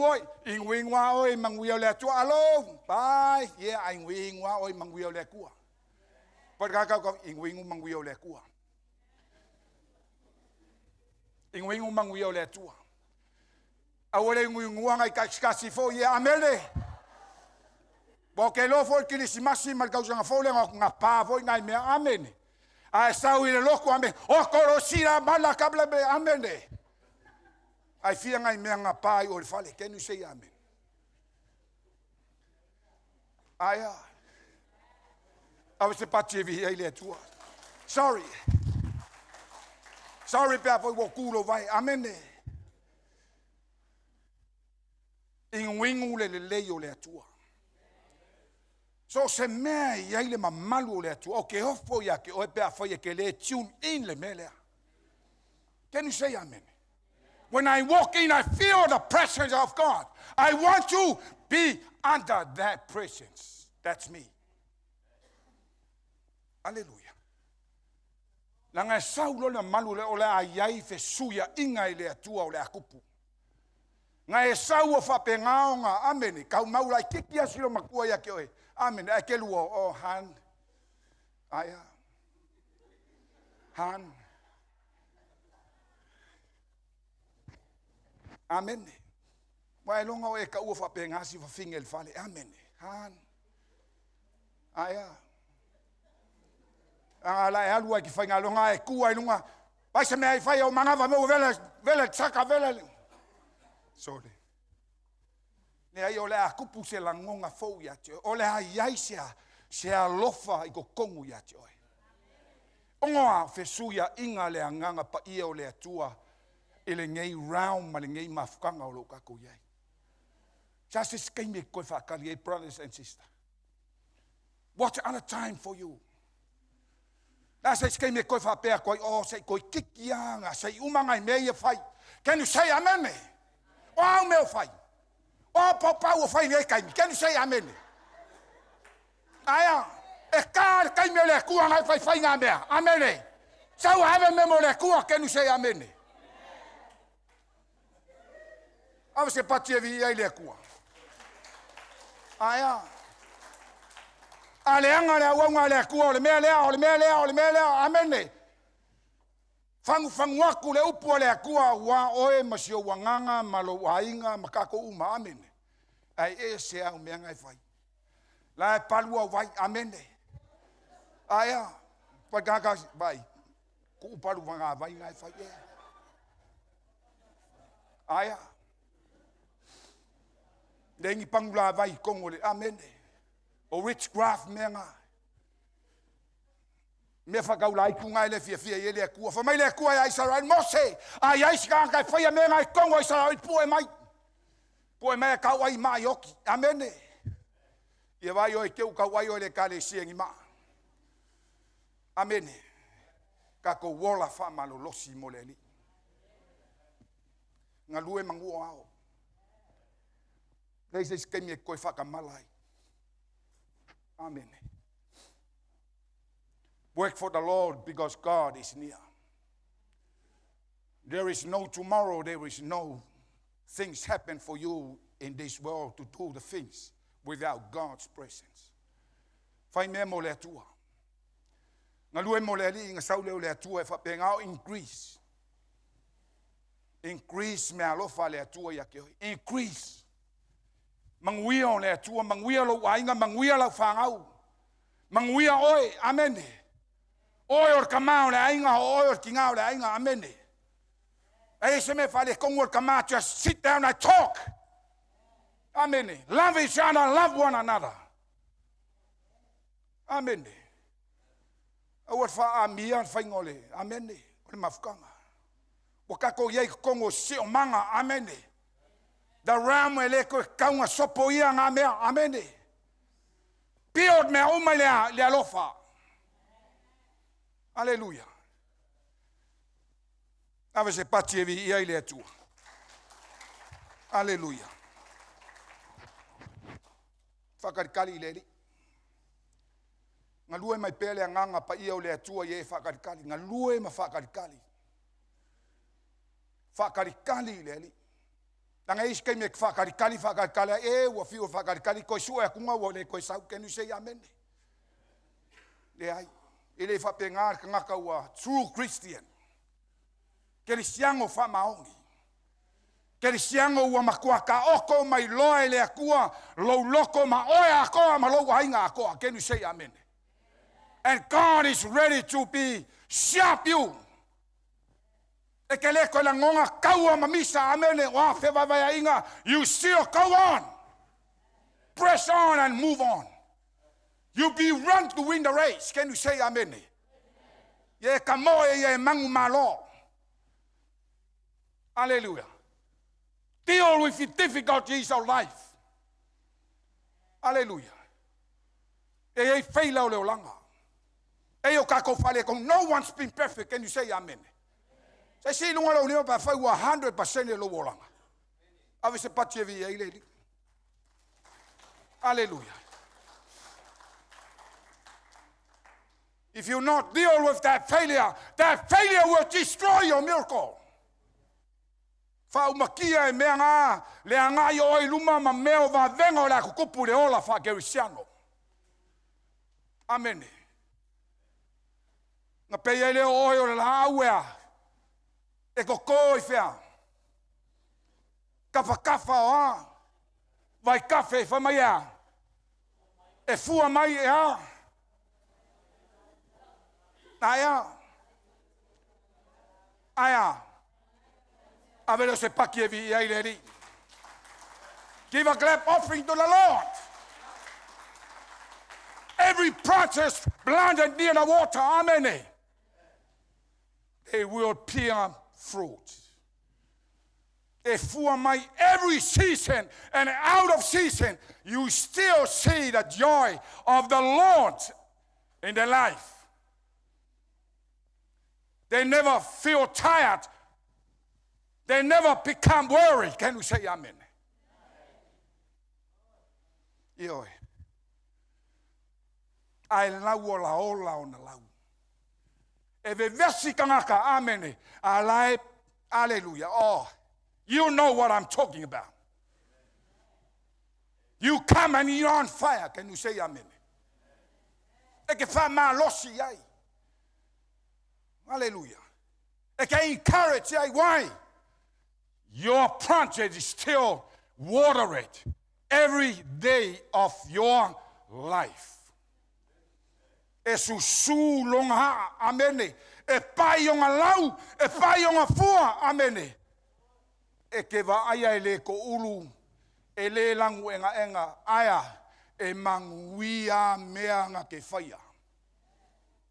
wa oi mang wi le tu alo. Bye. Yeah, in wing wa oi mang wi le ku. Pagkakaw ingwing umangwiyaw le kuwa. Ingwing umangwiyaw le tuwa. Awale ingwing ngay kasi fo ye amele. Porque lo fo kilisimasi malcausa nga fo le nga pa fo nga me amen. A sawi le loko amen. O korosira mala kabla be amen. Ai fia nga me nga pa o fale can you say amen? Aya. I was about to be here too. Sorry. Sorry, Papa, wo kulo vai. Amen. In wingu le leyo le tua. So se me ya ile mamalu le tua. Okay, ofo ya ke o pe afoye ke le tune in le mele. Can you say amen? When I walk in, I feel the presence of God. I want to be under that presence. That's me. Hallelujah. Langa saulo na malu le ole ayai fe suya inga ile atua ole akupu. Nga e sau fa pengao nga amen. Kau maula kikia silo makua ya ke amen. Akelu o han. Aya. Han. Amen. Wa longa o e ka u fa pengasi fa fingel fale. Amen. Han. Aya. La e alua ki whainga longa e kua i lunga. Paisa mea i whai au mangawa meu vele tsaka vele. Sorry. Ne ai o le a kupu se la ngonga fau ya te. O le a iai se a lofa i ko kongu ya te oi. Ongoa fesuia inga le anganga pa ia o le atua. E le ngei round ma le ngei mafukanga o lo kako iai. Just this game me koe whakali e brothers and sisters. What other time for you? Na se skei me koe whapea koe o se koe kikianga se umangai mea whai. Can you say amen? O au meo whai. O popau o whai ngei kaimi. Can you say amen? Aya. E kār kaimi le kua ngai whai whai ngā mea. Amen. Sau hawe memo le kua. Can you say amen? Awa se pati e vi ai le kua. Aya. Ale anga le wanga le kua le mea lea amen. Fangu aku le upu le kua wa oe masio wanganga malo wainga makako uma amen. Ai e se au mea ngai fai. La e palua vai amen. Aya pagaka vai. Ku palu wanga vai ngai fai. Aya. Lengi pangula vai kongole amen. O witchcraft menga. Me whakau lai kungai le fia i le kua. Whamai le kua ai Israel Mose. Ai aisika kai whaia menga i kongo Israel pue mai. Pue mai kau ai mai oki. Amene. Ia vai o e keu kau ai o le kale siengi ma. Amene. Kako wola whamalo losi moleli. Ngā lue mangua ao. Reise skemi e koe whakamalai. Amen. Work for the Lord because God is near. There is no tomorrow. There is no things happen for you in this world to do the things without God's presence. Fai mea mo le atua. Nga lue mo le ali inga sau leo le atua e whapengao increase. Increase mea alofa le atua ya ke hoi. Increase. Manguia o le atua, manguia lo wainga, manguia lo whangau. Manguia oe, amene. Oe or kamao le ainga, oe or kingao le ainga, amene. E se me whale kongu or kamao, just sit down and talk. Amene. Love each other, love one another. Amene. Awat wha a mia whaingole, amene. Ole mafukanga. Wakako yei kongo si o manga, amene. The ram e le ko kaunga sopo ia ngā mea. Amene. Piot mea uma le alofa. Aleluia. Ave se pati e vi ia i le atua. Aleluia. Whakarikali i leli. Ngā lue mai pele a nganga pa ia o le atua i e whakarikali. Ngā lue ma whakarikali. Whakarikali i leli. Nanga isi kei me whakarikali e ua whio whakarikali koe sua e kunga ua le koe sau kenu sei amene. Le ai. I le whape ngaka ua true Christian. Kerisiango whamaongi. Kerisiango ua makua ka oko mai loa le akua lou loko ma oe akoa ma lou hainga akoa. Kenu say amen. And God is ready to be sharp you. E ke le koe la ngonga kaua ma misa amene o a whewawaya inga. You still go on. Press on and move on. You be run to win the race. Can you say amen? Ye ka moe ye mangu malo. Hallelujah. Deal with the difficulties of life. Hallelujah. E fail o langa. E o kako fale kong no one's been perfect. Can you say amen? Say si lunga lo leo pa fai 100% e lo langa. Ave se pati e vi e lady. Hallelujah. If you not deal with that failure will destroy your miracle. Fa umakia e mea ngā, le ngā i oi luma ma meo va venga o la kukupu le ola fa gerisiano. Amen. Nga pei leo oi o la auea, e koko i fea. Kafa o a, vai kafe fa mai a, e fua mai e a. Aya. Avelo se paki e vi ai leri. Give a clap offering to the Lord. Every process planted near the water, amen. They will bear fruit. Every season and out of season, you still see the joy of the Lord in their life. They never feel tired. They never become worried. Can you say amen? Io. Ai lau o la ola o na lau. E ve vesi kangaka, amen. Alai, hallelujah. Oh, you know what I'm talking about. You come and you're on fire. Can you say amen? E ke fa ma losi ai. Hallelujah. E ke encourage ai. Why? Your project is still watered every day of your life. E susu longa, amene. E pai o ngā lau, e pai o ngā fua, amene. E ke wa aia e le ko ulu, e le langu e ngā aia, e manguia mea ngā ke whaia.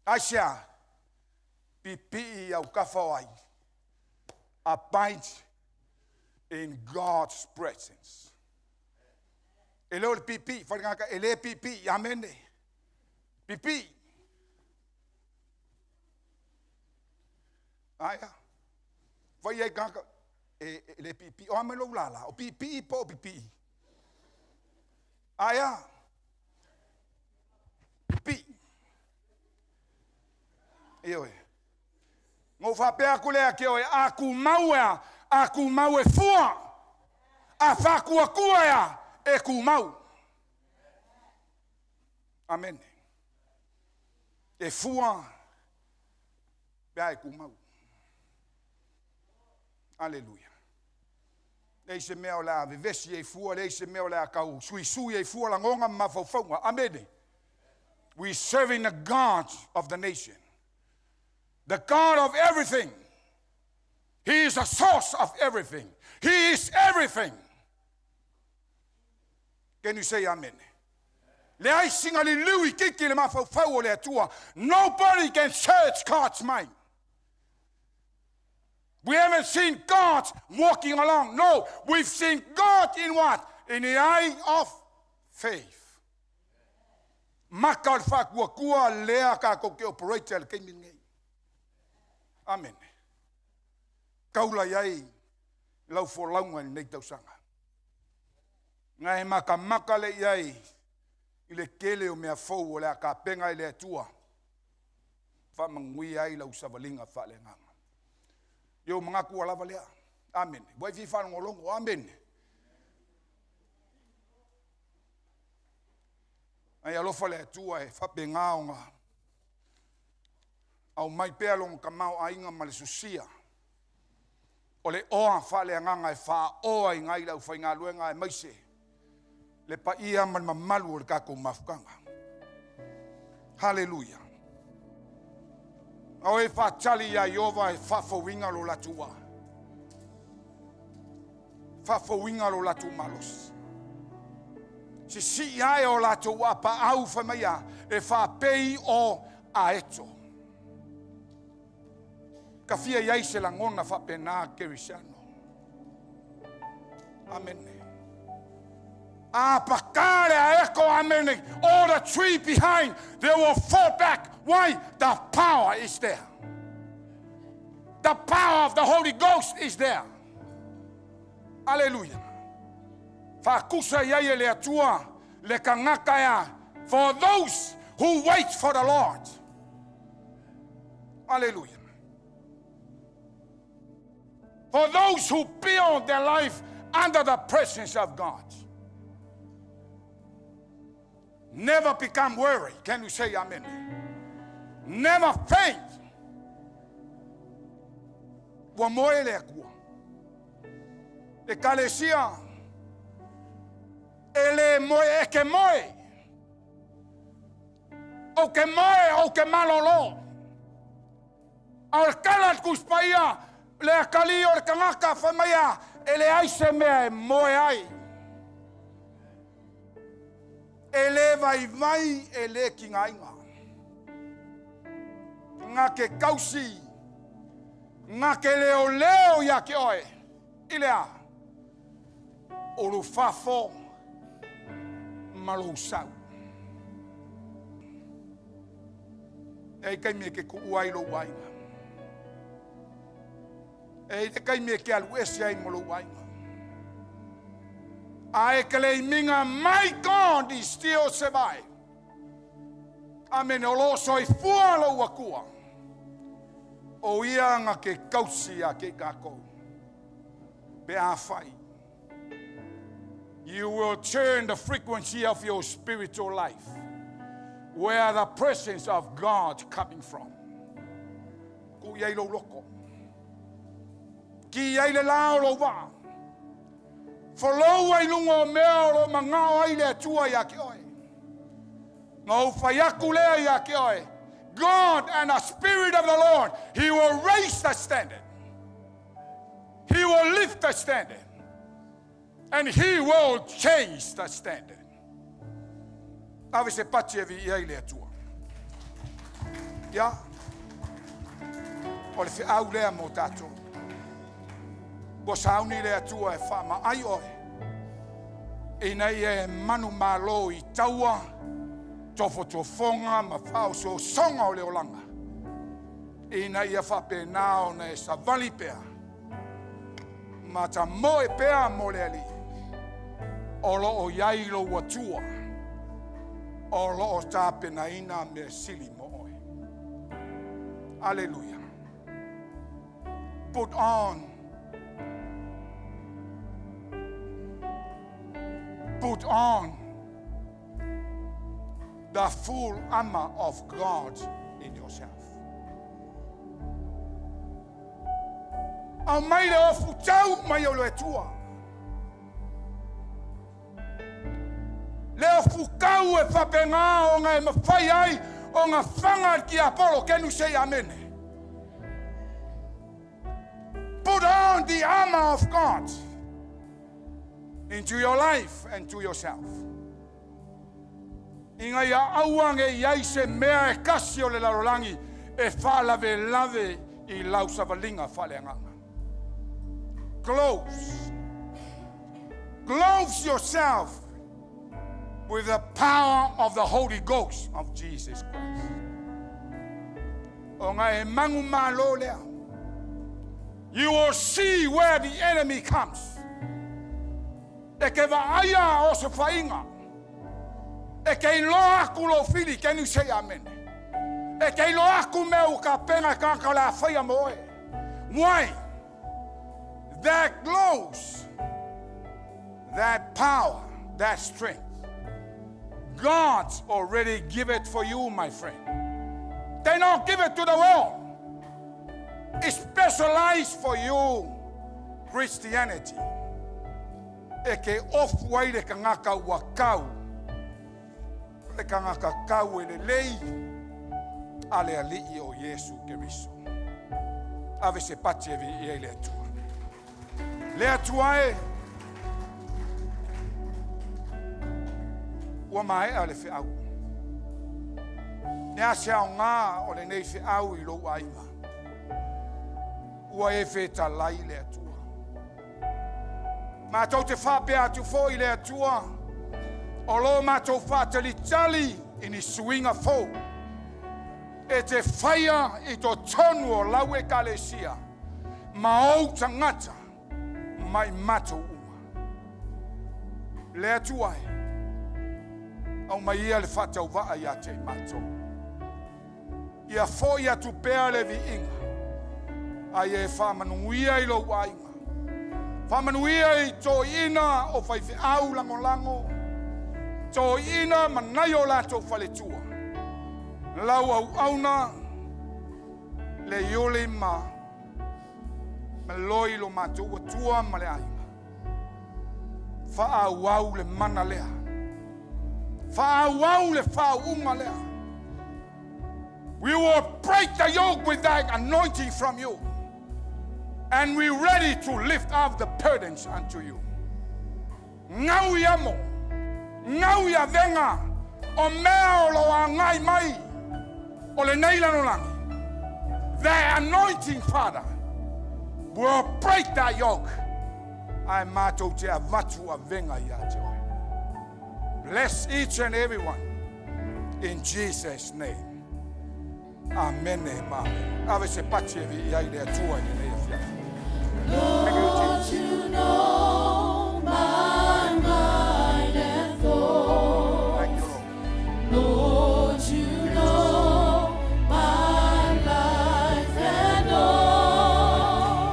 Asia, pipi au kawhawai, abide in God's presence. Ele le pipi, wharingaka, ele pipi, amene. Pipi. Aya. Vai ai kaka, ele pipi, o amelo lala, o pipi po pipi. Aya. Pipi. Eoi. Ngō whapea kulea ke oe, aku mau e fua, a whakua kuea e ku mau. Amen. E fua, pea e ku mau. Aleluia. Lei se mea o la vivesi e fua, lei se mea o la kau sui e fua la ngonga mawhauwhaunga. Amen. We serving the God of the nation. The God of everything. He is the source of everything. He is everything. Can you say amen? Le ai singa li lui kiki le mawhauwhau o le atua. Nobody can search God's mind. We haven't seen God walking along. No, we've seen God in what? In the eye of faith. Makar whakua lea ka ko ke operator ke mingi. Amen. Kaula iai lau folaunga nei tausanga. Ngai maka le iai i le kele o mea fou o le ka penga i le atua. Fa mangui ai lau savalinga fa le nganga. Yo mga kua lava lea. Amen. Wai fi fa ngolongo. Amen. Ai alofa le atua e fa penga o nga. Au mai pea long kamau ainga ma le susia. O le oa fa le nganga e fa oa i ngai lau whainga luenga e maise. Le pa ia man mamalu o le kako mafukanga. Hallelujah. O e fa tali ia Iova e fa fawinga lo latua. Fa fawinga lo latu malos. Si ia e o latua pa au whamaya e fa pei o aeto. Ka fia iai se langona fa pena kerisano. Amen. Pakare a echo, amen. All the tree behind, they will fall back. Why? The power is there. The power of the Holy Ghost is there. Hallelujah. Fakusa iai le atua le kangaka ya for those who wait for the Lord. Hallelujah. For those who build their life under the presence of God. Never become weary. Can you say amen? Never faint. Wa moe le akua. E kalesia. Ele moe e ke moe. O ke moe o ke malolo. Al kalat kuspaia. Le akali o le kangaka whamaya. Ele aise mea e moe ai. Ele vai ele ki ngainga. Nga ke kausi. Nga ke leo ya ke oe. Ilea. Olu fafo. Malo sau. E kai me ke ku uai lo wainga. E kai me ke alu esi ai mo lo wainga. I claiming, my God is still survive. Amen. Olo soi fualo wakua. O ia nga ke kausi a ke kako. Be a fai. You will turn the frequency of your spiritual life. Where the presence of God coming from. Ku ia lo loko. Ki ia le lao lo va. Follow ai lungo mea lo mangao ai le tua ya ke oi. Ngau fayaku le ya ke oi. God and the Spirit of the Lord, He will raise the standard. He will lift the standard. And He will change the standard. Ave se pace vi ai le tua. Ya. O le fi au le mo tato. Bo sauni le atua e whama ai oe. E nei e manu malo I taua, tofo tofonga, ma whao so songa o leo langa. E nei e whape nao ne sa vali pea. Ma ta moe pea mo le ali. Olo o yailo watua. Olo o tape na ina me sili mo oe. Hallelujah. Put on the full armor of God in yourself. Au mai le ofu tau mai o le tua. Le ofu kau e whapenga o ngai mawhai ai o ngā whanga ki Apollo. Can you say amen? Put on the armor of God into your life and to yourself. Inga ia auange iai se mea e kasi o le larolangi e whalave lave I lau savalinga whaleanganga. Clothe yourself with the power of the Holy Ghost of Jesus Christ. You will see where the enemy comes. E ke vaaya o se whainga. E ke iloa aku lo whiri, can you say amen? E ke iloa aku meu ka penga ka la whaia moe. Why? That glows, that power, that strength. God's already give it for you, my friend. They don't give it to the world. It's specialized for you, Christianity. Eke off-white e kangaka wakau. E kangaka kau e le lei. Ale ali'i o Yesu Keriso. Ave se pati e vi e le atua. Le atua e. Ua mai ale fe au. Ne ase au ngā o le nei fe au I lo ainga. Ua e fe talai le atua. Mātou te whapea atu fo I le atua. O lo mātou whātali tali I ni suinga fo. E te whaia I to tonu o lau e kalesia. Ma au tangata mai mātou uma. Le atua e. Au mai ia le whatau waa ia te mātou. Ia fo ia tu pēa le vi inga. Ai e whamanuia I lo wainga. Whamanuia I tō ina o whaiwhi au lango lango. Tō ina manai o lato whaletua. Lau au auna le iole ma. Me loi lo mātou o tua ma le ainga. Wha au au le mana lea. We will break the yoke with that anointing from you. And we're ready to lift up the burdens unto you. Ngau iamo. Ngau ia venga. O mea o loa ngai mai. O le neila no langi. The anointing, Father, will break that yoke. Ai mato te avatu a venga ia te oi. Bless each and every one. In Jesus' name. Amen. Amen. Ave se pace vi ai le tua ni le fia. Lord, you know my mind and thoughts. Lord, you know my life and all.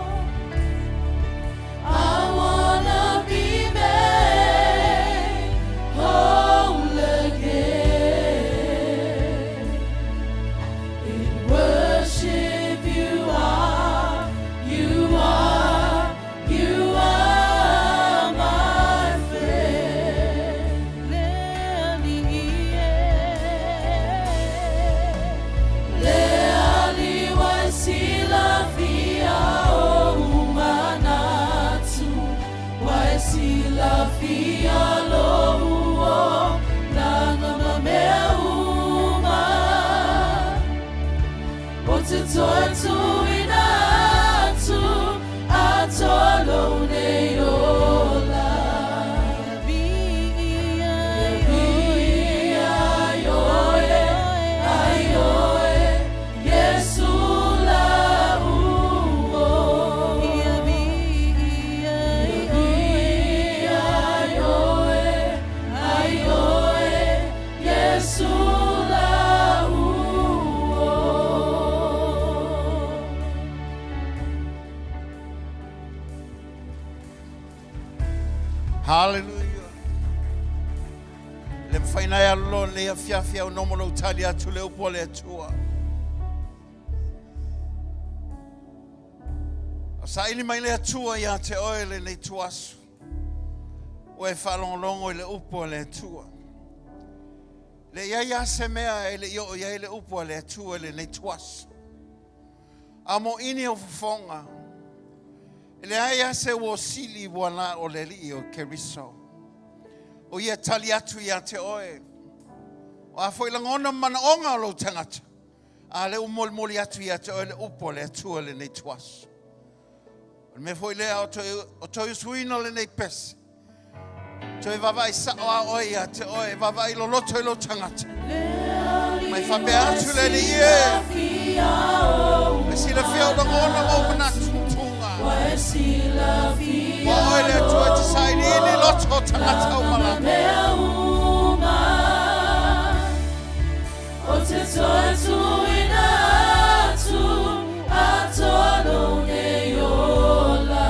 I wanna be made whole again. In worship you are my friend. Leali waisila fia o umanatu. Waisila fia lo uo nanga mamea uma. Otitotu inatu atolo neola. Ayoe, Yesu la uo. Ayoe, Yesu la uo. Hallelujah. Le whaina ya lo le a fiafia o nomono utali atu le upo le atua. Sa ili mai le atua ya te oele le tuasu. O e whalongolongo le upo le atua. Le ia se mea ele yo ia ele upo le atua le tuasu. Amo ini o fufonga. Ele ia se wo sili wana o le li o Keriso. O ia tali atu ia te oe. O a foi langona mana onga lo tangata. A le umol moli atu ia te oe le upo le atua le tuasu. Me foi le o toi suino le nei pes. Toi vava isa o ia te o vava I lo loto I lo tangata. Mai fa pe atu le le ie. Me si le fia o ngona mo mana tunga. Wa o le toi te sai ni loto tangata o mala. O te toi suina tu atono ne yola.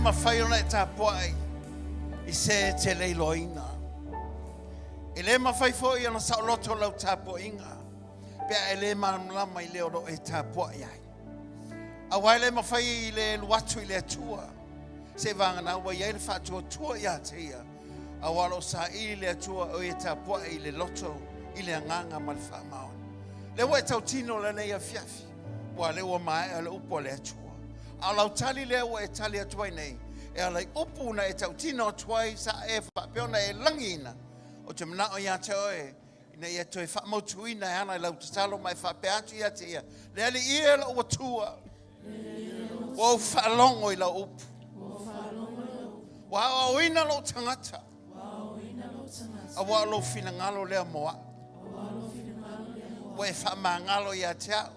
Mawhai ona e tāpuai I se te leiloina. E le mawhai fōi ana saoloto lau tāpuinga. Pea e le manamlama I le oro e tāpuai ai. A wai le mawhai I le luatu I le atua. Se vangana ua iai le whātua tua ia te ia. A walo sa I le atua o e tāpuai I le loto I le anganga ma le whamaon. Le ua e tautino le nei a fiafi. Wa le ua mai a le upo le atua. A lau tali lea ua e tali atuai nei. E alai upu na e tautino atuai sa e whapeona e langina. O te mana o ia te oe. Ina ia toi whamautuina e ana I lau tatalo mai whapeatu ia te ia. Le ali ia la ua tua. Wa u whalongo I lau upu. Wa o ina lo tangata. A wa lo finangalo lea moa. Wa e whamangalo ia te au.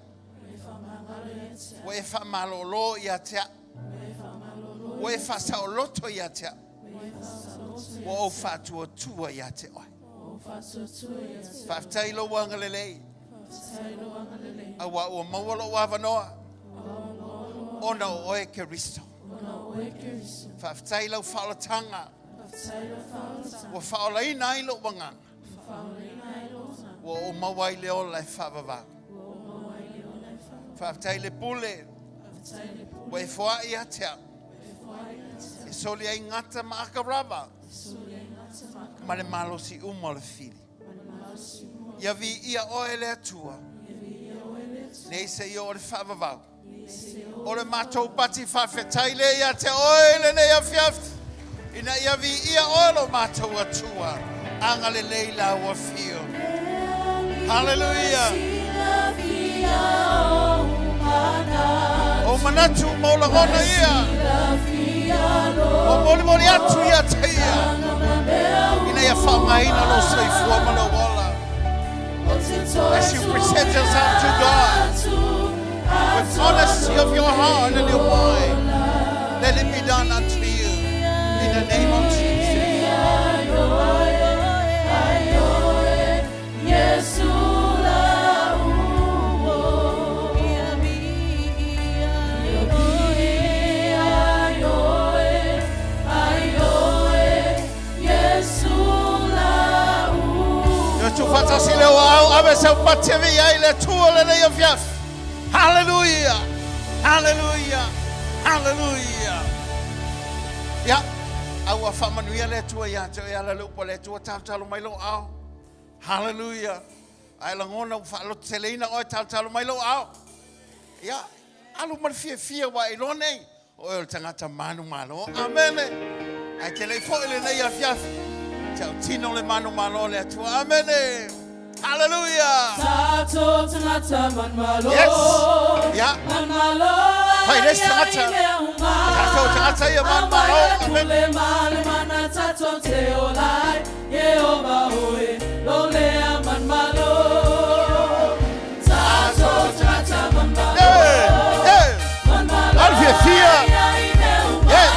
Wa e whamalolo ia te au. Wa e whasaoloto ia te au. Wa o whatua tua ia te oi. Whaftailo wangalelei. A wa ua mawalo wawanoa. Ona o oe Keristo. Whaftailo whaolatanga. Wa whaolaina ilo wanganga. Wa o mawai leo lai whawawau. Whaftaile pule. Wa e whoa ia te au. E soli ai ngata maaka rava. Ma le malo si umo le fili. Ia vi ia oe le atua. Nei se i o le whawawau. O le mātou pati whawhetaile ia te oe le nei a fiafi. Ina ia vi ia oe lo mātou atua. Anga le leila ua fio. Hallelujah. O manatu mo la gona ia. O mori mori atu ia te ia. Ina ia whangaina lo seifua mana wala. As you present yourself to God with honesty of your heart and your mind, let it be done unto you in the name of Jesus. Tu fatasi le au ave se patevi ai le tua le nei afiaf. Hallelujah. Hallelujah. Hallelujah. Ya. Au afamanuia le tua ya te ya le lupo le tua talo mai lo au. Hallelujah. Ai la ngona u fa lo teleina o talo mai lo au. Ya. Alu mal fia wa ilone. O el tangata manu malo. Amen. Ai te le fo le nei afiaf. Ciao tino le mano malo le tua. Amen. Hallelujah. Tato tangata man malo. Yes. Yeah. Man malo. Hai des tangata. Tato tangata ya man malo. Amen. Le mal mana tato te olai. Yehova oe. Lo le man malo. Tato tangata man malo. Hey. Man malo. Alvia fia. Yeah.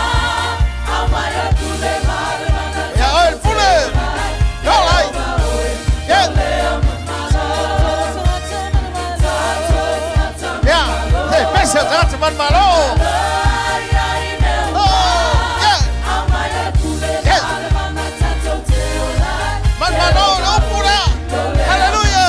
Amaya tu le mal mana. Ya el pule. man malo. Man malo, no pura. Hallelujah.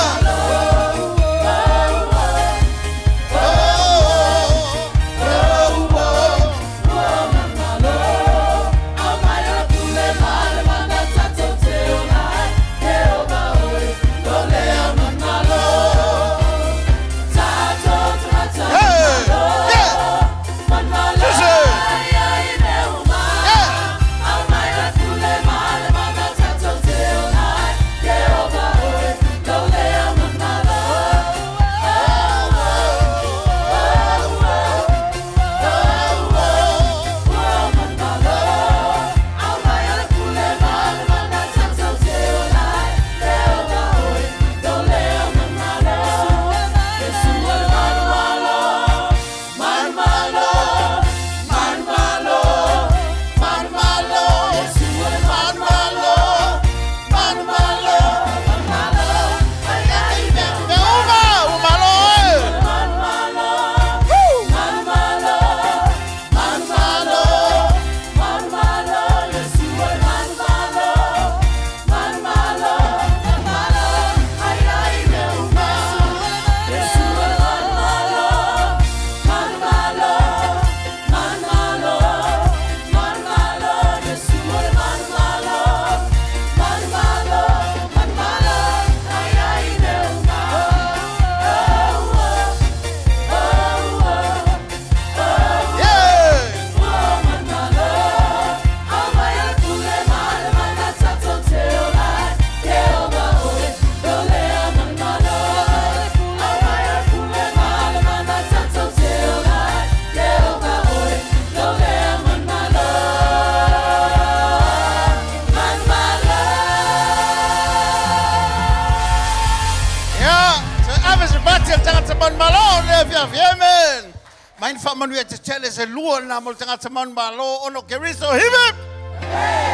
Amen. Mein Vater, wir erzählen es nur, namol tangata man malo ono keriso hibib.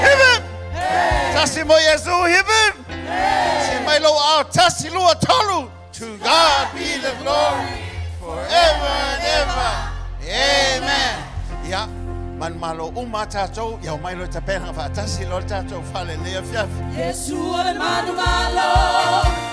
Hibib. Tasi mo Yesu hibib. Si mai lo au tasi lo tolu. To God be the glory forever and ever. Amen. Ja, man malo umata to, ya mai lo tapena fa tasi lo tato fale le fiaf. Yesu man malo.